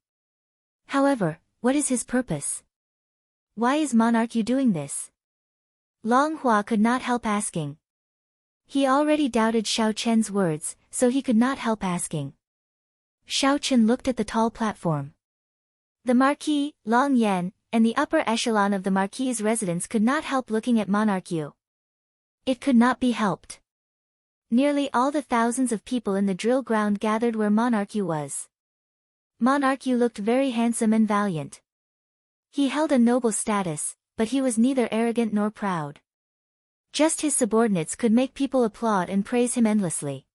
However, what is his purpose? Why is Monarch Yu doing this? Long Hua could not help asking. He already doubted Xiao Chen's words, so he could not help asking. Xiao Chen looked at the tall platform. The Marquis, Long Yan, and the upper echelon of the Marquis's residence could not help looking at Monarch Yu. It could not be helped. Nearly all the thousands of people in the drill ground gathered where Monarch Yu was. Monarch Yu looked very handsome and valiant. He held a noble status, but he was neither arrogant nor proud. Just his subordinates could make people applaud and praise him endlessly.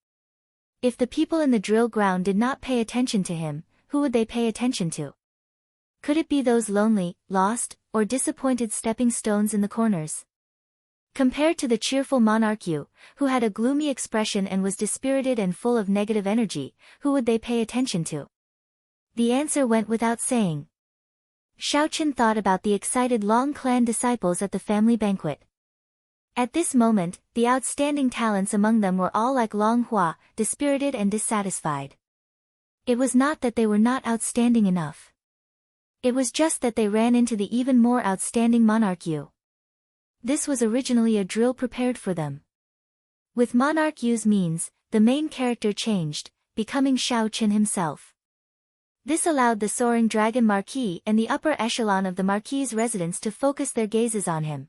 If the people in the drill ground did not pay attention to him, who would they pay attention to? Could it be those lonely, lost, or disappointed stepping stones in the corners? Compared to the cheerful Monarch Yu, who had a gloomy expression and was dispirited and full of negative energy, who would they pay attention to? The answer went without saying. Xiao Qin thought about the excited Long clan disciples at the family banquet. At this moment, the outstanding talents among them were all like Long Hua, dispirited and dissatisfied. It was not that they were not outstanding enough. It was just that they ran into the even more outstanding Monarch Yu. This was originally a drill prepared for them. With Monarch Yu's means, the main character changed, becoming Xiao Qin himself. This allowed the soaring dragon Marquis and the upper echelon of the Marquis's residence to focus their gazes on him.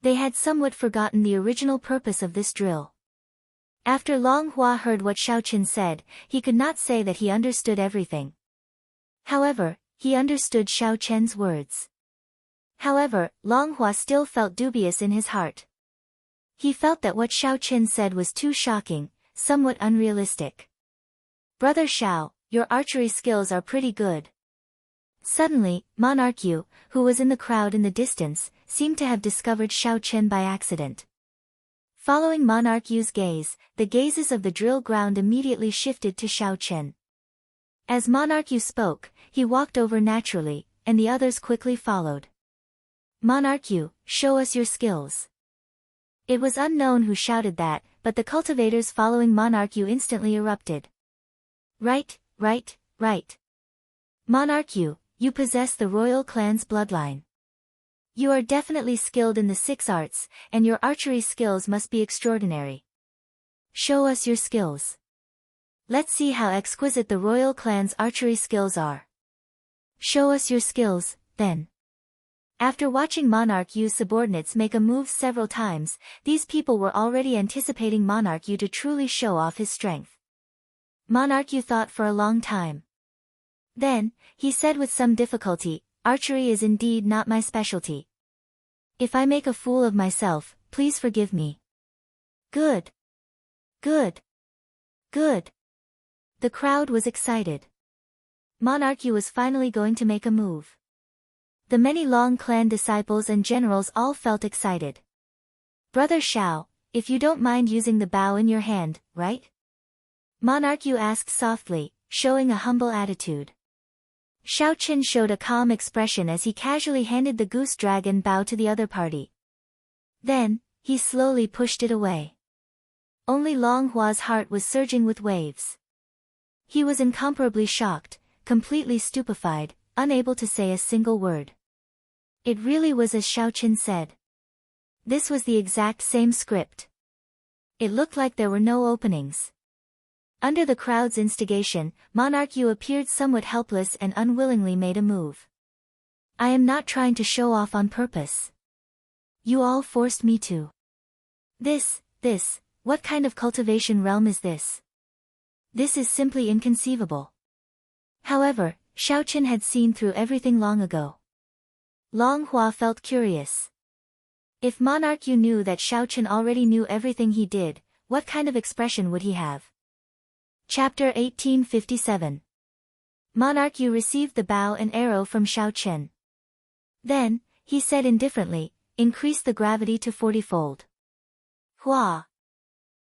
They had somewhat forgotten the original purpose of this drill. After Long Hua heard what Xiao Qin said, he could not say that he understood everything. However, he understood Xiao Chen's words. However, Long Hua still felt dubious in his heart. He felt that what Xiao Qin said was too shocking, somewhat unrealistic. Brother Xiao, your archery skills are pretty good. Suddenly, Monarch Yu, who was in the crowd in the distance, seemed to have discovered Xiao Chen by accident. Following Monarch Yu's gaze, the gazes of the drill ground immediately shifted to Xiao Chen. As Monarch Yu spoke, he walked over naturally, and the others quickly followed. Monarch Yu, show us your skills. It was unknown who shouted that, but the cultivators following Monarch Yu instantly erupted. Right, right, right. Monarch Yu, you possess the royal clan's bloodline. You are definitely skilled in the 6 arts, and your archery skills must be extraordinary. Show us your skills. Let's see how exquisite the royal clan's archery skills are. Show us your skills, then. After watching Monarch Yu's subordinates make a move several times, these people were already anticipating Monarch Yu to truly show off his strength. Monarch Yu thought for a long time. Then, he said with some difficulty, "Archery is indeed not my specialty. If I make a fool of myself, please forgive me." Good. Good. Good. The crowd was excited. Monarch Yu was finally going to make a move. The many Long clan disciples and generals all felt excited. "Brother Shao, if you don't mind using the bow in your hand, right?" Monarch Yu asked softly, showing a humble attitude. Shao Qin showed a calm expression as he casually handed the goose dragon bow to the other party. Then, he slowly pushed it away. Only Long Hua's heart was surging with waves. He was incomparably shocked, completely stupefied, unable to say a single word. It really was as Shao Qin said. This was the exact same script. It looked like there were no openings. Under the crowd's instigation, Monarch Yu appeared somewhat helpless and unwillingly made a move. "I am not trying to show off on purpose. You all forced me to. What kind of cultivation realm is this? This is simply inconceivable." However, Shao Qin had seen through everything long ago. Long Hua felt curious. If Monarch Yu knew that Shao Qin already knew everything he did, what kind of expression would he have? Chapter 1857. Monarch Yu received the bow and arrow from Shao Qin. Then, he said indifferently, "Increase the gravity to 40-fold. Hua."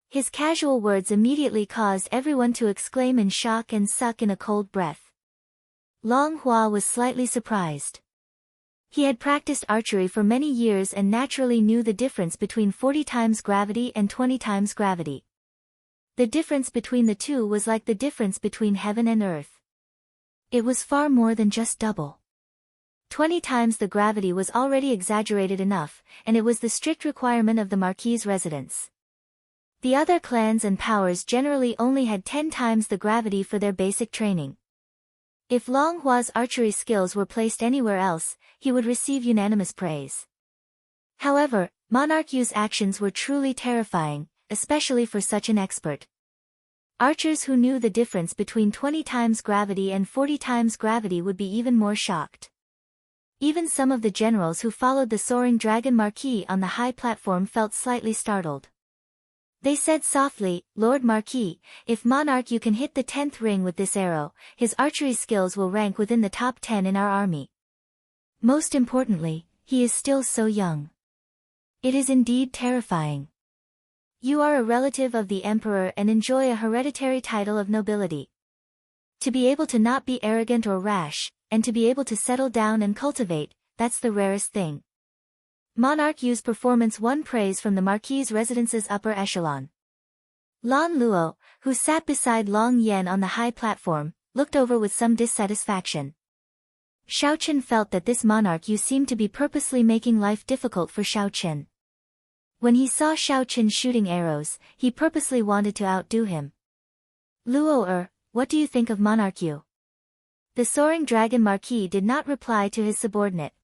His casual words immediately caused everyone to exclaim in shock and suck in a cold breath. Long Hua was slightly surprised. He had practiced archery for many years and naturally knew the difference between 40 times gravity and 20 times gravity. The difference between the two was like the difference between heaven and earth. It was far more than just double. 20 times the gravity was already exaggerated enough, and it was the strict requirement of the Marquis' residence. The other clans and powers generally only had 10 times the gravity for their basic training. If Long Hua's archery skills were placed anywhere else, he would receive unanimous praise. However, Monarch Yu's actions were truly terrifying, especially for such an expert. Archers who knew the difference between 20 times gravity and 40 times gravity would be even more shocked. Even some of the generals who followed the soaring dragon Marquis on the high platform felt slightly startled. They said softly, "Lord Marquis, if Monarch Yu can hit the 10th ring with this arrow, his archery skills will rank within the top 10 in our army. Most importantly, he is still so young. It is indeed terrifying. You are a relative of the emperor and enjoy a hereditary title of nobility. To be able to not be arrogant or rash, and to be able to settle down and cultivate, that's the rarest thing." Monarch Yu's performance won praise from the Marquis' residence's upper echelon. Lan Luo, who sat beside Long Yen on the high platform, looked over with some dissatisfaction. Shao Qin felt that this Monarch Yu seemed to be purposely making life difficult for Shao Qin. When he saw Shao Qin shooting arrows, he purposely wanted to outdo him. "Luo, what do you think of Monarch Yu?" The soaring dragon Marquis did not reply to his subordinate.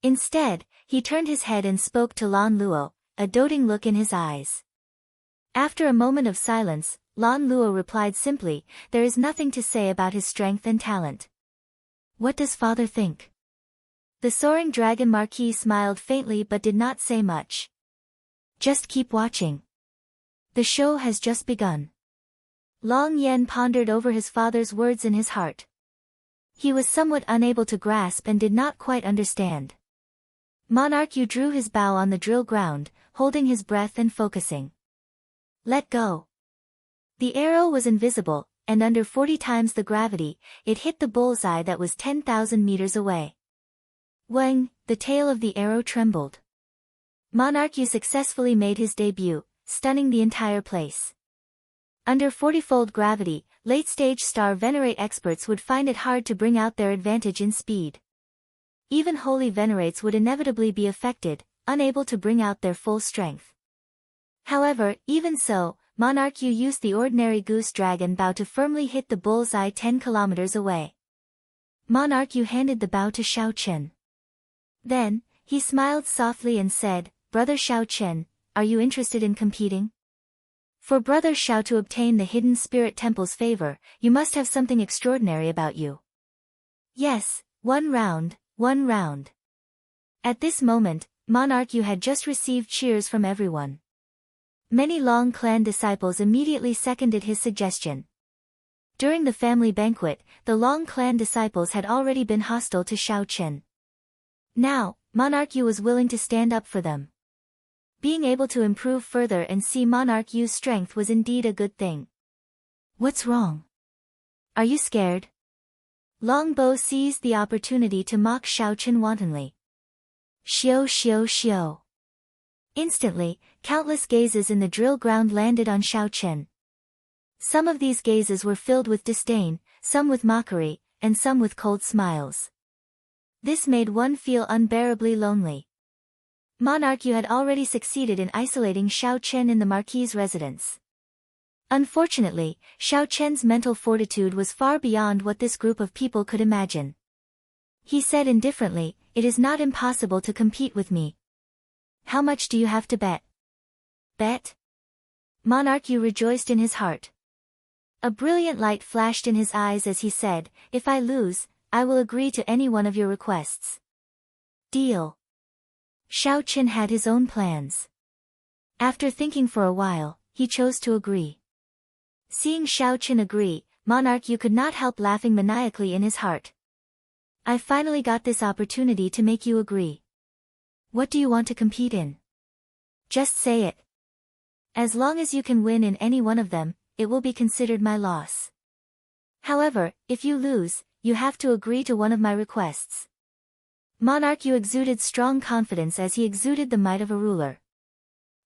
Instead, he turned his head and spoke to Lan Luo, a doting look in his eyes. After a moment of silence, Lan Luo replied simply, "There is nothing to say about his strength and talent." "What does father think?" The soaring dragon Marquis smiled faintly but did not say much. "Just keep watching. The show has just begun." Long Yen pondered over his father's words in his heart. He was somewhat unable to grasp and did not quite understand. Monarch Yu drew his bow on the drill ground, holding his breath and focusing. "Let go." The arrow was invisible, and under 40 times the gravity, it hit the bullseye that was 10,000 meters away. Wang, the tail of the arrow trembled. Monarch Yu successfully made his debut, stunning the entire place. Under 40-fold gravity, late-stage star venerate experts would find it hard to bring out their advantage in speed. Even holy venerates would inevitably be affected, unable to bring out their full strength. However, even so, Monarch Yu used the ordinary goose dragon bow to firmly hit the bullseye 10 kilometers away. Monarch Yu handed the bow to Xiao Chen. Then, he smiled softly and said, "Brother Xiao Chen, are you interested in competing? For Brother Xiao to obtain the Hidden Spirit Temple's favor, you must have something extraordinary about you." "Yes, 1 round, 1 round." At this moment, Monarch Yu had just received cheers from everyone. Many Long clan disciples immediately seconded his suggestion. During the family banquet, the Long clan disciples had already been hostile to Xiao Chen. Now, Monarch Yu was willing to stand up for them. Being able to improve further and see Monarch Yu's strength was indeed a good thing. "What's wrong? Are you scared?" Longbow seized the opportunity to mock Xiao Chen wantonly. "Xiao xiao xiao." Instantly, countless gazes in the drill ground landed on Xiao Chen. Some of these gazes were filled with disdain, some with mockery, and some with cold smiles. This made one feel unbearably lonely. Monarch Yu had already succeeded in isolating Xiao Chen in the Marquis's residence. Unfortunately, Xiao Chen's mental fortitude was far beyond what this group of people could imagine. He said indifferently, "It is not impossible to compete with me. How much do you have to bet?" "Bet?" Monarch Yu rejoiced in his heart. A brilliant light flashed in his eyes as he said, "If I lose, I will agree to any one of your requests." "Deal." Xiao Chen had his own plans. After thinking for a while, he chose to agree. Seeing Xiao Chen agree, Monarch Yu could not help laughing maniacally in his heart. "I finally got this opportunity to make you agree. What do you want to compete in? Just say it. As long as you can win in any one of them, it will be considered my loss. However, if you lose, you have to agree to one of my requests." Monarch Yu exuded strong confidence as he exuded the might of a ruler.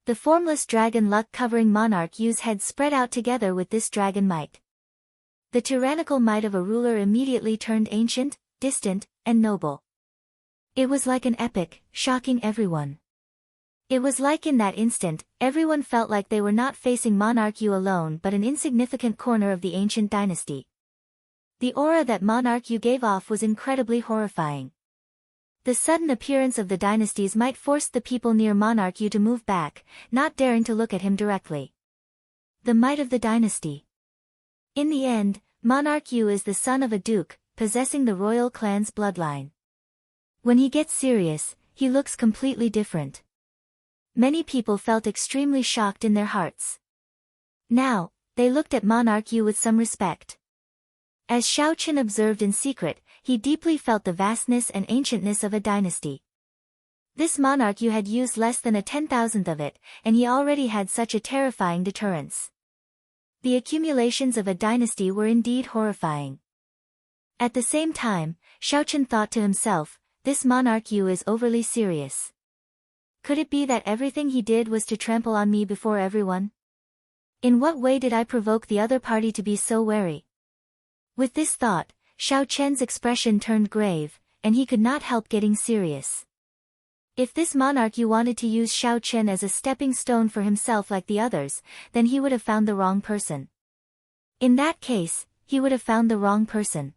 The formless dragon luck covering Monarch Yu's head spread out together with this dragon might. The tyrannical might of a ruler immediately turned ancient, distant, and noble. It was like an epic, shocking everyone. It was like in that instant, everyone felt like they were not facing Monarch Yu alone but an insignificant corner of the ancient dynasty. The aura that Monarch Yu gave off was incredibly horrifying. The sudden appearance of the dynasties might force the people near Monarch Yu to move back, not daring to look at him directly. The might of the dynasty. In the end, Monarch Yu is the son of a duke, possessing the royal clan's bloodline. When he gets serious, he looks completely different. Many people felt extremely shocked in their hearts. Now, they looked at Monarch Yu with some respect. As Xiao Chen observed in secret, he deeply felt the vastness and ancientness of a dynasty. This Monarch Yu had used less than a 10,000th of it, and he already had such a terrifying deterrence. The accumulations of a dynasty were indeed horrifying. At the same time, Xiao Chen thought to himself, "This Monarch Yu is overly serious. Could it be that everything he did was to trample on me before everyone? In what way did I provoke the other party to be so wary?" With this thought, Xiao Chen's expression turned grave, and he could not help getting serious. If this Monarch Yu wanted to use Xiao Chen as a stepping stone for himself like the others, then he would have found the wrong person. In that case, he would have found the wrong person.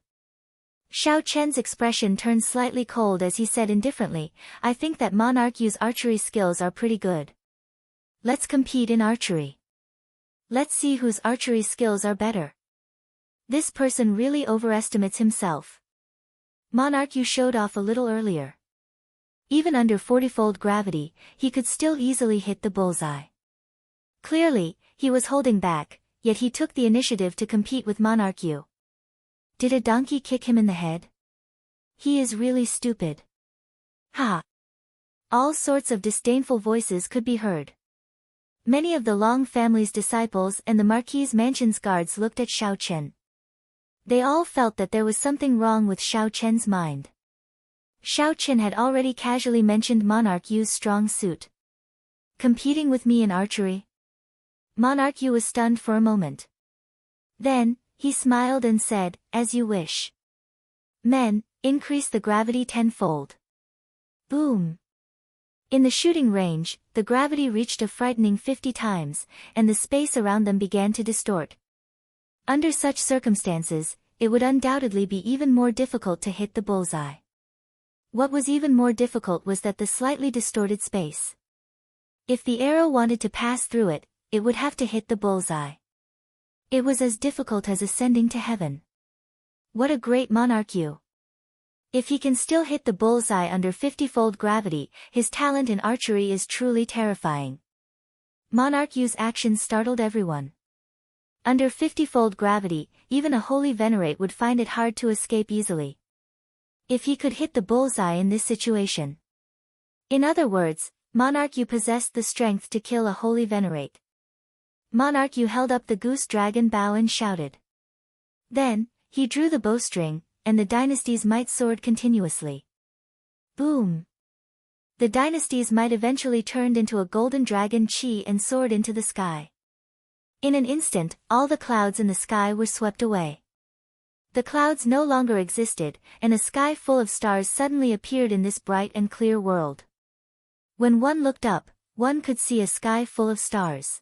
Xiao Chen's expression turned slightly cold as he said indifferently, "I think that Monarch Yu's archery skills are pretty good. Let's compete in archery. Let's see whose archery skills are better. This person really overestimates himself." Monarch Yu showed off a little earlier. Even under 40-fold gravity, he could still easily hit the bullseye. Clearly, he was holding back, yet he took the initiative to compete with Monarch Yu. Did a donkey kick him in the head? He is really stupid. Ha! All sorts of disdainful voices could be heard. Many of the Long family's disciples and the Marquis' mansion's guards looked at Xiao Chen. They all felt that there was something wrong with Xiao Chen's mind. Xiao Chen had already casually mentioned Monarch Yu's strong suit. "Competing with me in archery?" Monarch Yu was stunned for a moment. Then, he smiled and said, "As you wish. Men, increase the gravity 10-fold. Boom! In the shooting range, the gravity reached a frightening 50 times, and the space around them began to distort. Under such circumstances, it would undoubtedly be even more difficult to hit the bullseye. What was even more difficult was that the slightly distorted space. If the arrow wanted to pass through it, it would have to hit the bullseye. It was as difficult as ascending to heaven. What a great monarch you! If he can still hit the bullseye under 50-fold gravity, his talent in archery is truly terrifying. Monarch Yu's actions startled everyone. Under 50-fold gravity, even a holy venerate would find it hard to escape easily. If he could hit the bullseye in this situation. In other words, Monarch Yu possessed the strength to kill a holy venerate. Monarch Yu held up the goose dragon bow and shouted. Then, he drew the bowstring, and the dynasty's might soared continuously. Boom! The dynasty's might eventually turned into a golden dragon chi and soared into the sky. In an instant, all the clouds in the sky were swept away. The clouds no longer existed, and a sky full of stars suddenly appeared in this bright and clear world. When one looked up, one could see a sky full of stars.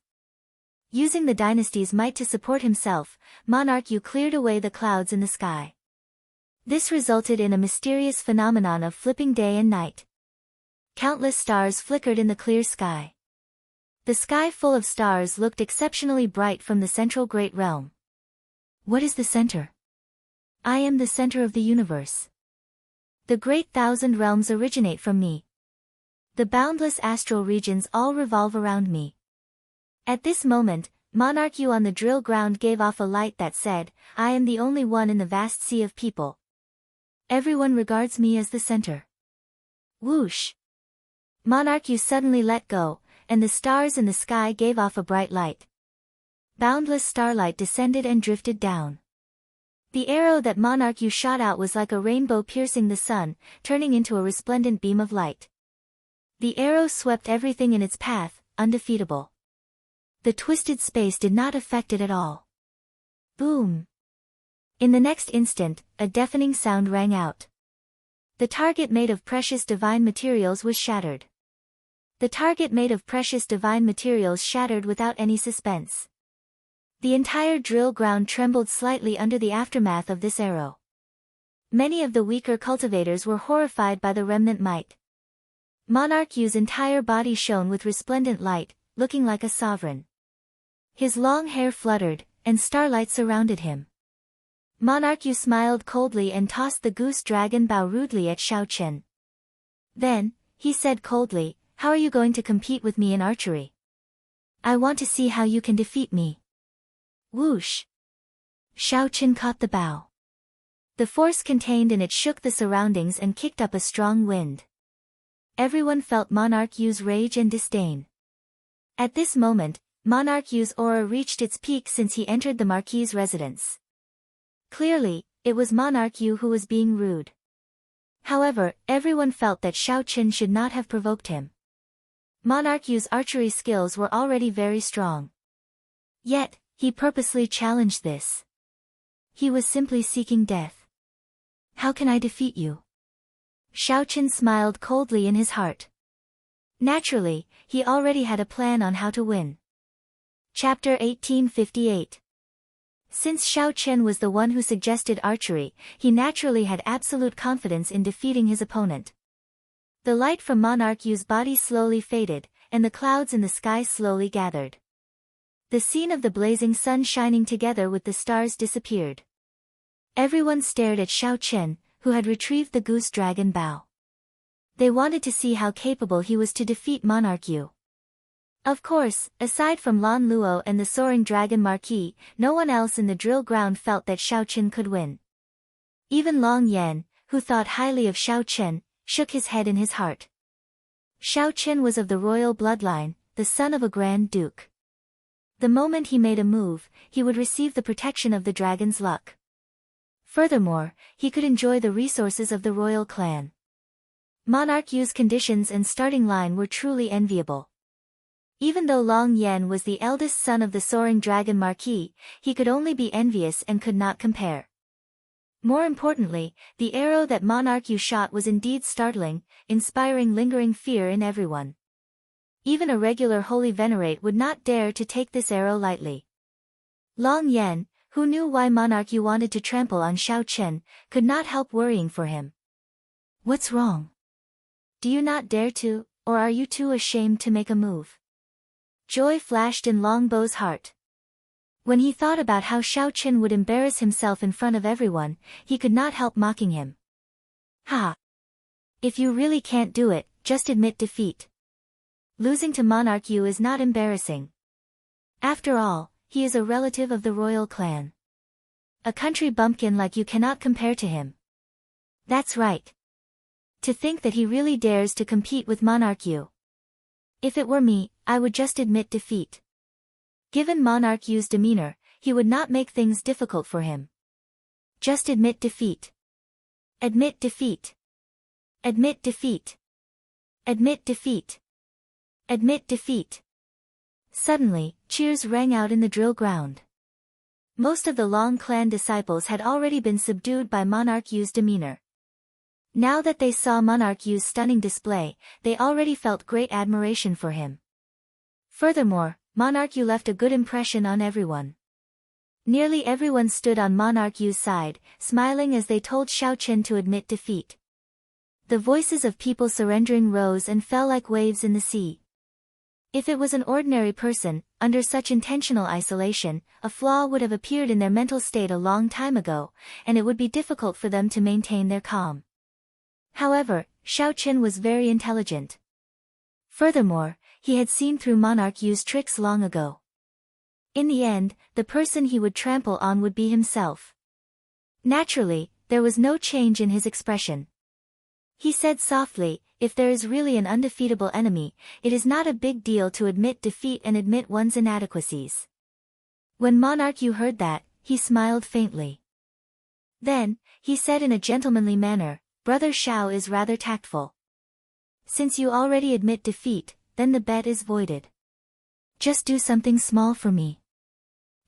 Using the dynasty's might to support himself, Monarch Yu cleared away the clouds in the sky. This resulted in a mysterious phenomenon of flipping day and night. Countless stars flickered in the clear sky. The sky full of stars looked exceptionally bright from the central great realm. What is the center? I am the center of the universe. The great thousand realms originate from me. The boundless astral regions all revolve around me. At this moment, Monarch Yu on the drill ground gave off a light that said, I am the only one in the vast sea of people. Everyone regards me as the center. Whoosh! Monarch Yu suddenly let go, and the stars in the sky gave off a bright light. Boundless starlight descended and drifted down. The arrow that Monarch Yu shot out was like a rainbow piercing the sun, turning into a resplendent beam of light. The arrow swept everything in its path, undefeatable. The twisted space did not affect it at all. Boom! In the next instant, a deafening sound rang out. The target made of precious divine materials was shattered. The target made of precious divine materials shattered without any suspense. The entire drill ground trembled slightly under the aftermath of this arrow. Many of the weaker cultivators were horrified by the remnant might. Monarch Yu's entire body shone with resplendent light, looking like a sovereign. His long hair fluttered, and starlight surrounded him. Monarch Yu smiled coldly and tossed the goose dragon bow rudely at Xiao Chen. Then, he said coldly, How are you going to compete with me in archery? I want to see how you can defeat me. Whoosh! Xiao Chen caught the bow. The force contained in it shook the surroundings and kicked up a strong wind. Everyone felt Monarch Yu's rage and disdain. At this moment, Monarch Yu's aura reached its peak since he entered the Marquis's residence. Clearly, it was Monarch Yu who was being rude. However, everyone felt that Xiao Chen should not have provoked him. Monarch Yu's archery skills were already very strong. Yet, he purposely challenged this. He was simply seeking death. How can I defeat you? Xiao Chen smiled coldly in his heart. Naturally, he already had a plan on how to win. Chapter 1858. Since Xiao Chen was the one who suggested archery, he naturally had absolute confidence in defeating his opponent. The light from Monarch Yu's body slowly faded, and the clouds in the sky slowly gathered. The scene of the blazing sun shining together with the stars disappeared. Everyone stared at Xiao Chen, who had retrieved the goose dragon bow. They wanted to see how capable he was to defeat Monarch Yu. Of course, aside from Lan Luo and the soaring dragon Marquis, no one else in the drill ground felt that Xiao Chen could win. Even Long Yan, who thought highly of Xiao Chen, shook his head in his heart. Xiao Chen was of the royal bloodline, the son of a grand duke. The moment he made a move, he would receive the protection of the dragon's luck. Furthermore, he could enjoy the resources of the royal clan. Monarch Yu's conditions and starting line were truly enviable. Even though Long Yan was the eldest son of the soaring dragon Marquis, he could only be envious and could not compare. More importantly, the arrow that Monarch Yu shot was indeed startling, inspiring lingering fear in everyone. Even a regular holy venerate would not dare to take this arrow lightly. Long Yan, who knew why Monarch Yu wanted to trample on Xiao Chen, could not help worrying for him. What's wrong? Do you not dare to, or are you too ashamed to make a move? Joy flashed in Longbow's heart. When he thought about how Xiao Chen would embarrass himself in front of everyone, he could not help mocking him. Ha! If you really can't do it, just admit defeat. Losing to Monarch Yu is not embarrassing. After all, he is a relative of the royal clan. A country bumpkin like you cannot compare to him. That's right. To think that he really dares to compete with Monarch Yu. If it were me, I would just admit defeat. Given Monarch Yu's demeanor, he would not make things difficult for him. Just admit defeat. Admit defeat. Admit defeat. Admit defeat. Admit defeat. Suddenly, cheers rang out in the drill ground. Most of the Long clan disciples had already been subdued by Monarch Yu's demeanor. Now that they saw Monarch Yu's stunning display, they already felt great admiration for him. Furthermore, Monarch Yu left a good impression on everyone. Nearly everyone stood on Monarch Yu's side, smiling as they told Xiao Chen to admit defeat. The voices of people surrendering rose and fell like waves in the sea. If it was an ordinary person, under such intentional isolation, a flaw would have appeared in their mental state a long time ago, and it would be difficult for them to maintain their calm. However, Xiao Chen was very intelligent. Furthermore, he had seen through Monarch Yu's tricks long ago. In the end, the person he would trample on would be himself. Naturally, there was no change in his expression. He said softly, if there is really an undefeatable enemy, it is not a big deal to admit defeat and admit one's inadequacies. When Monarch Yu heard that, he smiled faintly. Then, he said in a gentlemanly manner, Brother Xiao is rather tactful. Since you already admit defeat, then the bet is voided. Just do something small for me.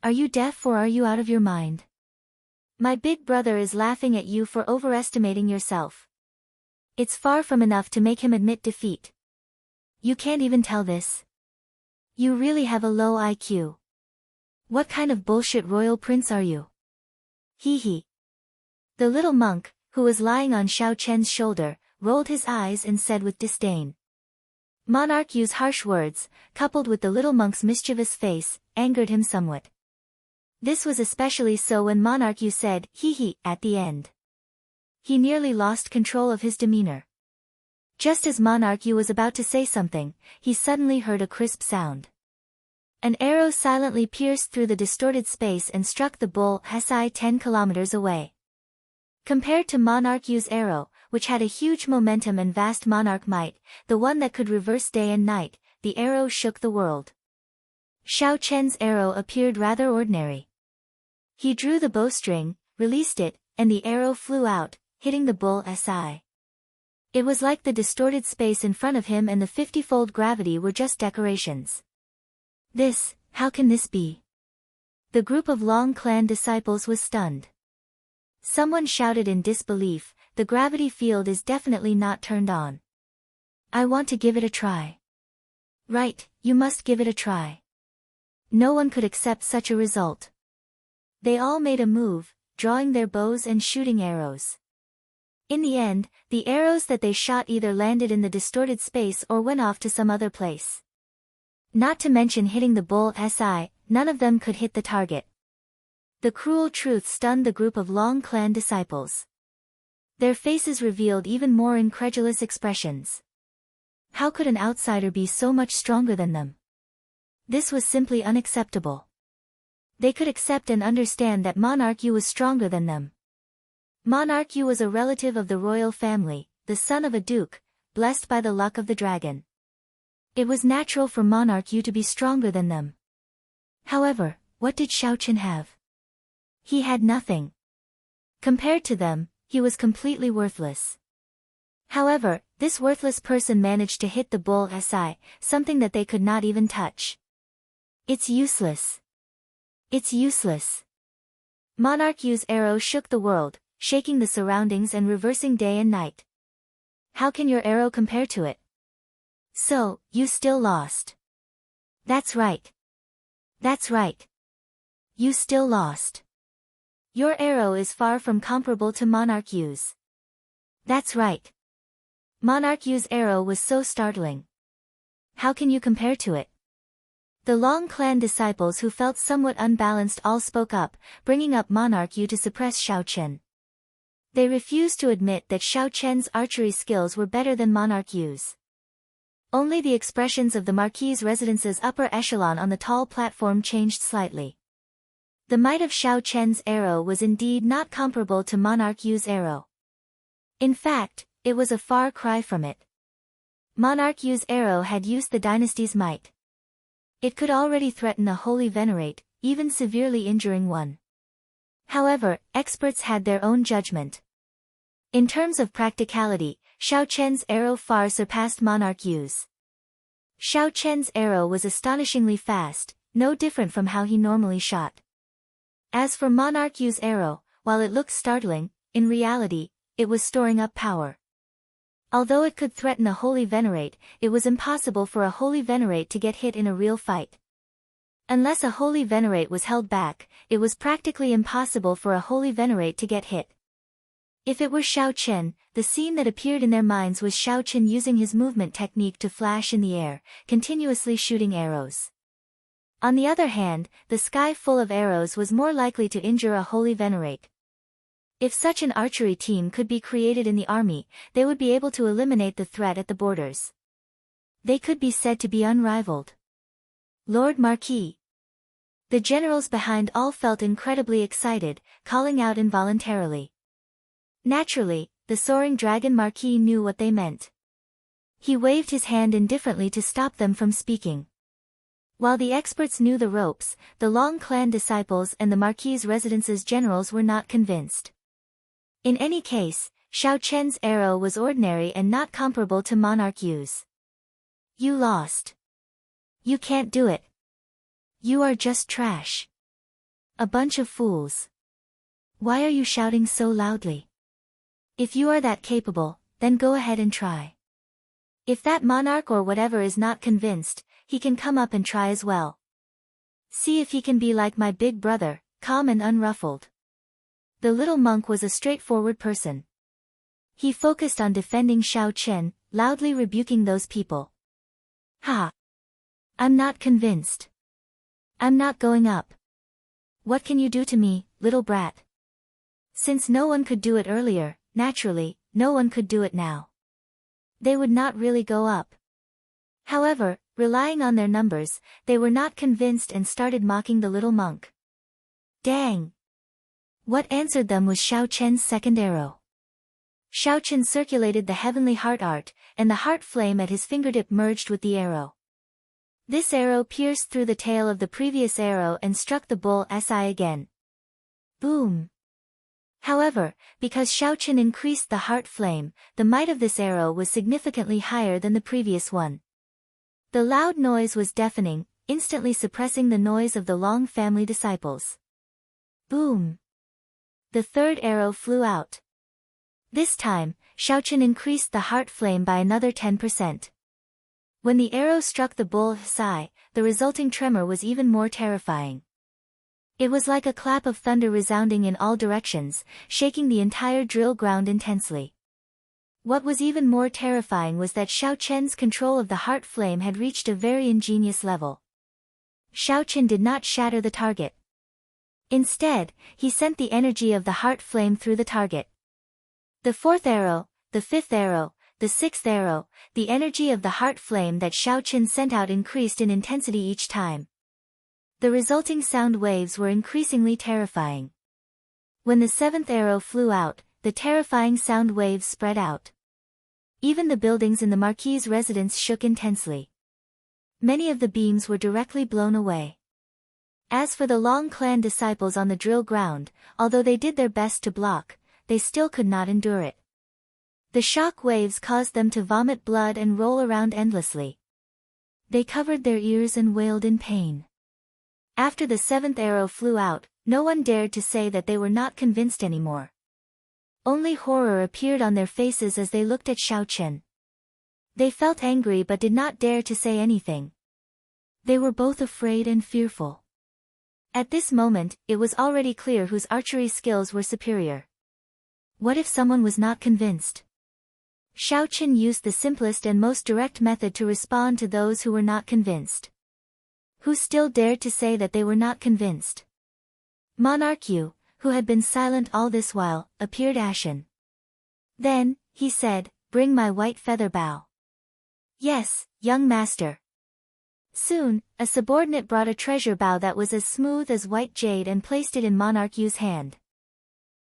Are you deaf or are you out of your mind? My big brother is laughing at you for overestimating yourself. It's far from enough to make him admit defeat. You can't even tell this. You really have a low IQ. What kind of bullshit royal prince are you? Hee hee. The little monk, who was lying on Xiao Chen's shoulder, rolled his eyes and said with disdain. Monarch Yu's harsh words, coupled with the little monk's mischievous face, angered him somewhat. This was especially so when Monarch Yu said, hee hee, at the end. He nearly lost control of his demeanor. Just as Monarch Yu was about to say something, he suddenly heard a crisp sound. An arrow silently pierced through the distorted space and struck the bull SI 10 kilometers away. Compared to Monarch Yu's arrow, which had a huge momentum and vast monarch might, the one that could reverse day and night, the arrow shook the world. Xiao Chen's arrow appeared rather ordinary. He drew the bowstring, released it, and the arrow flew out, hitting the bull SI. It was like the distorted space in front of him and the 50-fold gravity were just decorations. How can this be? The group of Long clan disciples was stunned. Someone shouted in disbelief, the gravity field is definitely not turned on. I want to give it a try. Right, you must give it a try. No one could accept such a result. They all made a move, drawing their bows and shooting arrows. In the end, the arrows that they shot either landed in the distorted space or went off to some other place. Not to mention hitting the bull SI, none of them could hit the target. The cruel truth stunned the group of Long clan disciples. Their faces revealed even more incredulous expressions. How could an outsider be so much stronger than them? This was simply unacceptable. They could accept and understand that Monarch Yu was stronger than them. Monarch Yu was a relative of the royal family, the son of a duke, blessed by the luck of the dragon. It was natural for Monarch Yu to be stronger than them. However, what did Xiao Chen have? He had nothing. Compared to them, he was completely worthless. However, this worthless person managed to hit the bull SI, something that they could not even touch. It's useless. It's useless. Monarch Yu's arrow shook the world, shaking the surroundings and reversing day and night. How can your arrow compare to it? So, you still lost. That's right. That's right. You still lost. Your arrow is far from comparable to Monarch Yu's. That's right. Monarch Yu's arrow was so startling. How can you compare to it? The Long clan disciples who felt somewhat unbalanced all spoke up, bringing up Monarch Yu to suppress Xiao Chen. They refused to admit that Xiao Chen's archery skills were better than Monarch Yu's. Only the expressions of the Marquis' residence's upper echelon on the tall platform changed slightly. The might of Xiao Chen's arrow was indeed not comparable to Monarch Yu's arrow. In fact, it was a far cry from it. Monarch Yu's arrow had used the dynasty's might. It could already threaten a holy venerate, even severely injuring one. However, experts had their own judgment. In terms of practicality, Xiao Chen's arrow far surpassed Monarch Yu's. Xiao Chen's arrow was astonishingly fast, no different from how he normally shot. As for Monarch Yu's arrow, while it looked startling, in reality, it was storing up power. Although it could threaten a holy venerate, it was impossible for a holy venerate to get hit in a real fight. Unless a holy venerate was held back, it was practically impossible for a holy venerate to get hit. If it were Xiao Chen, the scene that appeared in their minds was Xiao Chen using his movement technique to flash in the air, continuously shooting arrows. On the other hand, the sky full of arrows was more likely to injure a holy venerate. If such an archery team could be created in the army, they would be able to eliminate the threat at the borders. They could be said to be unrivaled. Lord Marquis. The generals behind all felt incredibly excited, calling out involuntarily. Naturally, the soaring dragon Marquis knew what they meant. He waved his hand indifferently to stop them from speaking. While the experts knew the ropes, the Long clan disciples and the Marquis' residence's generals were not convinced. In any case, Xiao Chen's arrow was ordinary and not comparable to Monarch Yu's. You lost. You can't do it. You are just trash. A bunch of fools. Why are you shouting so loudly? If you are that capable, then go ahead and try. If that monarch or whatever is not convinced, he can come up and try as well. See if he can be like my big brother, calm and unruffled. The little monk was a straightforward person. He focused on defending Xiao Chen, loudly rebuking those people. Ha! I'm not convinced. I'm not going up. What can you do to me, little brat? Since no one could do it earlier, naturally, no one could do it now. They would not really go up. However, relying on their numbers, they were not convinced and started mocking the little monk. Dang! What answered them was Xiao Chen's second arrow. Xiao Chen circulated the heavenly heart art, and the heart flame at his fingertip merged with the arrow. This arrow pierced through the tail of the previous arrow and struck the bull's eye again. Boom! However, because Xiao Chen increased the heart flame, the might of this arrow was significantly higher than the previous one. The loud noise was deafening, instantly suppressing the noise of the Long family disciples. Boom! The third arrow flew out. This time, Xiao Chen increased the heart flame by another 10%. When the arrow struck the bull's eye, the resulting tremor was even more terrifying. It was like a clap of thunder resounding in all directions, shaking the entire drill ground intensely. What was even more terrifying was that Xiao Chen's control of the heart flame had reached a very ingenious level. Xiao Chen did not shatter the target. Instead, he sent the energy of the heart flame through the target. The fourth arrow, the fifth arrow, the sixth arrow, the energy of the heart flame that Xiao Chen sent out increased in intensity each time. The resulting sound waves were increasingly terrifying. When the seventh arrow flew out, the terrifying sound waves spread out. Even the buildings in the Marquis' residence shook intensely. Many of the beams were directly blown away. As for the Long clan disciples on the drill ground, although they did their best to block, they still could not endure it. The shock waves caused them to vomit blood and roll around endlessly. They covered their ears and wailed in pain. After the seventh arrow flew out, no one dared to say that they were not convinced anymore. Only horror appeared on their faces as they looked at Xiao Chen. They felt angry but did not dare to say anything. They were both afraid and fearful. At this moment, it was already clear whose archery skills were superior. What if someone was not convinced? Xiao Qin used the simplest and most direct method to respond to those who were not convinced. Who still dared to say that they were not convinced? Monarch Yu, who had been silent all this while, appeared ashen. Then, he said, "Bring my white feather bow." "Yes, young master." Soon, a subordinate brought a treasure bow that was as smooth as white jade and placed it in Monarch Yu's hand.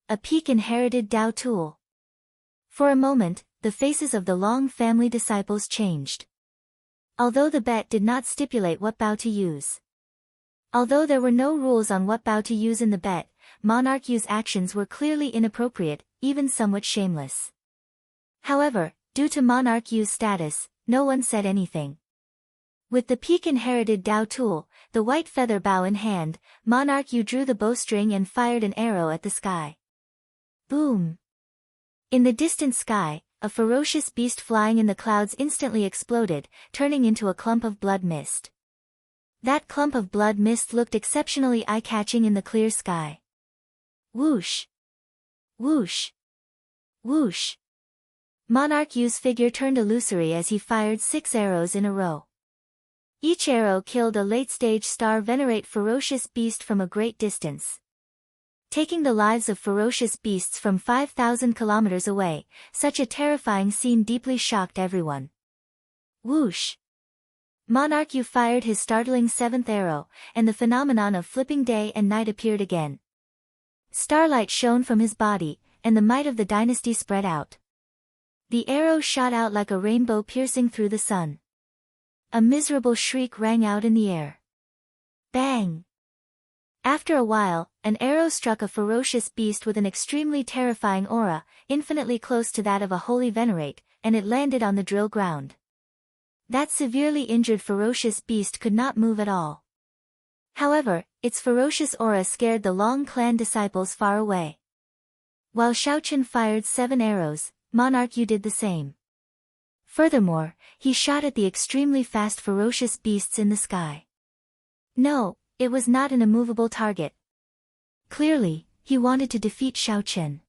A peak-inherited Dao tool. For a moment, the faces of the Long family disciples changed. Although the bet did not stipulate what bow to use. Although there were no rules on what bow to use in the bet, Monarch Yu's actions were clearly inappropriate, even somewhat shameless. However, due to Monarch Yu's status, no one said anything. With the peak-inherited Dao tool, the white feather bow in hand, Monarch Yu drew the bowstring and fired an arrow at the sky. Boom! In the distant sky, a ferocious beast flying in the clouds instantly exploded, turning into a clump of blood mist. That clump of blood mist looked exceptionally eye-catching in the clear sky. Whoosh! Whoosh! Whoosh! Monarch Yu's figure turned illusory as he fired 6 arrows in a row. Each arrow killed a late-stage star venerate ferocious beast from a great distance. Taking the lives of ferocious beasts from 5,000 kilometers away, such a terrifying scene deeply shocked everyone. Whoosh! Monarch Yu fired his startling 7th arrow, and the phenomenon of flipping day and night appeared again. Starlight shone from his body, and the might of the dynasty spread out. The arrow shot out like a rainbow piercing through the sun. A miserable shriek rang out in the air. Bang! After a while, an arrow struck a ferocious beast with an extremely terrifying aura, infinitely close to that of a holy venerate, and it landed on the drill ground. That severely injured ferocious beast could not move at all. However, its ferocious aura scared the Long clan disciples far away. While Xiao Qin fired 7 arrows, Monarch Yu did the same. Furthermore, he shot at the extremely fast ferocious beasts in the sky. No, it was not an immovable target. Clearly, he wanted to defeat Xiao Qin.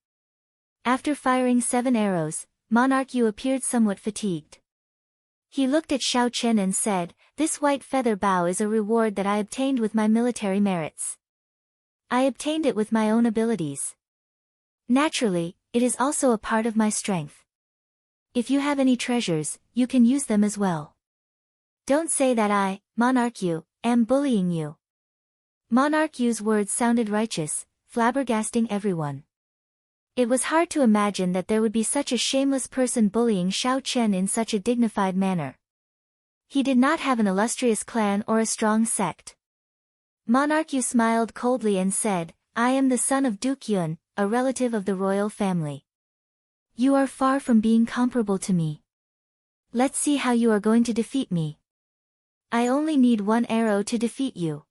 After firing 7 arrows, Monarch Yu appeared somewhat fatigued. He looked at Xiao Qin and said, "This white feather bow is a reward that I obtained with my military merits. I obtained it with my own abilities. Naturally, it is also a part of my strength. If you have any treasures, you can use them as well. Don't say that I, Monarch Yu, am bullying you." Monarch Yu's words sounded righteous, flabbergasting everyone. It was hard to imagine that there would be such a shameless person bullying Xiao Qin in such a dignified manner. He did not have an illustrious clan or a strong sect. Monarch Yu smiled coldly and said, "I am the son of Duke Yun, a relative of the royal family. You are far from being comparable to me. Let's see how you are going to defeat me. I only need 1 arrow to defeat you."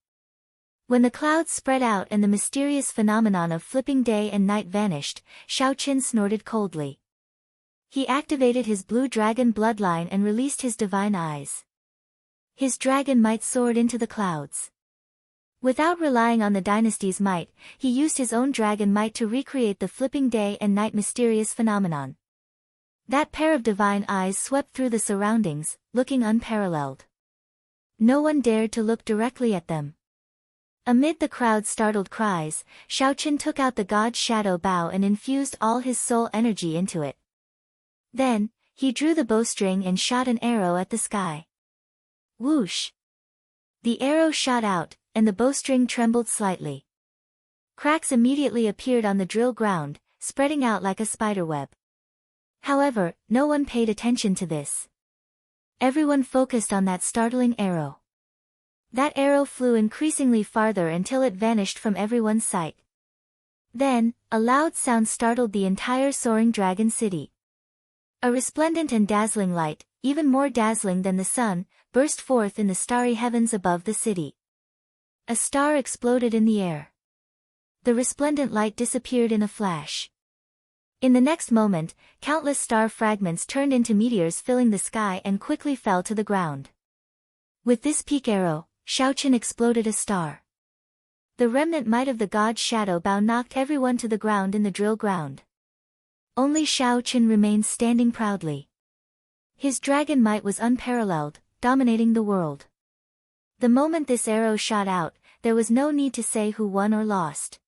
When the clouds spread out and the mysterious phenomenon of flipping day and night vanished, Xiao Qin snorted coldly. He activated his blue dragon bloodline and released his divine eyes. His dragon might soared into the clouds. Without relying on the dynasty's might, he used his own dragon might to recreate the flipping day and night mysterious phenomenon. That pair of divine eyes swept through the surroundings, looking unparalleled. No one dared to look directly at them. Amid the crowd's startled cries, Xiao Qin took out the god's shadow bow and infused all his soul energy into it. Then, he drew the bowstring and shot an arrow at the sky. Whoosh! The arrow shot out, and the bowstring trembled slightly. Cracks immediately appeared on the drill ground, spreading out like a spiderweb. However, no one paid attention to this. Everyone focused on that startling arrow. That arrow flew increasingly farther until it vanished from everyone's sight. Then, a loud sound startled the entire soaring dragon city. A resplendent and dazzling light, even more dazzling than the sun, burst forth in the starry heavens above the city. A star exploded in the air. The resplendent light disappeared in a flash. In the next moment, countless star fragments turned into meteors filling the sky and quickly fell to the ground. With this peak arrow, Xiao Qin exploded a star. The remnant might of the god's shadow bow knocked everyone to the ground in the drill ground. Only Shao Chen remained standing proudly. His dragon might was unparalleled, dominating the world. The moment this arrow shot out, there was no need to say who won or lost.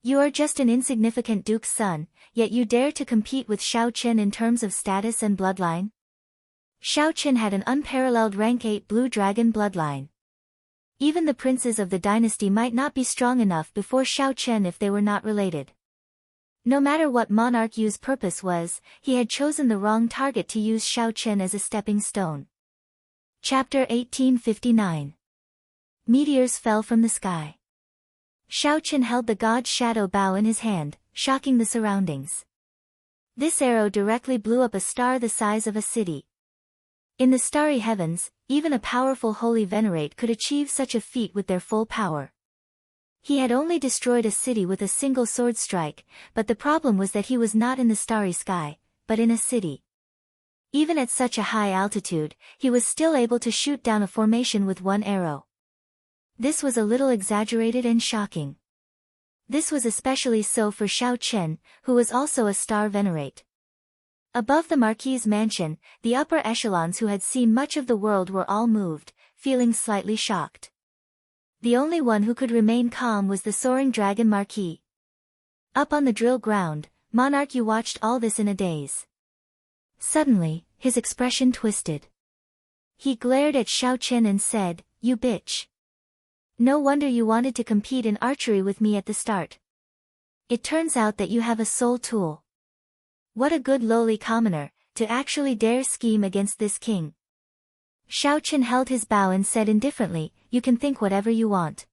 You are just an insignificant duke's son, yet you dare to compete with Shao Chen in terms of status and bloodline? Shao Chen had an unparalleled rank 8 blue dragon bloodline. Even the princes of the dynasty might not be strong enough before Shao Chen if they were not related. No matter what Monarch Yu's purpose was, he had chosen the wrong target to use Shao Chen as a stepping stone. Chapter 1859. Meteors fell from the sky. Shao Chen held the god's shadow bow in his hand, shocking the surroundings. This arrow directly blew up a star the size of a city. In the starry heavens, even a powerful holy venerate could achieve such a feat with their full power. He had only destroyed a city with a single sword strike, but the problem was that he was not in the starry sky, but in a city. Even at such a high altitude, he was still able to shoot down a formation with one arrow. This was a little exaggerated and shocking. This was especially so for Shao Chen, who was also a star venerate. Above the Marquis's mansion, the upper echelons who had seen much of the world were all moved, feeling slightly shocked. The only one who could remain calm was the soaring dragon Marquis. Up on the drill ground, Monarch Yu watched all this in a daze. Suddenly, his expression twisted. He glared at Shao Chen and said, "You bitch. No wonder you wanted to compete in archery with me at the start. It turns out that you have a soul tool. What a good lowly commoner, to actually dare scheme against this king." Shao Chen held his bow and said indifferently, "You can think whatever you want.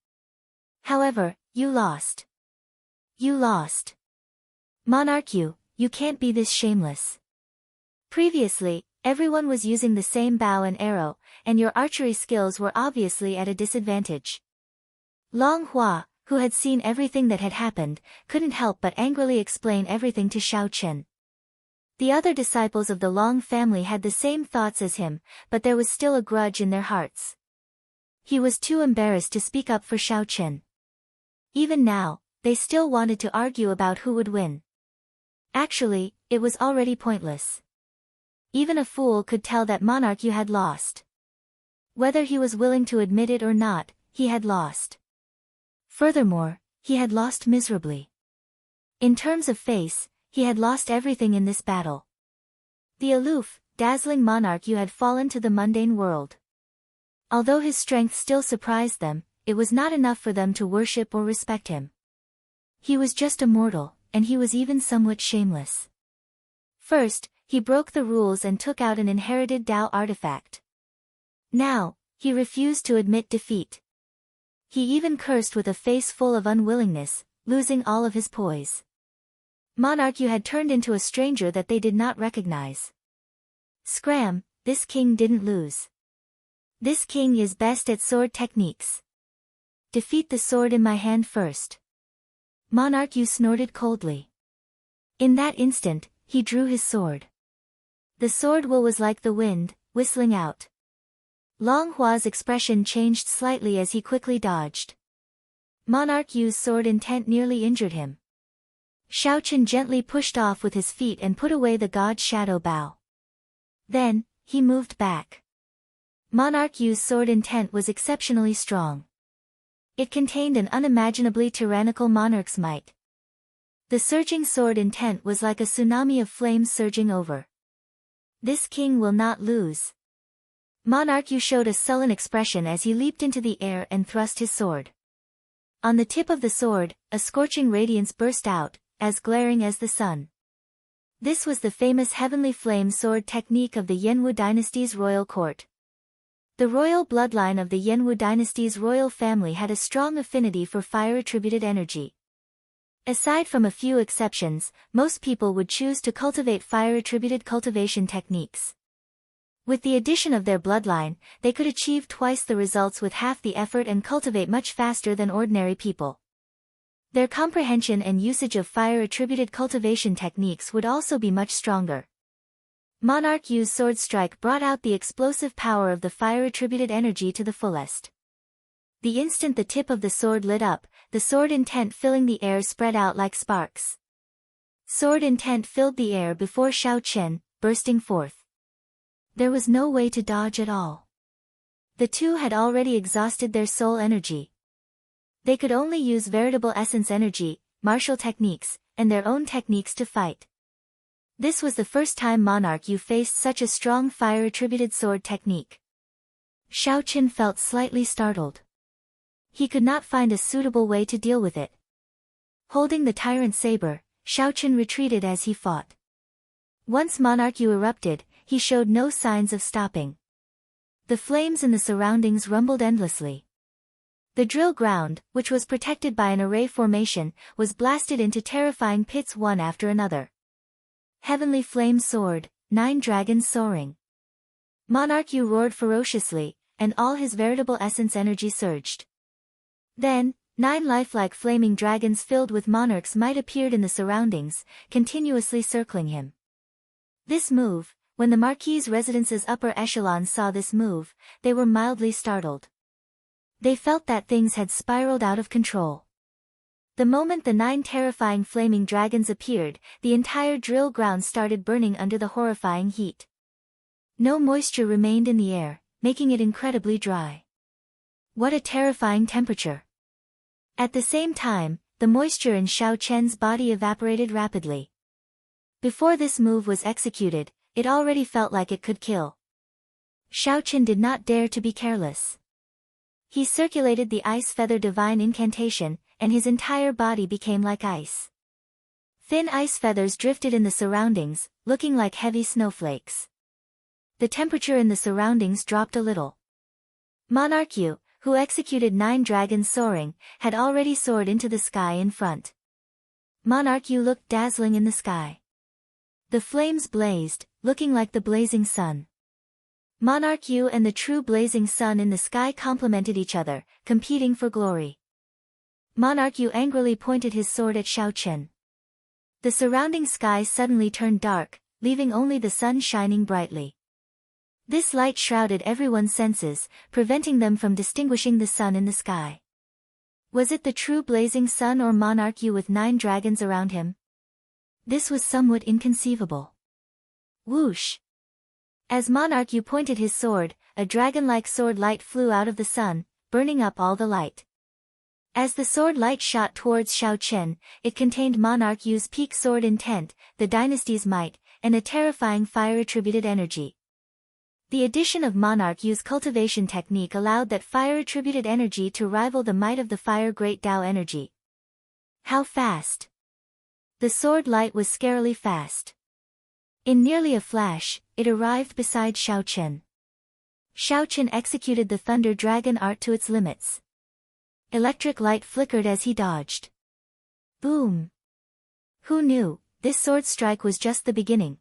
However, you lost. You lost. Monarch Yu, you can't be this shameless. Previously, everyone was using the same bow and arrow, and your archery skills were obviously at a disadvantage." Long Hua, who had seen everything that had happened, couldn't help but angrily explain everything to Shao Chen. The other disciples of the Long family had the same thoughts as him, but there was still a grudge in their hearts. He was too embarrassed to speak up for Shao Chen. Even now, they still wanted to argue about who would win. Actually, it was already pointless. Even a fool could tell that Monarch Yu had lost. Whether he was willing to admit it or not, he had lost. Furthermore, he had lost miserably. In terms of face, he had lost everything in this battle. The aloof, dazzling Monarch Yu had fallen to the mundane world. Although his strength still surprised them, it was not enough for them to worship or respect him. He was just a mortal, and he was even somewhat shameless. First, he broke the rules and took out an inherited Dao artifact. Now, he refused to admit defeat. He even cursed with a face full of unwillingness, losing all of his poise. Monarch Yu had turned into a stranger that they did not recognize. Scram, this king didn't lose. This king is best at sword techniques. Defeat the sword in my hand first. Monarch Yu snorted coldly. In that instant, he drew his sword. The sword will was like the wind, whistling out. Long Hua's expression changed slightly as he quickly dodged. Monarch Yu's sword intent nearly injured him. Shao Chen gently pushed off with his feet and put away the god's shadow bow. Then, he moved back. Monarch Yu's sword intent was exceptionally strong. It contained an unimaginably tyrannical monarch's might. The surging sword intent was like a tsunami of flames surging over. This king will not lose. Monarch Yu showed a sullen expression as he leaped into the air and thrust his sword. On the tip of the sword, a scorching radiance burst out, as glaring as the sun. This was the famous heavenly flame sword technique of the Yanwu dynasty's royal court. The royal bloodline of the Yanwu dynasty's royal family had a strong affinity for fire-attributed energy. Aside from a few exceptions, most people would choose to cultivate fire-attributed cultivation techniques. With the addition of their bloodline, they could achieve twice the results with half the effort and cultivate much faster than ordinary people. Their comprehension and usage of fire-attributed cultivation techniques would also be much stronger. Monarch Yu's sword strike brought out the explosive power of the fire-attributed energy to the fullest. The instant the tip of the sword lit up, the sword intent filling the air spread out like sparks. Sword intent filled the air before Xiao Chen, bursting forth. There was no way to dodge at all. The two had already exhausted their soul energy. They could only use veritable essence energy, martial techniques, and their own techniques to fight. This was the first time Monarch Yu faced such a strong fire-attributed sword technique. Xiao Chen felt slightly startled. He could not find a suitable way to deal with it. Holding the tyrant saber, Xiao Chen retreated as he fought. Once Monarch Yu erupted, he showed no signs of stopping. The flames in the surroundings rumbled endlessly. The drill ground, which was protected by an array formation, was blasted into terrifying pits one after another. Heavenly flame soared, 9 dragons soaring. Monarch Yu roared ferociously, and all his veritable essence energy surged. Then, 9 lifelike flaming dragons filled with Monarch's might appeared in the surroundings, continuously circling him. This move, when the Marquis' residence's upper echelons saw this move, they were mildly startled. They felt that things had spiraled out of control. The moment the 9 terrifying flaming dragons appeared, the entire drill ground started burning under the horrifying heat. No moisture remained in the air, making it incredibly dry. What a terrifying temperature! At the same time, the moisture in Xiao Chen's body evaporated rapidly. Before this move was executed, it already felt like it could kill. Xiao Chen did not dare to be careless. He circulated the Ice Feather Divine Incantation, and his entire body became like ice. Thin ice feathers drifted in the surroundings, looking like heavy snowflakes. The temperature in the surroundings dropped a little. Monarch Yu, who executed 9 dragons soaring, had already soared into the sky in front. Monarch Yu looked dazzling in the sky. The flames blazed, looking like the blazing sun. Monarch Yu and the true blazing sun in the sky complemented each other, competing for glory. Monarch Yu angrily pointed his sword at Xiao Chen. The surrounding sky suddenly turned dark, leaving only the sun shining brightly. This light shrouded everyone's senses, preventing them from distinguishing the sun in the sky. Was it the true blazing sun or Monarch Yu with 9 dragons around him? This was somewhat inconceivable. Whoosh! As Monarch Yu pointed his sword, a dragon-like sword light flew out of the sun, burning up all the light. As the sword light shot towards Xiao Chen, it contained Monarch Yu's peak sword intent, the dynasty's might, and a terrifying fire-attributed energy. The addition of Monarch Yu's cultivation technique allowed that fire-attributed energy to rival the might of the fire Great Tao energy. How fast! The sword light was scarily fast. In nearly a flash, it arrived beside Xiao Chen. Xiao Chen executed the Thunder Dragon art to its limits. Electric light flickered as he dodged. Boom! Who knew, this sword strike was just the beginning.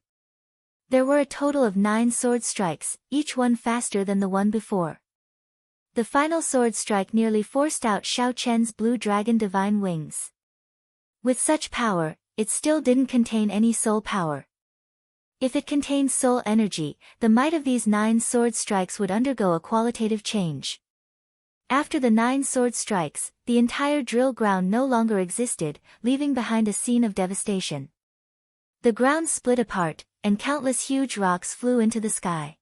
There were a total of 9 sword strikes, each one faster than the one before. The final sword strike nearly forced out Xiao Chen's blue dragon divine wings. With such power, it still didn't contain any soul power. If it contained soul energy, the might of these 9 sword strikes would undergo a qualitative change. After the 9 sword strikes, the entire drill ground no longer existed, leaving behind a scene of devastation. The ground split apart, and countless huge rocks flew into the sky.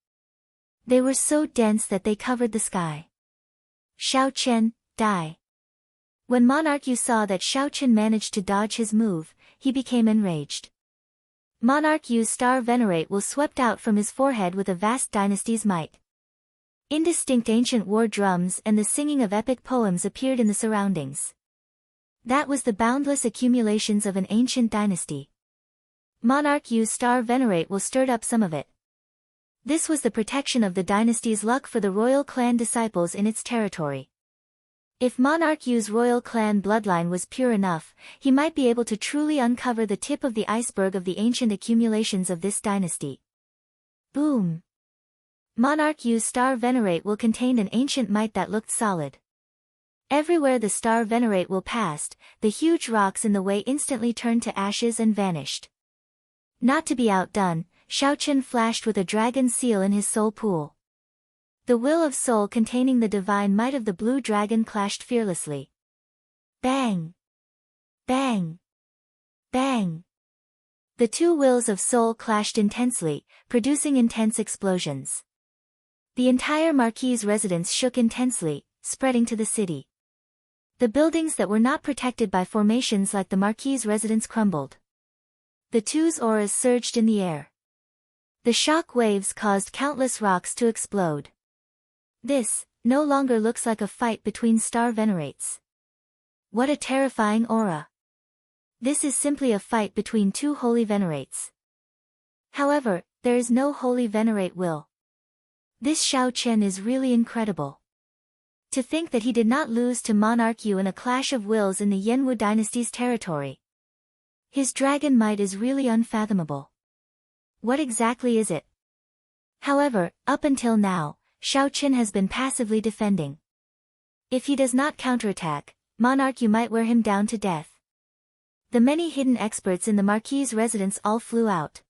They were so dense that they covered the sky. Xiao Chen, die! When Monarch Yu saw that Xiao Chen managed to dodge his move, he became enraged. Monarch Yu's star venerate will swept out from his forehead with a vast dynasty's might. Indistinct ancient war drums and the singing of epic poems appeared in the surroundings. That was the boundless accumulations of an ancient dynasty. Monarch Yu's star venerate will stirred up some of it. This was the protection of the dynasty's luck for the royal clan disciples in its territory. If Monarch Yu's royal clan bloodline was pure enough, he might be able to truly uncover the tip of the iceberg of the ancient accumulations of this dynasty. Boom! Monarch Yu's star venerate will contained an ancient might that looked solid. Everywhere the star venerate will passed, the huge rocks in the way instantly turned to ashes and vanished. Not to be outdone, Xiao Chen flashed with a dragon seal in his soul pool. The will of soul containing the divine might of the blue dragon clashed fearlessly. Bang! Bang! Bang! The two wills of soul clashed intensely, producing intense explosions. The entire Marquis' residence shook intensely, spreading to the city. The buildings that were not protected by formations like the Marquis' residence crumbled. The two's auras surged in the air. The shock waves caused countless rocks to explode. This no longer looks like a fight between star venerates. What a terrifying aura! This is simply a fight between two holy venerates. However, there is no holy venerate will. This Xiao Qian is really incredible. To think that he did not lose to Monarch Yu in a clash of wills in the Yanwu dynasty's territory. His dragon might is really unfathomable. What exactly is it? However, up until now, Xiao Qian has been passively defending. If he does not counterattack, Monarch Yu might wear him down to death. The many hidden experts in the Marquis' residence all flew out.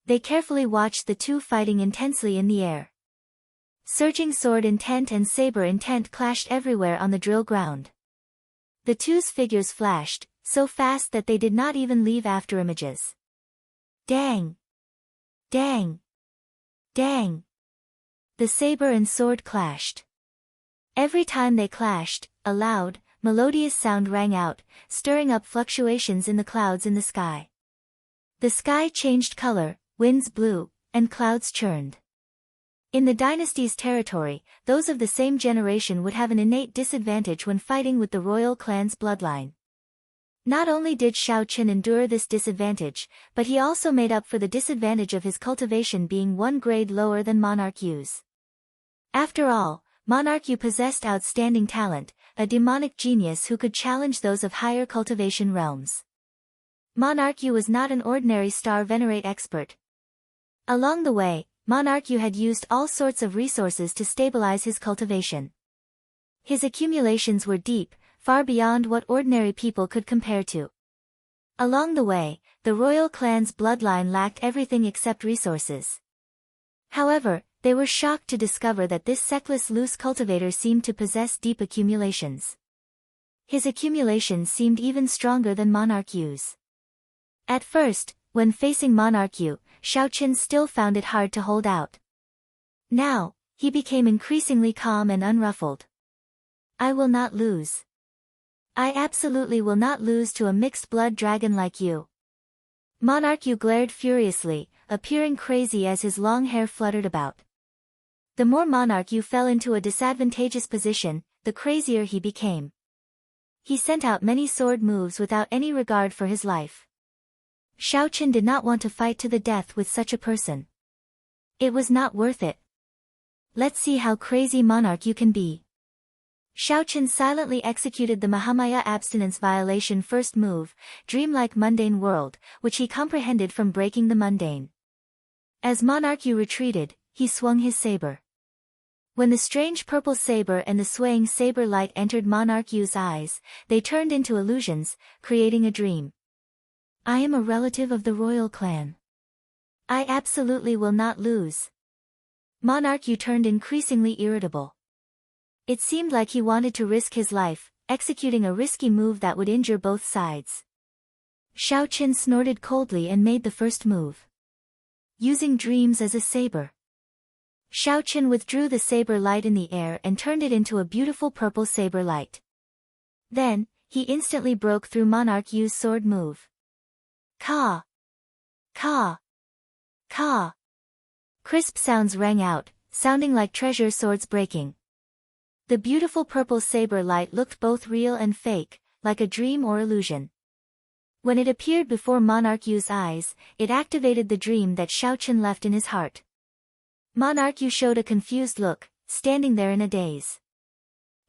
They carefully watched the two fighting intensely in the air. Surging sword intent and saber intent clashed everywhere on the drill ground. The two's figures flashed, so fast that they did not even leave afterimages. Dang! Dang! Dang! The saber and sword clashed. Every time they clashed, a loud, melodious sound rang out, stirring up fluctuations in the clouds in the sky. The sky changed color, winds blew, and clouds churned. In the dynasty's territory, those of the same generation would have an innate disadvantage when fighting with the royal clan's bloodline. Not only did Xiao Qian endure this disadvantage, but he also made up for the disadvantage of his cultivation being one grade lower than Monarch Yu's. After all, Monarch Yu possessed outstanding talent, a demonic genius who could challenge those of higher cultivation realms. Monarch Yu was not an ordinary star venerate expert. Along the way, Monarch Yu had used all sorts of resources to stabilize his cultivation. His accumulations were deep, far beyond what ordinary people could compare to. Along the way, the royal clan's bloodline lacked everything except resources. However, they were shocked to discover that this seckless loose cultivator seemed to possess deep accumulations. His accumulations seemed even stronger than Monarch Yu's. At first, when facing Monarch Yu, Xiao Qian still found it hard to hold out. Now, he became increasingly calm and unruffled. I will not lose. I absolutely will not lose to a mixed-blood dragon like you. Monarch Yu glared furiously, appearing crazy as his long hair fluttered about. The more Monarch Yu fell into a disadvantageous position, the crazier he became. He sent out many sword moves without any regard for his life. Xiao Qian did not want to fight to the death with such a person. It was not worth it. Let's see how crazy Monarch Yu can be. Xiao Qian silently executed the Mahamaya abstinence violation first move, dreamlike mundane world, which he comprehended from breaking the mundane. As Monarch Yu retreated, he swung his saber. When the strange purple saber and the swaying saber light entered Monarch Yu's eyes, they turned into illusions, creating a dream. I am a relative of the royal clan. I absolutely will not lose. Monarch Yu turned increasingly irritable. It seemed like he wanted to risk his life, executing a risky move that would injure both sides. Xiao Qian snorted coldly and made the first move. Using dreams as a saber. Xiao Qian withdrew the saber light in the air and turned it into a beautiful purple saber light. Then, he instantly broke through Monarch Yu's sword move. Ka! Ka! Ka! Crisp sounds rang out, sounding like treasure swords breaking. The beautiful purple saber light looked both real and fake, like a dream or illusion. When it appeared before Monarch Yu's eyes, it activated the dream that Xiao Qian left in his heart. Monarch Yu showed a confused look, standing there in a daze.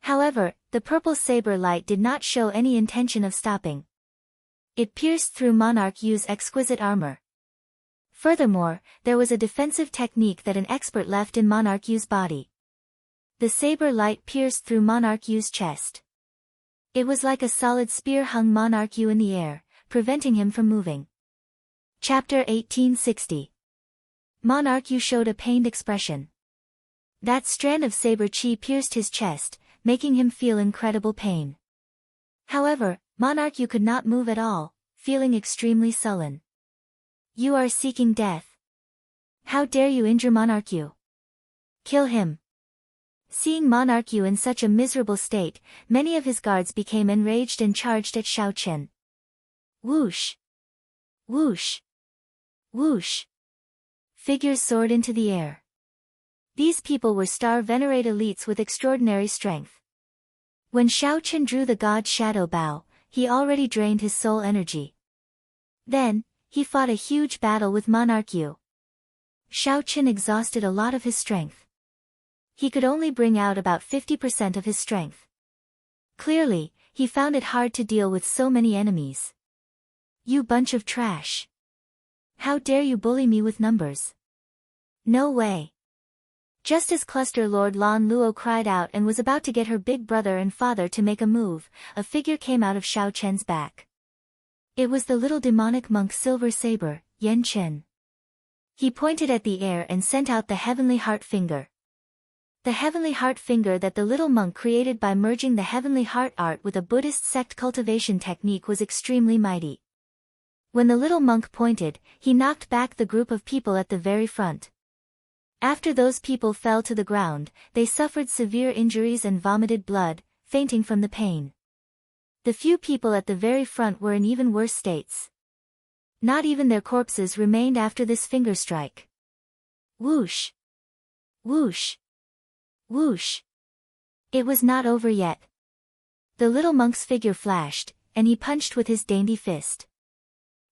However, the purple saber light did not show any intention of stopping. It pierced through Monarch Yu's exquisite armor. Furthermore, there was a defensive technique that an expert left in Monarch Yu's body. The saber light pierced through Monarch Yu's chest. It was like a solid spear hung Monarch Yu in the air, preventing him from moving. Chapter 1860. Monarch Yu showed a pained expression. That strand of saber chi pierced his chest, making him feel incredible pain. However, Monarch Yu could not move at all, feeling extremely sullen. You are seeking death. How dare you injure Monarch Yu? Kill him. Seeing Monarch Yu in such a miserable state, many of his guards became enraged and charged at Xiao Chen. Whoosh! Whoosh! Whoosh! Figures soared into the air. These people were star-venerate elites with extraordinary strength. When Xiao Chen drew the god's shadow bow, he already drained his soul energy. Then, he fought a huge battle with Monarch Yu. Xiao Chen exhausted a lot of his strength. He could only bring out about 50% of his strength. Clearly, he found it hard to deal with so many enemies. You bunch of trash. How dare you bully me with numbers? No way. Just as Cluster Lord Lan Luo cried out and was about to get her big brother and father to make a move, a figure came out of Xiao Chen's back. It was the little demonic monk Silver Saber, Yan Chen. He pointed at the air and sent out the Heavenly Heart Finger. The Heavenly Heart Finger that the little monk created by merging the Heavenly Heart art with a Buddhist sect cultivation technique was extremely mighty. When the little monk pointed, he knocked back the group of people at the very front. After those people fell to the ground, they suffered severe injuries and vomited blood, fainting from the pain. The few people at the very front were in even worse states. Not even their corpses remained after this finger strike. Whoosh! Whoosh! Whoosh! It was not over yet. The little monk's figure flashed, and he punched with his dainty fist.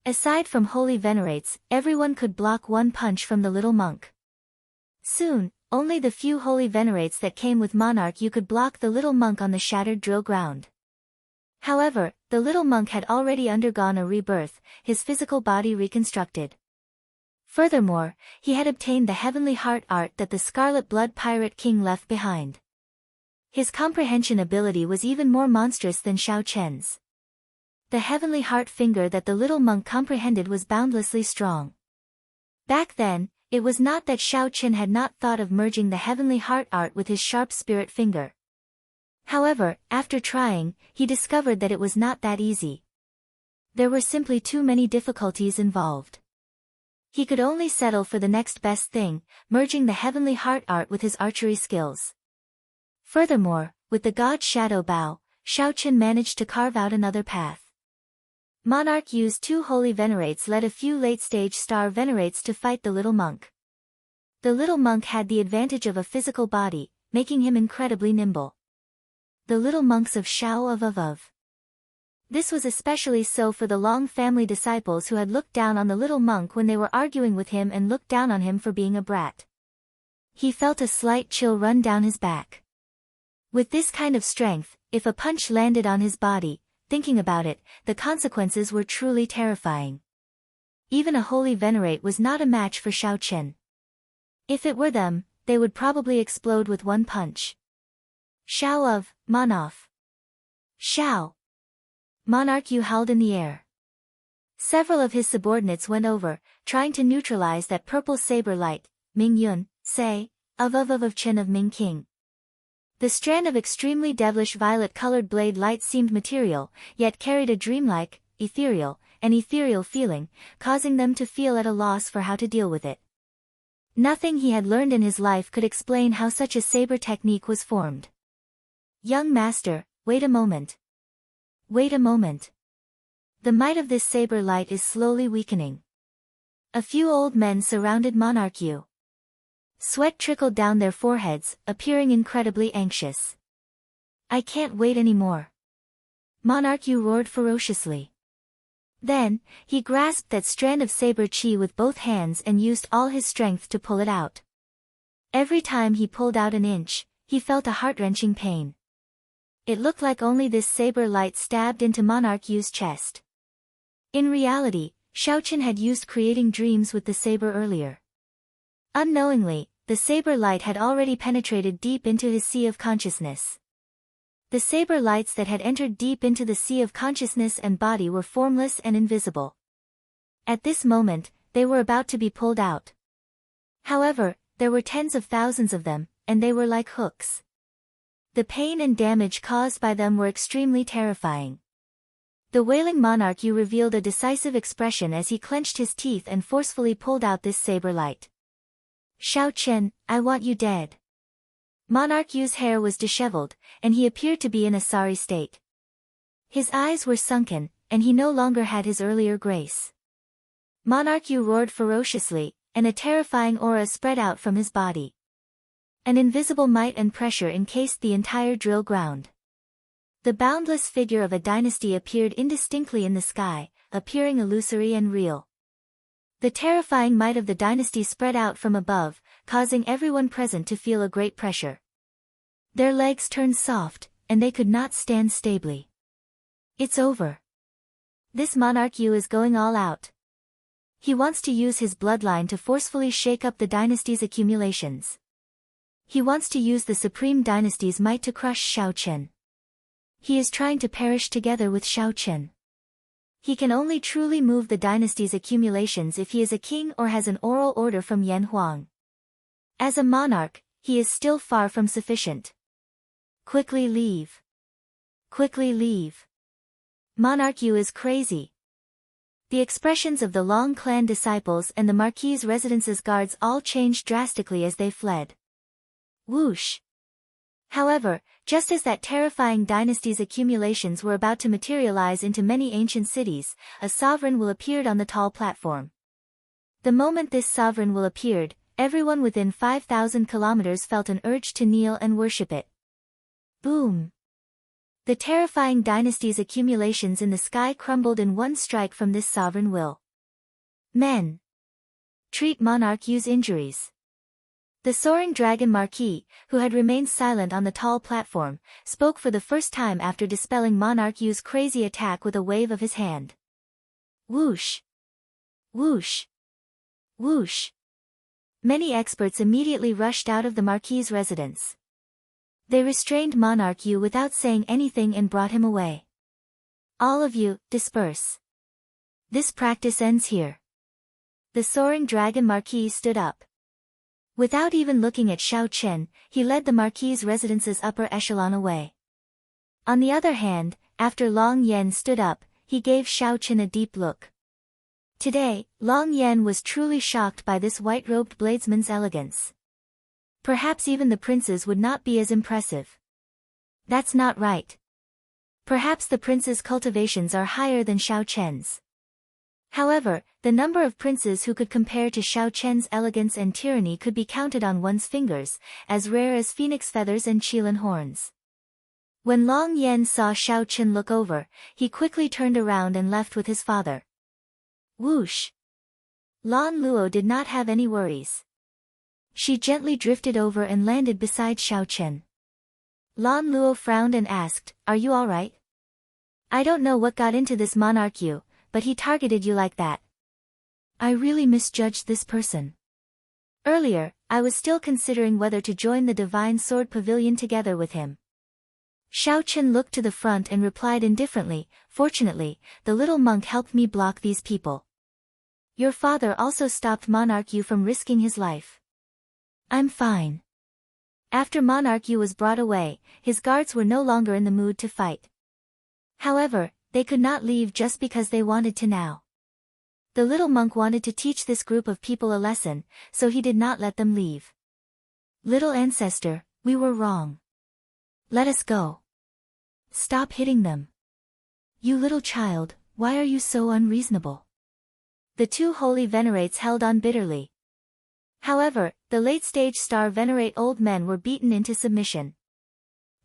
Aside from holy venerates, everyone could block one punch from the little monk. Soon, only the few holy venerates that came with Monarch Yu could block the little monk on the shattered drill ground. However, the little monk had already undergone a rebirth, his physical body reconstructed. Furthermore, he had obtained the Heavenly Heart art that the Scarlet Blood Pirate King left behind. His comprehension ability was even more monstrous than Xiao Chen's. The Heavenly Heart Finger that the little monk comprehended was boundlessly strong. Back then, it was not that Xiao Chen had not thought of merging the Heavenly Heart art with his sharp spirit finger. However, after trying, he discovered that it was not that easy. There were simply too many difficulties involved. He could only settle for the next best thing, merging the Heavenly Heart art with his archery skills. Furthermore, with the God's Shadow Bow, Xiao Chen managed to carve out another path. Monarch Yu's two holy venerates led a few late-stage star venerates to fight the little monk. The little monk had the advantage of a physical body, making him incredibly nimble. The little monks of Shao of. This was especially so for the Long family disciples who had looked down on the little monk when they were arguing with him and looked down on him for being a brat. He felt a slight chill run down his back. With this kind of strength, if a punch landed on his body, thinking about it, the consequences were truly terrifying. Even a holy venerate was not a match for Xiao Chen. If it were them, they would probably explode with one punch. Shao of, Monoff. Shao! Monarch Yu howled in the air. Several of his subordinates went over, trying to neutralize that purple saber light, Ming Yun, say, of Chen of Ming King. The strand of extremely devilish violet-colored blade light seemed material, yet carried a dreamlike, ethereal feeling, causing them to feel at a loss for how to deal with it. Nothing he had learned in his life could explain how such a saber technique was formed. Young master, wait a moment. Wait a moment. The might of this saber light is slowly weakening. A few old men surrounded Monarch Yu. Sweat trickled down their foreheads, appearing incredibly anxious. I can't wait anymore. Monarch Yu roared ferociously. Then, he grasped that strand of saber chi with both hands and used all his strength to pull it out. Every time he pulled out an inch, he felt a heart-wrenching pain. It looked like only this saber light stabbed into Monarch Yu's chest. In reality, Xiao Chen had used creating dreams with the saber earlier. Unknowingly, the saber light had already penetrated deep into his sea of consciousness. The saber lights that had entered deep into the sea of consciousness and body were formless and invisible. At this moment, they were about to be pulled out. However, there were tens of thousands of them, and they were like hooks. The pain and damage caused by them were extremely terrifying. The wailing monarch Yu revealed a decisive expression as he clenched his teeth and forcefully pulled out this saber light. Shao Chen, I want you dead. Monarch Yu's hair was disheveled, and he appeared to be in a sorry state. His eyes were sunken, and he no longer had his earlier grace. Monarch Yu roared ferociously, and a terrifying aura spread out from his body. An invisible might and pressure encased the entire drill ground. The boundless figure of a dynasty appeared indistinctly in the sky, appearing illusory and real. The terrifying might of the dynasty spread out from above, causing everyone present to feel a great pressure. Their legs turned soft, and they could not stand stably. It's over. This monarch Yu is going all out. He wants to use his bloodline to forcefully shake up the dynasty's accumulations. He wants to use the supreme dynasty's might to crush Shao Chen. He is trying to perish together with Shao Chen. He can only truly move the dynasty's accumulations if he is a king or has an oral order from Yan Huang. As a monarch, he is still far from sufficient. Quickly leave. Quickly leave. Monarch Yu is crazy. The expressions of the Long clan disciples and the Marquis' residence's guards all changed drastically as they fled. Whoosh! However, just as that terrifying dynasty's accumulations were about to materialize into many ancient cities, a sovereign will appeared on the tall platform. The moment this sovereign will appeared, everyone within 5,000 kilometers felt an urge to kneel and worship it. Boom! The terrifying dynasty's accumulations in the sky crumbled in one strike from this sovereign will. Men! Treat Monarch Yu's injuries. The soaring dragon Marquis, who had remained silent on the tall platform, spoke for the first time after dispelling Monarch Yu's crazy attack with a wave of his hand. Whoosh! Whoosh! Whoosh! Many experts immediately rushed out of the Marquis' residence. They restrained Monarch Yu without saying anything and brought him away. All of you, disperse. This practice ends here. The soaring dragon Marquis stood up. Without even looking at Shao Chen, he led the Marquis' residence's upper echelon away. On the other hand, after Long Yan stood up, he gave Shao Chen a deep look. Today, Long Yan was truly shocked by this white-robed bladesman's elegance. Perhaps even the prince's would not be as impressive. That's not right. Perhaps the prince's cultivations are higher than Shao Chen's. However, the number of princes who could compare to Shao Chen's elegance and tyranny could be counted on one's fingers, as rare as phoenix feathers and qilin horns. When Long Yan saw Shao Chen look over, he quickly turned around and left with his father. Whoosh! Lan Luo did not have any worries. She gently drifted over and landed beside Shao Chen. Lan Luo frowned and asked, "Are you all right? I don't know what got into this monarch Yu, but he targeted you like that. I really misjudged this person. Earlier, I was still considering whether to join the Divine Sword Pavilion together with him." Shao Chen looked to the front and replied indifferently, "Fortunately, the little monk helped me block these people. Your father also stopped Monarch Yu from risking his life. I'm fine." After Monarch Yu was brought away, his guards were no longer in the mood to fight. However, they could not leave just because they wanted to now. The little monk wanted to teach this group of people a lesson, so he did not let them leave. "Little ancestor, we were wrong. Let us go. Stop hitting them. You little child, why are you so unreasonable?" The two holy venerates held on bitterly. However, the late-stage star venerate old men were beaten into submission.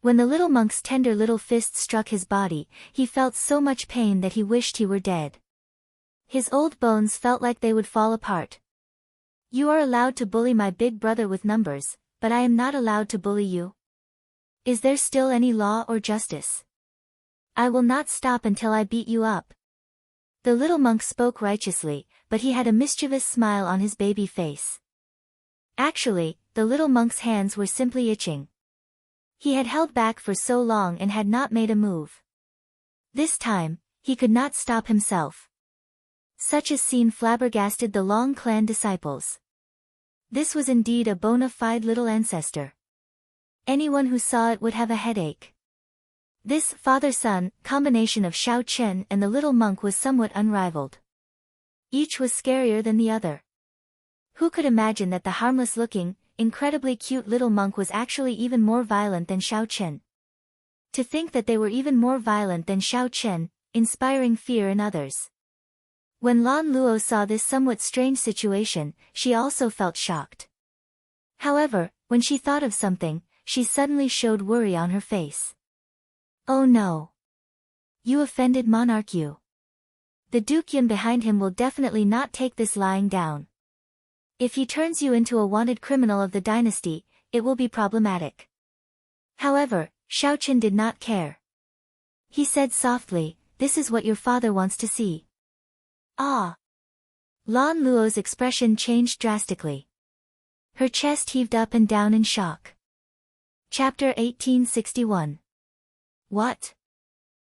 When the little monk's tender little fist struck his body, he felt so much pain that he wished he were dead. His old bones felt like they would fall apart. "You are allowed to bully my big brother with numbers, but I am not allowed to bully you. Is there still any law or justice? I will not stop until I beat you up." The little monk spoke righteously, but he had a mischievous smile on his baby face. Actually, the little monk's hands were simply itching. He had held back for so long and had not made a move. This time, he could not stop himself. Such a scene flabbergasted the Long clan disciples. This was indeed a bona fide little ancestor. Anyone who saw it would have a headache. This father-son combination of Xiao Chen and the little monk was somewhat unrivaled. Each was scarier than the other. Who could imagine that the harmless-looking, incredibly cute little monk was actually even more violent than Xiao Chen? To think that they were even more violent than Xiao Chen, inspiring fear in others. When Lan Luo saw this somewhat strange situation, she also felt shocked. However, when she thought of something, she suddenly showed worry on her face. Oh no! You offended Monarch Yu. The Duke Yun behind him will definitely not take this lying down. If he turns you into a wanted criminal of the dynasty, it will be problematic. However, Xiao Chen did not care. He said softly, "This is what your father wants to see." Ah! Lan Luo's expression changed drastically. Her chest heaved up and down in shock. Chapter 1861. What?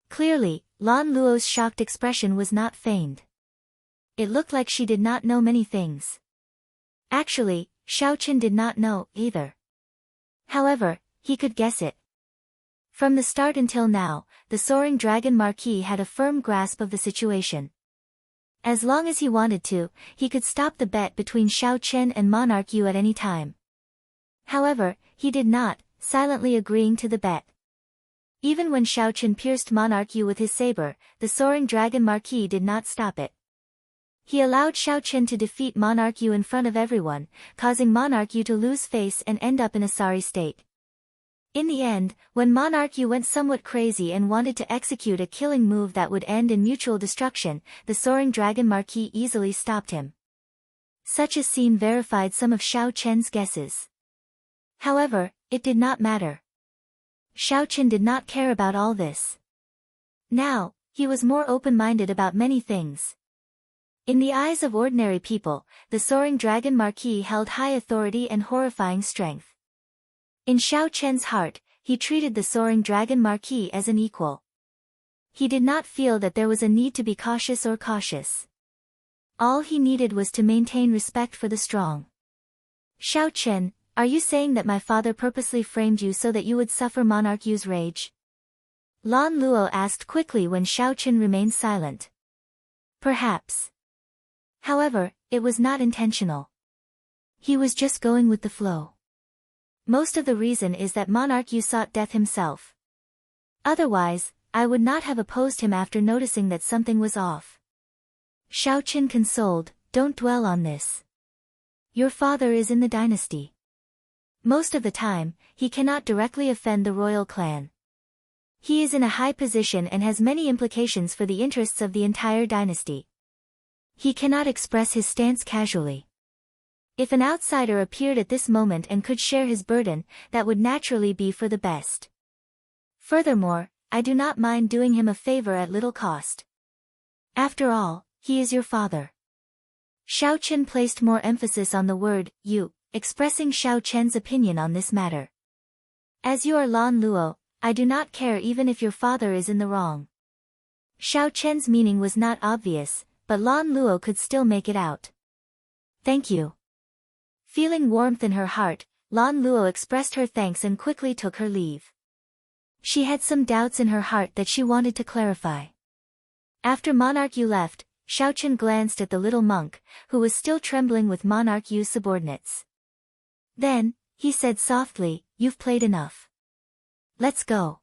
Clearly, Lan Luo's shocked expression was not feigned. It looked like she did not know many things. Actually, Xiao Chen did not know, either. However, he could guess it. From the start until now, the Soaring Dragon Marquis had a firm grasp of the situation. As long as he wanted to, he could stop the bet between Xiao Chen and Monarch Yu at any time. However, he did not, silently agreeing to the bet. Even when Xiao Chen pierced Monarch Yu with his saber, the Soaring Dragon Marquis did not stop it. He allowed Xiao Chen to defeat Monarch Yu in front of everyone, causing Monarch Yu to lose face and end up in a sorry state. In the end, when Monarch Yu went somewhat crazy and wanted to execute a killing move that would end in mutual destruction, the Soaring Dragon Marquis easily stopped him. Such a scene verified some of Xiao Chen's guesses. However, it did not matter. Xiao Chen did not care about all this. Now, he was more open-minded about many things. In the eyes of ordinary people, the Soaring Dragon Marquis held high authority and horrifying strength. In Xiao Chen's heart, he treated the Soaring Dragon Marquis as an equal. He did not feel that there was a need to be cautious or cautious. All he needed was to maintain respect for the strong. Xiao Chen, are you saying that my father purposely framed you so that you would suffer Monarch Yu's rage? Lan Luo asked quickly when Xiao Chen remained silent. Perhaps. However, it was not intentional. He was just going with the flow. Most of the reason is that Monarch Yu sought death himself. Otherwise, I would not have opposed him after noticing that something was off. Xiao Chen consoled, don't dwell on this. Your father is in the dynasty. Most of the time, he cannot directly offend the royal clan. He is in a high position and has many implications for the interests of the entire dynasty. He cannot express his stance casually. If an outsider appeared at this moment and could share his burden, that would naturally be for the best. Furthermore, I do not mind doing him a favor at little cost. After all, he is your father. Xiao Chen placed more emphasis on the word, you, expressing Xiao Chen's opinion on this matter. As you are Lan Luo, I do not care even if your father is in the wrong. Xiao Chen's meaning was not obvious, but Lan Luo could still make it out. Thank you. Feeling warmth in her heart, Lan Luo expressed her thanks and quickly took her leave. She had some doubts in her heart that she wanted to clarify. After Monarch Yu left, Xiao Chen glanced at the little monk, who was still trembling with Monarch Yu's subordinates. Then, he said softly, you've played enough. Let's go.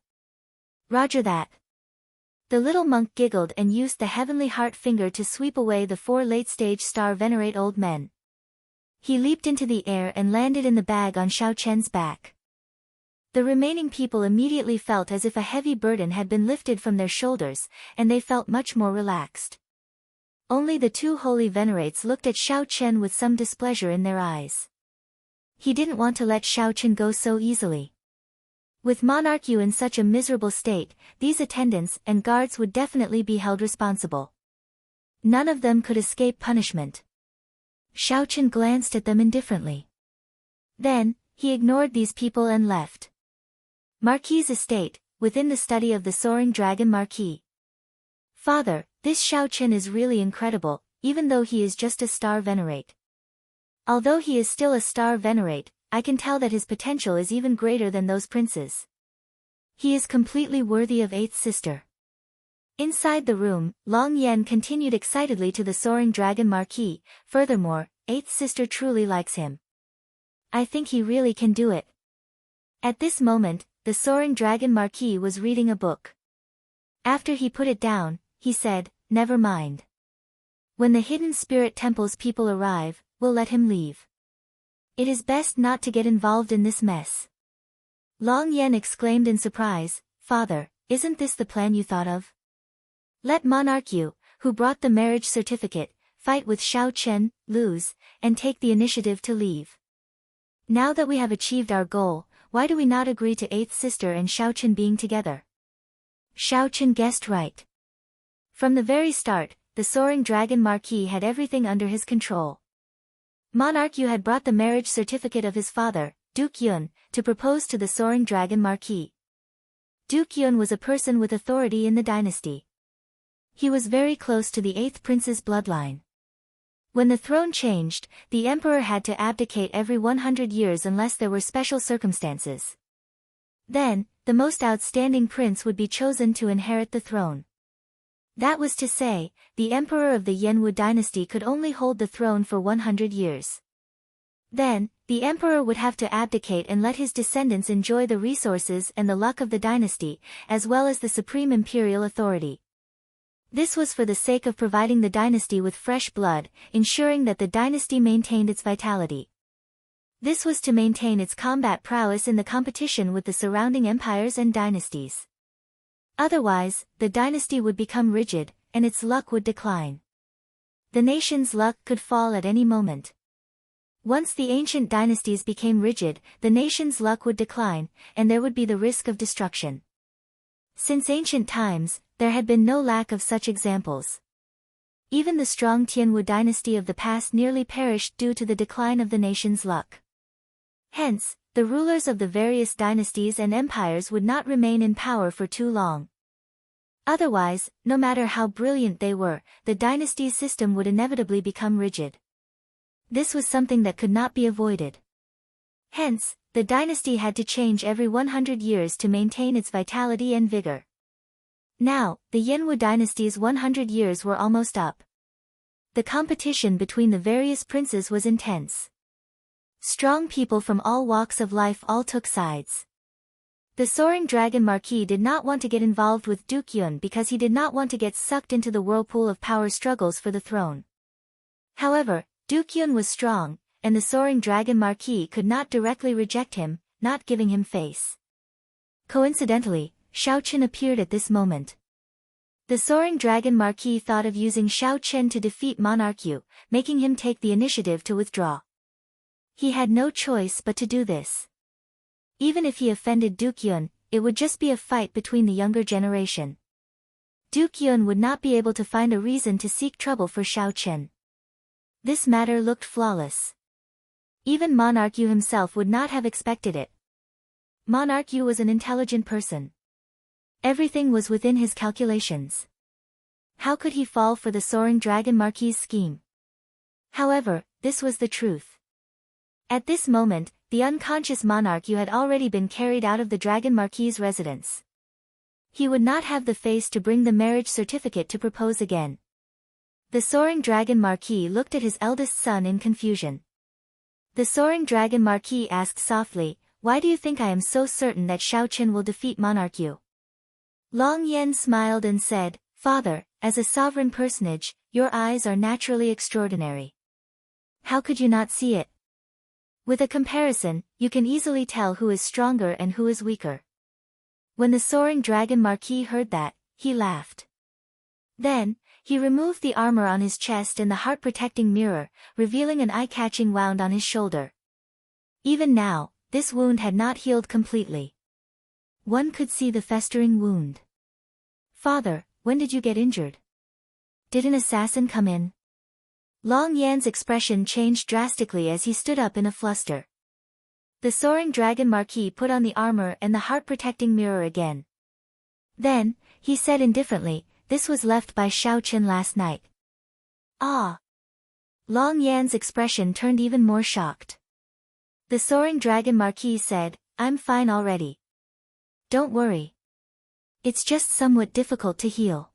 Roger that. The little monk giggled and used the heavenly heart finger to sweep away the 4 late-stage star venerate old men. He leaped into the air and landed in the bag on Xiao Chen's back. The remaining people immediately felt as if a heavy burden had been lifted from their shoulders, and they felt much more relaxed. Only the 2 holy venerates looked at Xiao Chen with some displeasure in their eyes. He didn't want to let Xiao Chen go so easily. With Monarch Yu in such a miserable state, these attendants and guards would definitely be held responsible. None of them could escape punishment. Xiao Chen glanced at them indifferently. Then, he ignored these people and left. Marquis' estate, within the study of the Soaring Dragon Marquis. Father, this Xiao Chen is really incredible, even though he is just a star venerate. Although he is still a star venerate, I can tell that his potential is even greater than those princes. He is completely worthy of eighth sister. Inside the room, Long Yan continued excitedly to the soaring dragon Marquis. Furthermore, eighth sister truly likes him. I think he really can do it. At this moment, the soaring dragon Marquis was reading a book. After he put it down, he said, "Never mind. When the hidden spirit temple's people arrive, we'll let him leave. It is best not to get involved in this mess." Long Yan exclaimed in surprise, "Father, isn't this the plan you thought of? Let Monarch Yu, who brought the marriage certificate, fight with Xiao Chen, lose, and take the initiative to leave. Now that we have achieved our goal, why do we not agree to eighth sister and Xiao Chen being together?" Xiao Chen guessed right. From the very start, the soaring dragon Marquis had everything under his control. Monarch Yu had brought the marriage certificate of his father, Duke Yun, to propose to the soaring dragon Marquis. Duke Yun was a person with authority in the dynasty. He was very close to the eighth prince's bloodline. When the throne changed, the emperor had to abdicate every 100 years unless there were special circumstances. Then, the most outstanding prince would be chosen to inherit the throne. That was to say, the emperor of the Yenwu dynasty could only hold the throne for 100 years. Then, the emperor would have to abdicate and let his descendants enjoy the resources and the luck of the dynasty, as well as the supreme imperial authority. This was for the sake of providing the dynasty with fresh blood, ensuring that the dynasty maintained its vitality. This was to maintain its combat prowess in the competition with the surrounding empires and dynasties. Otherwise, the dynasty would become rigid, and its luck would decline. The nation's luck could fall at any moment. Once the ancient dynasties became rigid, the nation's luck would decline, and there would be the risk of destruction. Since ancient times, there had been no lack of such examples. Even the strong Tianwu dynasty of the past nearly perished due to the decline of the nation's luck. Hence, the rulers of the various dynasties and empires would not remain in power for too long. Otherwise, no matter how brilliant they were, the dynasty's system would inevitably become rigid. This was something that could not be avoided. Hence, the dynasty had to change every 100 years to maintain its vitality and vigor. Now, the Yenwu dynasty's 100 years were almost up. The competition between the various princes was intense. Strong people from all walks of life all took sides. The soaring dragon Marquis did not want to get involved with Duke Yun because he did not want to get sucked into the whirlpool of power struggles for the throne. However, Duke Yun was strong, and the soaring dragon Marquis could not directly reject him, not giving him face. Coincidentally, Xiao Chen appeared at this moment. The soaring dragon Marquis thought of using Xiao Chen to defeat Monarch Yu, making him take the initiative to withdraw. He had no choice but to do this. Even if he offended Duke Yun, it would just be a fight between the younger generation. Duke Yun would not be able to find a reason to seek trouble for Xiao Chen. This matter looked flawless. Even Monarch Yu himself would not have expected it. Monarch Yu was an intelligent person. Everything was within his calculations. How could he fall for the soaring dragon Marquis' scheme? However, this was the truth. At this moment, the unconscious Monarch Yu had already been carried out of the Dragon Marquis' residence. He would not have the face to bring the marriage certificate to propose again. The soaring dragon Marquis looked at his eldest son in confusion. The soaring dragon Marquis asked softly, "Why do you think I am so certain that Xiao Chen will defeat Monarch Yu?" Long Yan smiled and said, "Father, as a sovereign personage, your eyes are naturally extraordinary. How could you not see it? With a comparison, you can easily tell who is stronger and who is weaker." When the soaring dragon Marquis heard that, he laughed. Then, he removed the armor on his chest and the heart-protecting mirror, revealing an eye-catching wound on his shoulder. Even now, this wound had not healed completely. One could see the festering wound. "Father, when did you get injured? Did an assassin come in?" Long Yan's expression changed drastically as he stood up in a fluster. The soaring dragon Marquis put on the armor and the heart-protecting mirror again. Then, he said indifferently, "This was left by Xiao Chen last night." "Ah!" Long Yan's expression turned even more shocked. The soaring dragon Marquis said, I'm fine already. Don't worry. It's just somewhat difficult to heal.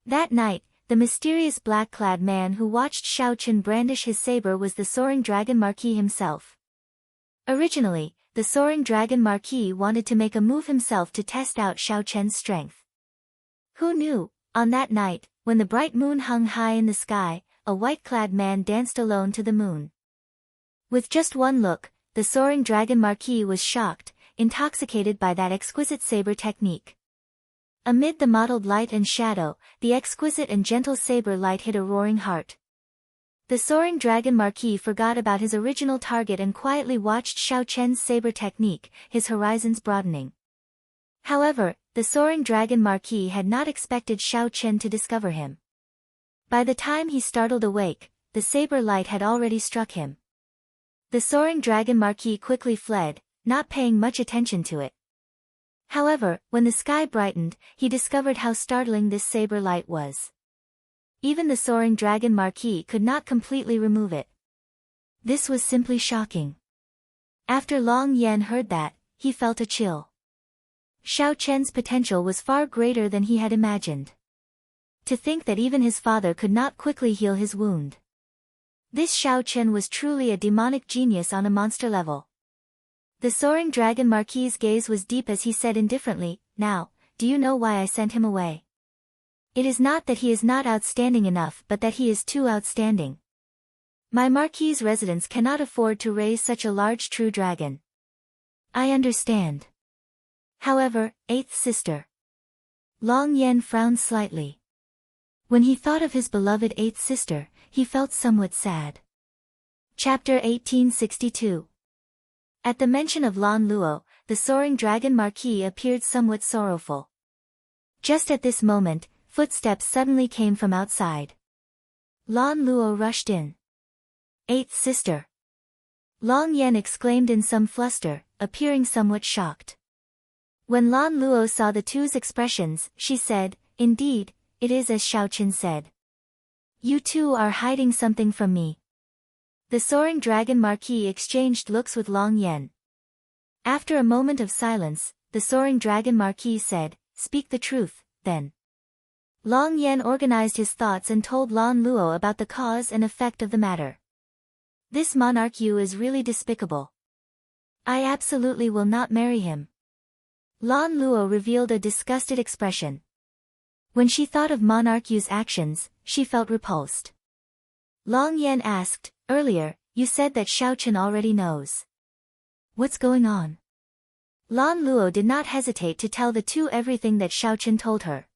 That night, the mysterious black-clad man who watched Xiao Chen brandish his saber was the soaring dragon Marquis himself. Originally, the soaring dragon Marquis wanted to make a move himself to test out Xiao Chen's strength. Who knew, on that night, when the bright moon hung high in the sky, a white-clad man danced alone to the moon. With just one look, the soaring dragon Marquis was shocked, intoxicated by that exquisite saber technique. Amid the mottled light and shadow, the exquisite and gentle saber light hit a roaring heart. The soaring dragon Marquis forgot about his original target and quietly watched Xiao Chen's saber technique, his horizons broadening. However, the soaring dragon Marquis had not expected Xiao Chen to discover him. By the time he startled awake, the saber light had already struck him. The soaring dragon Marquis quickly fled, not paying much attention to it. However, when the sky brightened, he discovered how startling this saber light was. Even the soaring dragon Marquis could not completely remove it. This was simply shocking. After Long Yan heard that, he felt a chill. Xiao Chen's potential was far greater than he had imagined. To think that even his father could not quickly heal his wound. This Xiao Chen was truly a demonic genius on a monster level. The soaring dragon Marquis' gaze was deep as he said indifferently, Now, do you know why I sent him away? It is not that he is not outstanding enough but that he is too outstanding. My Marquis' residence cannot afford to raise such a large true dragon. I understand. However, eighth sister. Long Yan frowned slightly. When he thought of his beloved eighth sister, he felt somewhat sad. Chapter 1862. At the mention of Lan Luo, the soaring dragon Marquis appeared somewhat sorrowful. Just at this moment, footsteps suddenly came from outside. Lan Luo rushed in. Eighth sister. Long Yan exclaimed in some fluster, appearing somewhat shocked. When Lan Luo saw the two's expressions, she said, Indeed, it is as Xiao Chen said. You two are hiding something from me. The soaring dragon Marquis exchanged looks with Long Yan. After a moment of silence, the soaring dragon Marquis said, Speak the truth, then. Long Yan organized his thoughts and told Lan Luo about the cause and effect of the matter. This monarch Yu is really despicable. I absolutely will not marry him. Lan Luo revealed a disgusted expression. When she thought of monarch Yu's actions, she felt repulsed. Long Yan asked, Earlier, you said that Xiao Chen already knows. What's going on? Lan Luo did not hesitate to tell the two everything that Xiao Chen told her.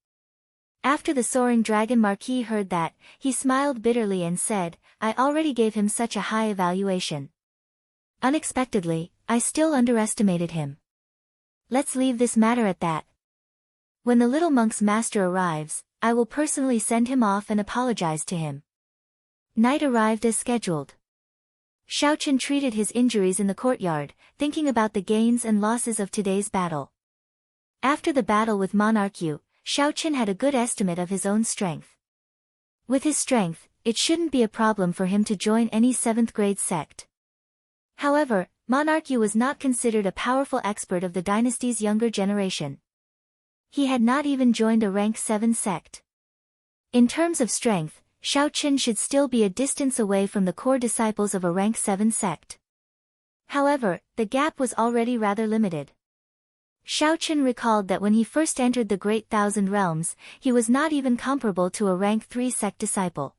After the soaring dragon Marquis heard that, he smiled bitterly and said, I already gave him such a high evaluation. Unexpectedly, I still underestimated him. Let's leave this matter at that. When the little monk's master arrives, I will personally send him off and apologize to him. Night arrived as scheduled. Xiao Chen treated his injuries in the courtyard, thinking about the gains and losses of today's battle. After the battle with Monarch Yu, Xiao Chen had a good estimate of his own strength. With his strength, it shouldn't be a problem for him to join any 7th grade sect. However, Monarch Yu was not considered a powerful expert of the dynasty's younger generation. He had not even joined a rank 7 sect. In terms of strength, Xiao Chen should still be a distance away from the core disciples of a rank 7 sect. However, the gap was already rather limited. Xiao Chen recalled that when he first entered the Great Thousand Realms, he was not even comparable to a rank 3 sect disciple.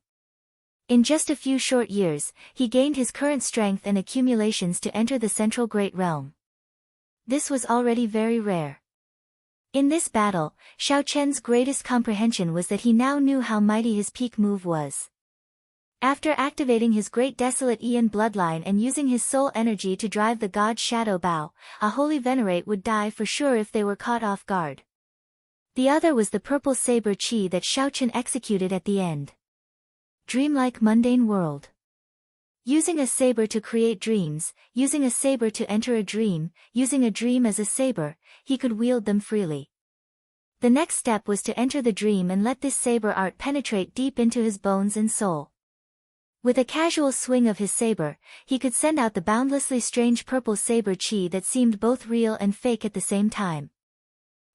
In just a few short years, he gained his current strength and accumulations to enter the Central Great Realm. This was already very rare. In this battle, Xiao Chen's greatest comprehension was that he now knew how mighty his peak move was. After activating his great desolate Aeon bloodline and using his soul energy to drive the god Shadow Bow, a holy venerate would die for sure if they were caught off guard. The other was the purple saber chi that Xiao Chen executed at the end. Dreamlike mundane world. Using a saber to create dreams, using a saber to enter a dream, using a dream as a saber, he could wield them freely. The next step was to enter the dream and let this saber art penetrate deep into his bones and soul. With a casual swing of his saber, he could send out the boundlessly strange purple saber chi that seemed both real and fake at the same time.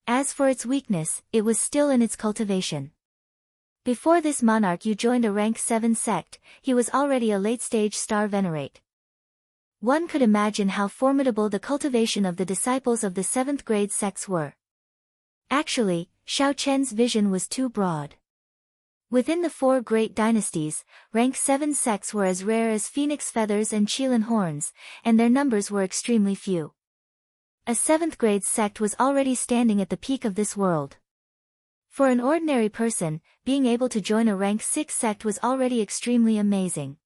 As for its weakness, it was still in its cultivation. Before this monarch you joined a rank 7 sect, he was already a late-stage star venerate. One could imagine how formidable the cultivation of the disciples of the 7th grade sects were. Actually, Xiao Chen's vision was too broad. Within the 4 great dynasties, rank 7 sects were as rare as phoenix feathers and qilin horns, and their numbers were extremely few. A 7th grade sect was already standing at the peak of this world. For an ordinary person, being able to join a rank 6 sect was already extremely amazing.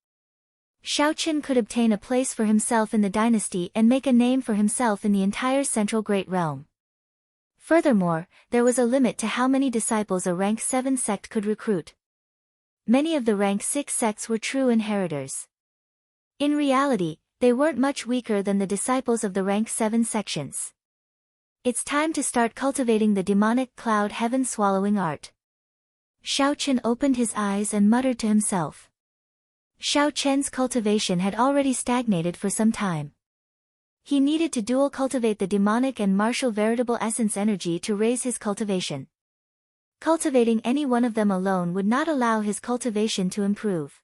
Xiao Chen could obtain a place for himself in the dynasty and make a name for himself in the entire Central Great Realm. Furthermore, there was a limit to how many disciples a rank 7 sect could recruit. Many of the rank 6 sects were true inheritors. In reality, they weren't much weaker than the disciples of the rank 7 sections. It's time to start cultivating the demonic cloud heaven swallowing art. Xiao Chen opened his eyes and muttered to himself. Xiao Chen's cultivation had already stagnated for some time. He needed to dual cultivate the demonic and martial veritable essence energy to raise his cultivation. Cultivating any one of them alone would not allow his cultivation to improve.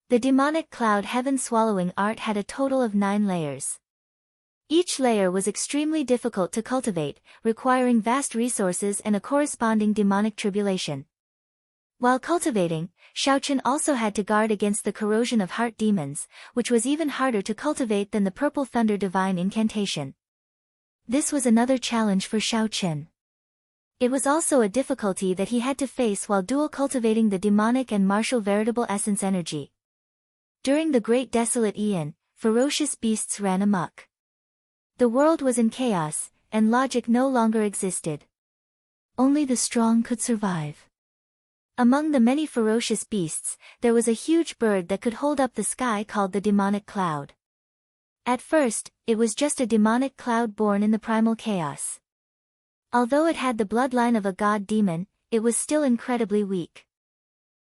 The demonic cloud heaven swallowing art had a total of 9 layers. Each layer was extremely difficult to cultivate, requiring vast resources and a corresponding demonic tribulation. While cultivating, Xiao Chen also had to guard against the corrosion of heart demons, which was even harder to cultivate than the purple thunder divine incantation. This was another challenge for Xiao Chen. It was also a difficulty that he had to face while dual cultivating the demonic and martial veritable essence energy. During the Great Desolate Aeon, ferocious beasts ran amok. The world was in chaos, and logic no longer existed. Only the strong could survive. Among the many ferocious beasts, there was a huge bird that could hold up the sky called the demonic cloud. At first, it was just a demonic cloud born in the primal chaos. Although it had the bloodline of a god-demon, it was still incredibly weak.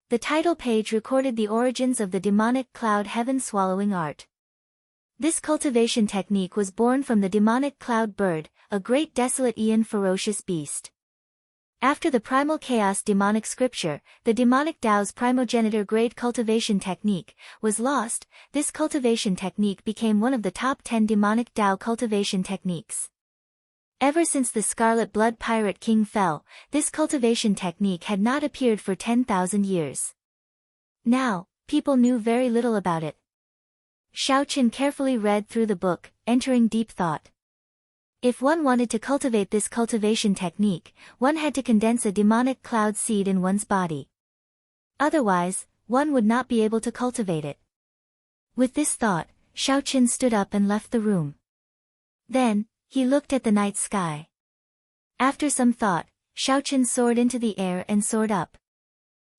The title page recorded the origins of the demonic cloud heaven swallowing art. This cultivation technique was born from the demonic cloud bird, a great desolate Aeon ferocious beast. After the primal chaos demonic scripture, the demonic Tao's primogenitor grade cultivation technique was lost. This cultivation technique became one of the top 10 demonic Tao cultivation techniques. Ever since the Scarlet Blood Pirate King fell, this cultivation technique had not appeared for 10,000 years. Now, people knew very little about it. Xiao Chen carefully read through the book, entering deep thought. If one wanted to cultivate this cultivation technique, one had to condense a demonic cloud seed in one's body. Otherwise, one would not be able to cultivate it. With this thought, Xiao Chen stood up and left the room. Then, he looked at the night sky. After some thought, Xiao Chen soared into the air and soared up.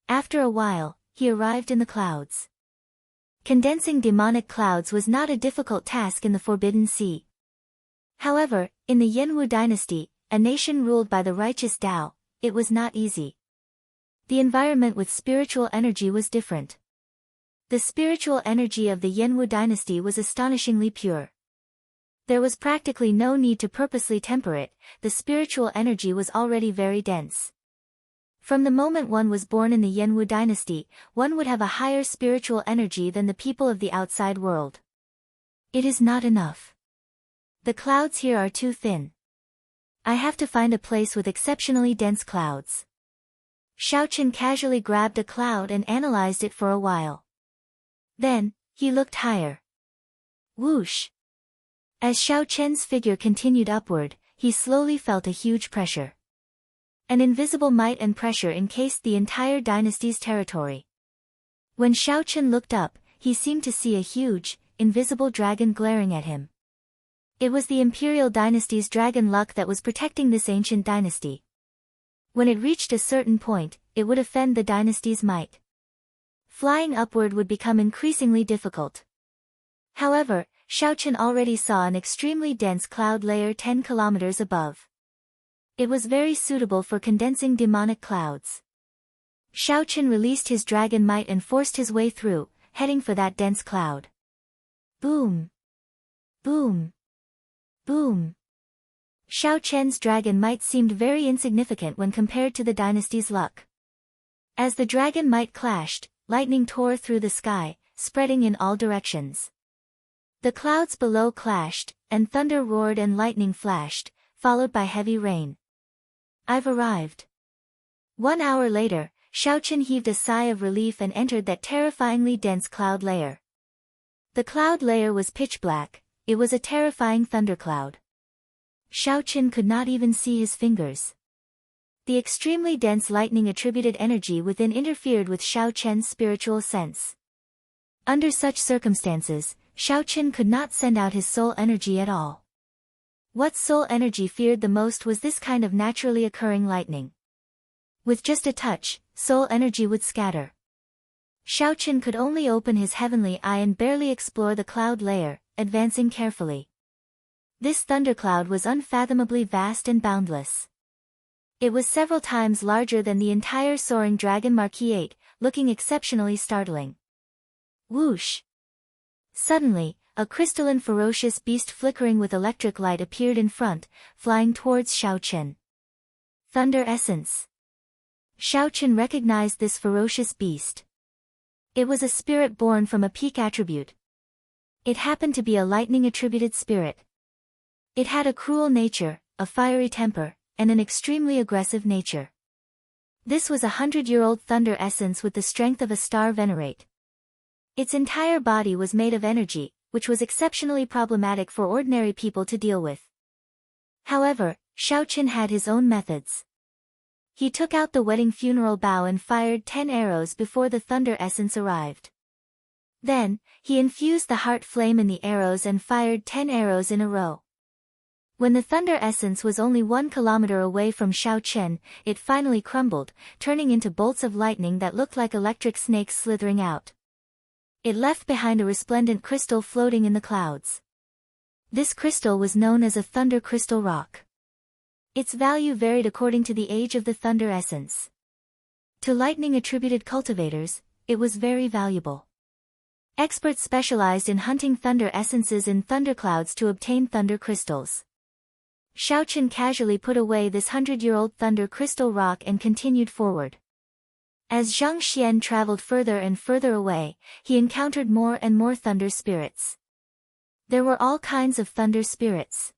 After a while, he arrived in the clouds. Condensing demonic clouds was not a difficult task in the Forbidden Sea. However, in the Yanwu dynasty, a nation ruled by the righteous Tao, it was not easy. The environment with spiritual energy was different. The spiritual energy of the Yanwu dynasty was astonishingly pure. There was practically no need to purposely temper it, the spiritual energy was already very dense. From the moment one was born in the Yanwu dynasty, one would have a higher spiritual energy than the people of the outside world. It is not enough. The clouds here are too thin. I have to find a place with exceptionally dense clouds. Xiao Chen casually grabbed a cloud and analyzed it for a while. Then, he looked higher. Whoosh! As Xiao Chen's figure continued upward, he slowly felt a huge pressure. An invisible might and pressure encased the entire dynasty's territory. When Xiao Chen looked up, he seemed to see a huge, invisible dragon glaring at him. It was the imperial dynasty's dragon luck that was protecting this ancient dynasty. When it reached a certain point, it would offend the dynasty's might. Flying upward would become increasingly difficult. However, Xiao Chen already saw an extremely dense cloud layer 10 kilometers above. It was very suitable for condensing demonic clouds. Xiao Chen released his dragon might and forced his way through, heading for that dense cloud. Boom! Boom! Boom! Xiao Chen's dragon might seemed very insignificant when compared to the dynasty's luck. As the dragon might clashed, lightning tore through the sky, spreading in all directions. The clouds below clashed, and thunder roared and lightning flashed, followed by heavy rain. I've arrived. 1 hour later, Xiao Chen heaved a sigh of relief and entered that terrifyingly dense cloud layer. The cloud layer was pitch black, it was a terrifying thundercloud. Xiao Chen could not even see his fingers. The extremely dense lightning-attributed energy within interfered with Xiao Chen's spiritual sense. Under such circumstances, Xiao Chen could not send out his soul energy at all. What soul energy feared the most was this kind of naturally occurring lightning. With just a touch, soul energy would scatter. Xiao Chen could only open his heavenly eye and barely explore the cloud layer, advancing carefully. This thundercloud was unfathomably vast and boundless. It was several times larger than the entire soaring dragon Marquis 8, looking exceptionally startling. Whoosh! Suddenly, a crystalline ferocious beast flickering with electric light appeared in front, flying towards Xiao Chen. Thunder Essence. Xiao Chen recognized this ferocious beast. It was a spirit born from a peak attribute. It happened to be a lightning-attributed spirit. It had a cruel nature, a fiery temper, and an extremely aggressive nature. This was a 100-year-old thunder essence with the strength of a star venerate. Its entire body was made of energy, which was exceptionally problematic for ordinary people to deal with. However, Xiao Chen had his own methods. He took out the wedding funeral bow and fired 10 arrows before the thunder essence arrived. Then, he infused the heart flame in the arrows and fired 10 arrows in a row. When the thunder essence was only 1 kilometer away from Xiao Chen, it finally crumbled, turning into bolts of lightning that looked like electric snakes slithering out. It left behind a resplendent crystal floating in the clouds. This crystal was known as a thunder crystal rock. Its value varied according to the age of the thunder essence. To lightning-attributed cultivators, it was very valuable. Experts specialized in hunting thunder essences in thunderclouds to obtain thunder crystals. Xiao Chen casually put away this 100-year-old thunder crystal rock and continued forward. As Zhang Xian traveled further and further away, he encountered more and more thunder spirits. There were all kinds of thunder spirits.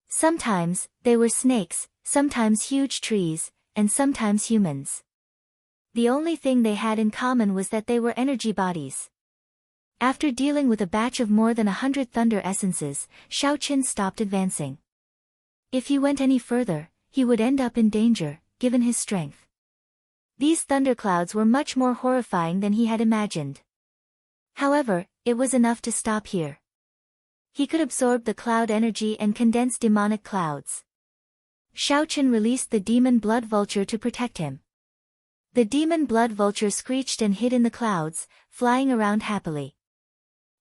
Sometimes, they were snakes, sometimes huge trees, and sometimes humans. The only thing they had in common was that they were energy bodies. After dealing with a batch of more than 100 thunder essences, Xiao Chen stopped advancing. If he went any further, he would end up in danger, given his strength. These thunderclouds were much more horrifying than he had imagined. However, it was enough to stop here. He could absorb the cloud energy and condense demonic clouds. Xiao Chen released the demon blood vulture to protect him. The demon blood vulture screeched and hid in the clouds, flying around happily.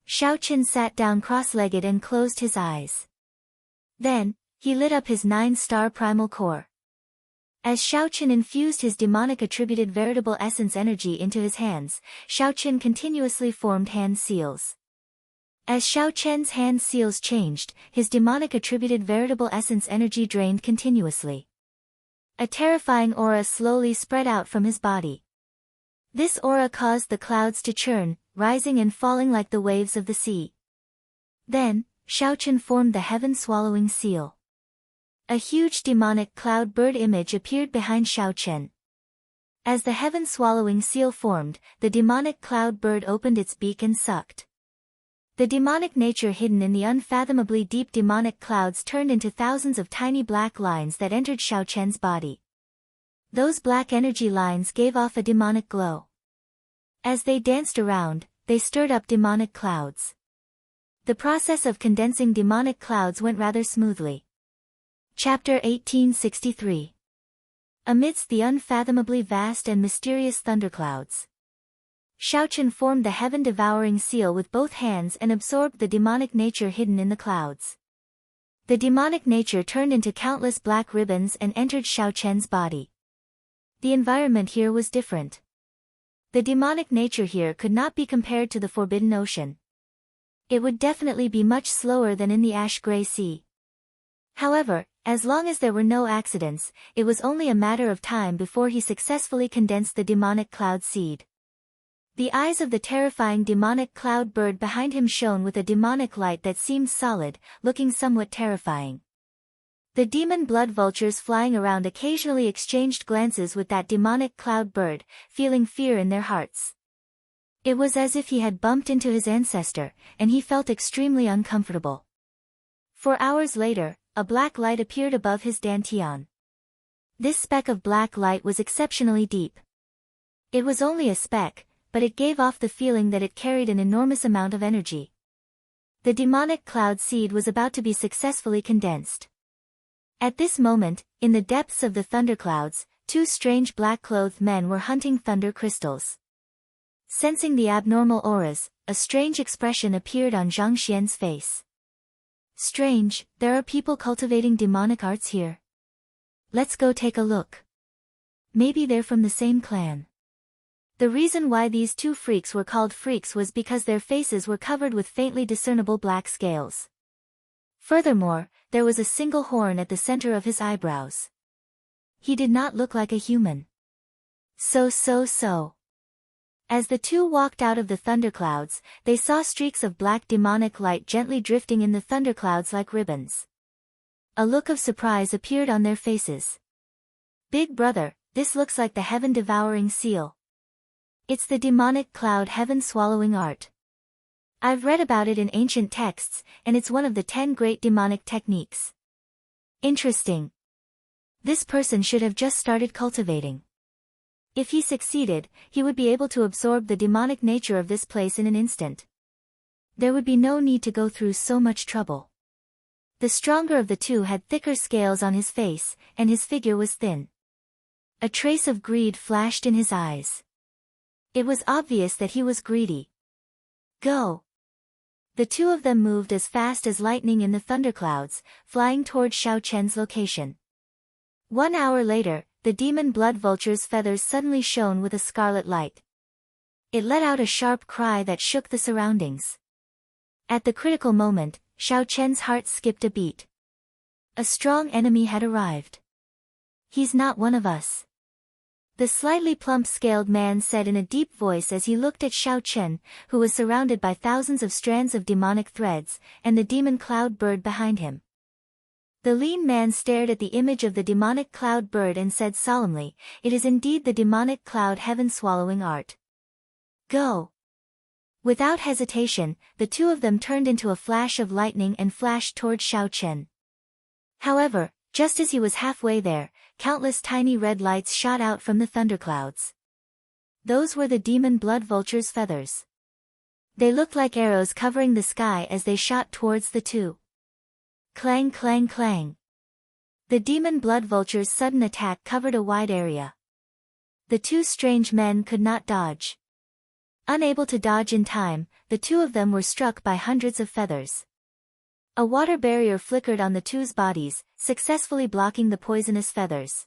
Xiao Chen sat down cross-legged and closed his eyes. Then, he lit up his 9-star primal core. As Xiao Chen infused his demonic-attributed veritable essence energy into his hands, Xiao Chen continuously formed hand seals. As Xiao Chen's hand seals changed, his demonic-attributed veritable essence energy drained continuously. A terrifying aura slowly spread out from his body. This aura caused the clouds to churn, rising and falling like the waves of the sea. Then, Xiao Chen formed the heaven-swallowing seal. A huge demonic cloud bird image appeared behind Xiao Chen. As the heaven-swallowing seal formed, the demonic cloud bird opened its beak and sucked. The demonic nature hidden in the unfathomably deep demonic clouds turned into thousands of tiny black lines that entered Xiao Chen's body. Those black energy lines gave off a demonic glow. As they danced around, they stirred up demonic clouds. The process of condensing demonic clouds went rather smoothly. Chapter 1863. Amidst the unfathomably vast and mysterious thunderclouds, Xiao Chen formed the heaven-devouring seal with both hands and absorbed the demonic nature hidden in the clouds. The demonic nature turned into countless black ribbons and entered Xiao Chen's body. The environment here was different. The demonic nature here could not be compared to the Forbidden Ocean. It would definitely be much slower than in the ash-gray sea. However, as long as there were no accidents, it was only a matter of time before he successfully condensed the demonic cloud seed. The eyes of the terrifying demonic cloud bird behind him shone with a demonic light that seemed solid, looking somewhat terrifying. The demon blood vultures flying around occasionally exchanged glances with that demonic cloud bird, feeling fear in their hearts. It was as if he had bumped into his ancestor, and he felt extremely uncomfortable. 4 hours later, a black light appeared above his dantian. This speck of black light was exceptionally deep. It was only a speck, but it gave off the feeling that it carried an enormous amount of energy. The demonic cloud seed was about to be successfully condensed. At this moment, in the depths of the thunderclouds, 2 strange black-clothed men were hunting thunder crystals. Sensing the abnormal auras, a strange expression appeared on Zhang Xian's face. Strange, there are people cultivating demonic arts here. Let's go take a look. Maybe they're from the same clan. The reason why these 2 freaks were called freaks was because their faces were covered with faintly discernible black scales. Furthermore, there was a single horn at the center of his eyebrows. He did not look like a human. So. As the 2 walked out of the thunderclouds, they saw streaks of black demonic light gently drifting in the thunderclouds like ribbons. A look of surprise appeared on their faces. Big brother, this looks like the heaven-devouring seal. It's the demonic cloud heaven-swallowing art. I've read about it in ancient texts, and it's one of the 10 great demonic techniques. Interesting. This person should have just started cultivating. If he succeeded, he would be able to absorb the demonic nature of this place in an instant. There would be no need to go through so much trouble. The stronger of the 2 had thicker scales on his face, and his figure was thin. A trace of greed flashed in his eyes. It was obvious that he was greedy. Go! The 2 of them moved as fast as lightning in the thunderclouds, flying toward Xiao Chen's location. 1 hour later, the demon blood vulture's feathers suddenly shone with a scarlet light. It let out a sharp cry that shook the surroundings. At the critical moment, Xiao Chen's heart skipped a beat. A strong enemy had arrived. He's not one of us. The slightly plump-scaled man said in a deep voice as he looked at Xiao Chen, who was surrounded by thousands of strands of demonic threads, and the demon cloud bird behind him. The lean man stared at the image of the demonic cloud bird and said solemnly, "It is indeed the demonic cloud heaven-swallowing art. Go!" Without hesitation, the 2 of them turned into a flash of lightning and flashed toward Xiao Chen. However, just as he was halfway there, countless tiny red lights shot out from the thunderclouds. Those were the demon blood vulture's feathers. They looked like arrows covering the sky as they shot towards the 2. Clang clang clang. The demon blood vulture's sudden attack covered a wide area. The 2 strange men could not dodge. Unable to dodge in time, the 2 of them were struck by hundreds of feathers. A water barrier flickered on the 2's bodies, successfully blocking the poisonous feathers.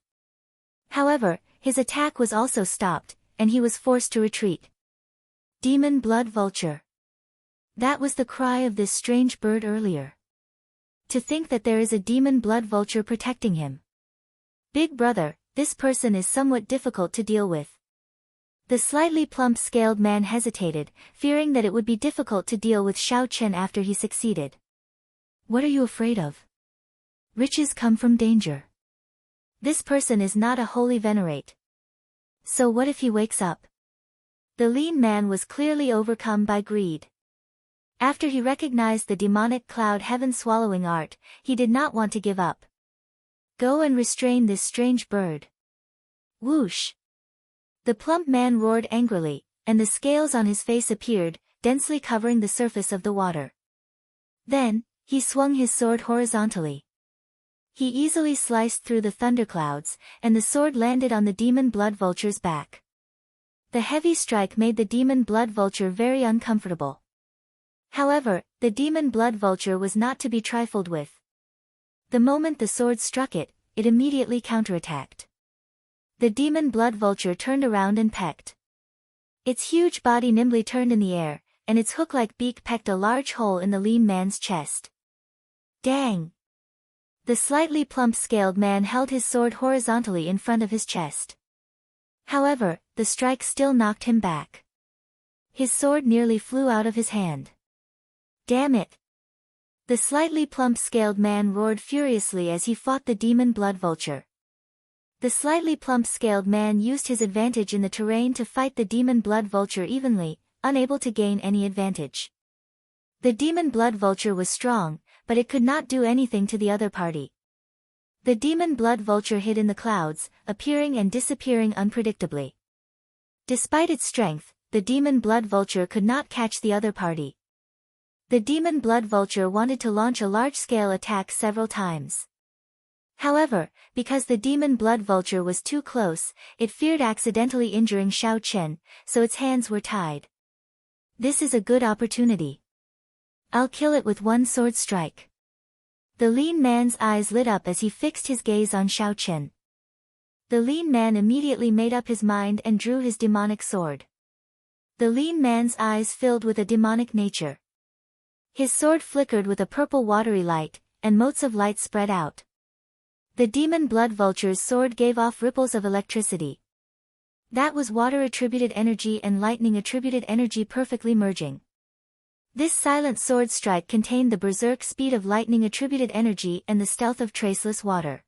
However, his attack was also stopped, and he was forced to retreat. Demon blood vulture. That was the cry of this strange bird earlier. To think that there is a demon blood vulture protecting him. Big brother, this person is somewhat difficult to deal with. The slightly plump-scaled man hesitated, fearing that it would be difficult to deal with Xiao Chen after he succeeded. What are you afraid of? Riches come from danger. This person is not a holy venerate. So what if he wakes up? The lean man was clearly overcome by greed. After he recognized the demonic cloud heaven-swallowing art, he did not want to give up. Go and restrain this strange bird. Whoosh! The plump man roared angrily, and the scales on his face appeared, densely covering the surface of the water. Then, he swung his sword horizontally. He easily sliced through the thunderclouds, and the sword landed on the demon blood vulture's back. The heavy strike made the demon blood vulture very uncomfortable. However, the demon blood vulture was not to be trifled with. The moment the sword struck it, it immediately counterattacked. The demon blood vulture turned around and pecked. Its huge body nimbly turned in the air, and its hook-like beak pecked a large hole in the lean man's chest. Dang! The slightly plump-scaled man held his sword horizontally in front of his chest. However, the strike still knocked him back. His sword nearly flew out of his hand. Damn it! The slightly plump-scaled man roared furiously as he fought the demon blood vulture. The slightly plump-scaled man used his advantage in the terrain to fight the demon blood vulture evenly, unable to gain any advantage. The demon blood vulture was strong, but it could not do anything to the other party. The demon blood vulture hid in the clouds, appearing and disappearing unpredictably. Despite its strength, the demon blood vulture could not catch the other party. The demon blood vulture wanted to launch a large-scale attack several times. However, because the demon blood vulture was too close, it feared accidentally injuring Xiao Chen, so its hands were tied. This is a good opportunity. I'll kill it with one sword strike. The lean man's eyes lit up as he fixed his gaze on Xiao Chen. The lean man immediately made up his mind and drew his demonic sword. The lean man's eyes filled with a demonic nature. His sword flickered with a purple watery light, and motes of light spread out. The demon blood vulture's sword gave off ripples of electricity. That was water-attributed energy and lightning-attributed energy perfectly merging. This silent sword strike contained the berserk speed of lightning-attributed energy and the stealth of traceless water.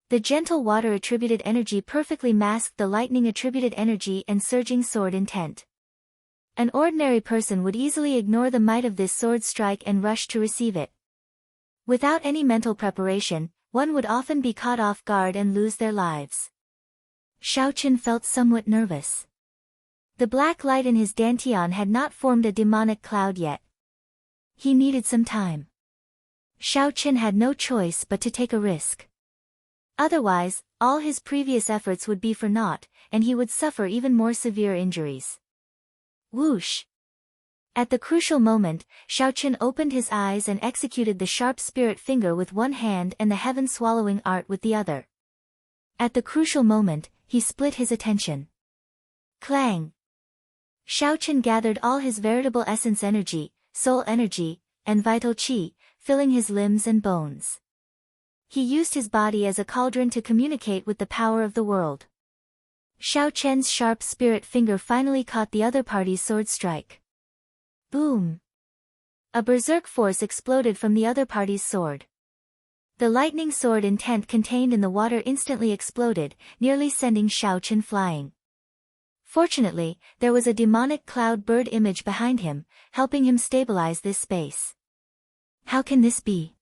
The gentle water-attributed energy perfectly masked the lightning-attributed energy and surging sword intent. An ordinary person would easily ignore the might of this sword strike and rush to receive it. Without any mental preparation, one would often be caught off guard and lose their lives. Xiao Chen felt somewhat nervous. The black light in his dantian had not formed a demonic cloud yet. He needed some time. Xiao Chen had no choice but to take a risk. Otherwise, all his previous efforts would be for naught, and he would suffer even more severe injuries. Whoosh! At the crucial moment, Xiao Chen opened his eyes and executed the sharp spirit finger with one hand and the heaven-swallowing art with the other. At the crucial moment, he split his attention. Clang! Xiao Chen gathered all his veritable essence energy, soul energy, and vital qi, filling his limbs and bones. He used his body as a cauldron to communicate with the power of the world. Xiao Chen's sharp spirit finger finally caught the other party's sword strike. Boom! A berserk force exploded from the other party's sword. The lightning sword intent contained in the water instantly exploded, nearly sending Xiao Chen flying. Fortunately, there was a demonic cloud bird image behind him, helping him stabilize this space. How can this be?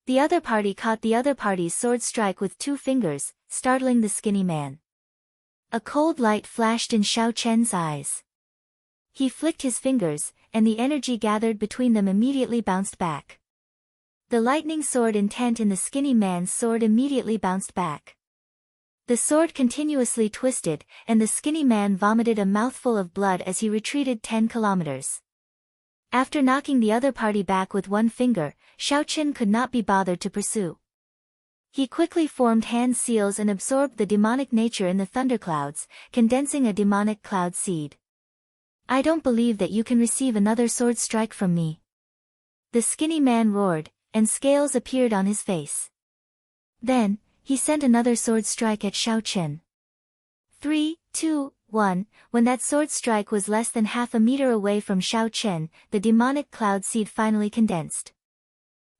The other party caught the other party's sword strike with 2 fingers, startling the skinny man. A cold light flashed in Xiao Chen's eyes. He flicked his fingers, and the energy gathered between them immediately bounced back. The lightning sword intent in the skinny man's sword immediately bounced back. The sword continuously twisted, and the skinny man vomited a mouthful of blood as he retreated 10 kilometers. After knocking the other party back with 1 finger, Xiao Chen could not be bothered to pursue. He quickly formed hand seals and absorbed the demonic nature in the thunderclouds, condensing a demonic cloud seed. I don't believe that you can receive another sword strike from me. The skinny man roared, and scales appeared on his face. Then, he sent another sword strike at Xiao Chen. 3, 2, 1, when that sword strike was less than half a meter away from Xiao Chen, the demonic cloud seed finally condensed.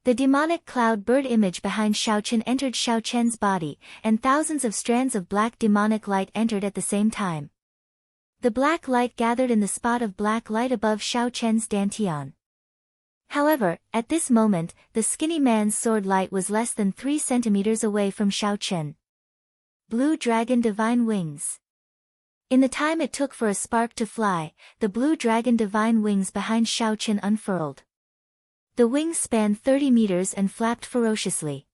The demonic cloud bird image behind Xiao Chen entered Xiao Chen's body, and thousands of strands of black demonic light entered at the same time. The black light gathered in the spot of black light above Xiao Chen's dantian. However, at this moment, the skinny man's sword light was less than 3 centimeters away from Xiao Chen. Blue Dragon Divine Wings. In the time it took for a spark to fly, the blue dragon divine wings behind Xiao Chen unfurled. The wings spanned 30 meters and flapped ferociously.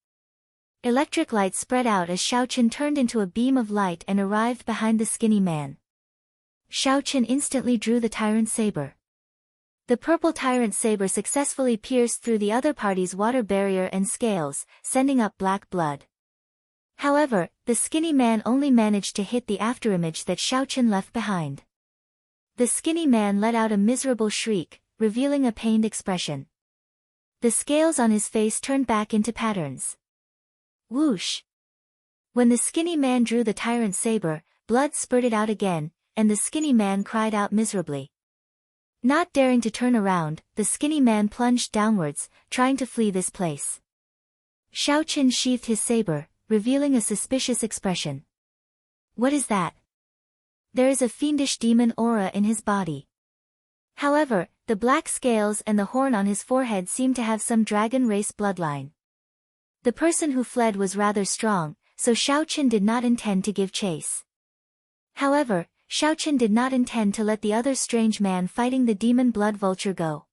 Electric light spread out as Xiao Chen turned into a beam of light and arrived behind the skinny man. Xiao Chen instantly drew the tyrant saber. The purple tyrant saber successfully pierced through the other party's water barrier and scales, sending up black blood. However, the skinny man only managed to hit the afterimage that Xiao Chen left behind. The skinny man let out a miserable shriek, revealing a pained expression. The scales on his face turned back into patterns. Whoosh! When the skinny man drew the tyrant's saber, blood spurted out again, and the skinny man cried out miserably. Not daring to turn around, the skinny man plunged downwards, trying to flee this place. Xiao Qin sheathed his saber, revealing a suspicious expression. What is that? There is a fiendish demon aura in his body. However, the black scales and the horn on his forehead seemed to have some dragon race bloodline. The person who fled was rather strong, so Xiao Qin did not intend to give chase. However, Xiao Qin did not intend to let the other strange man fighting the demon blood vulture go.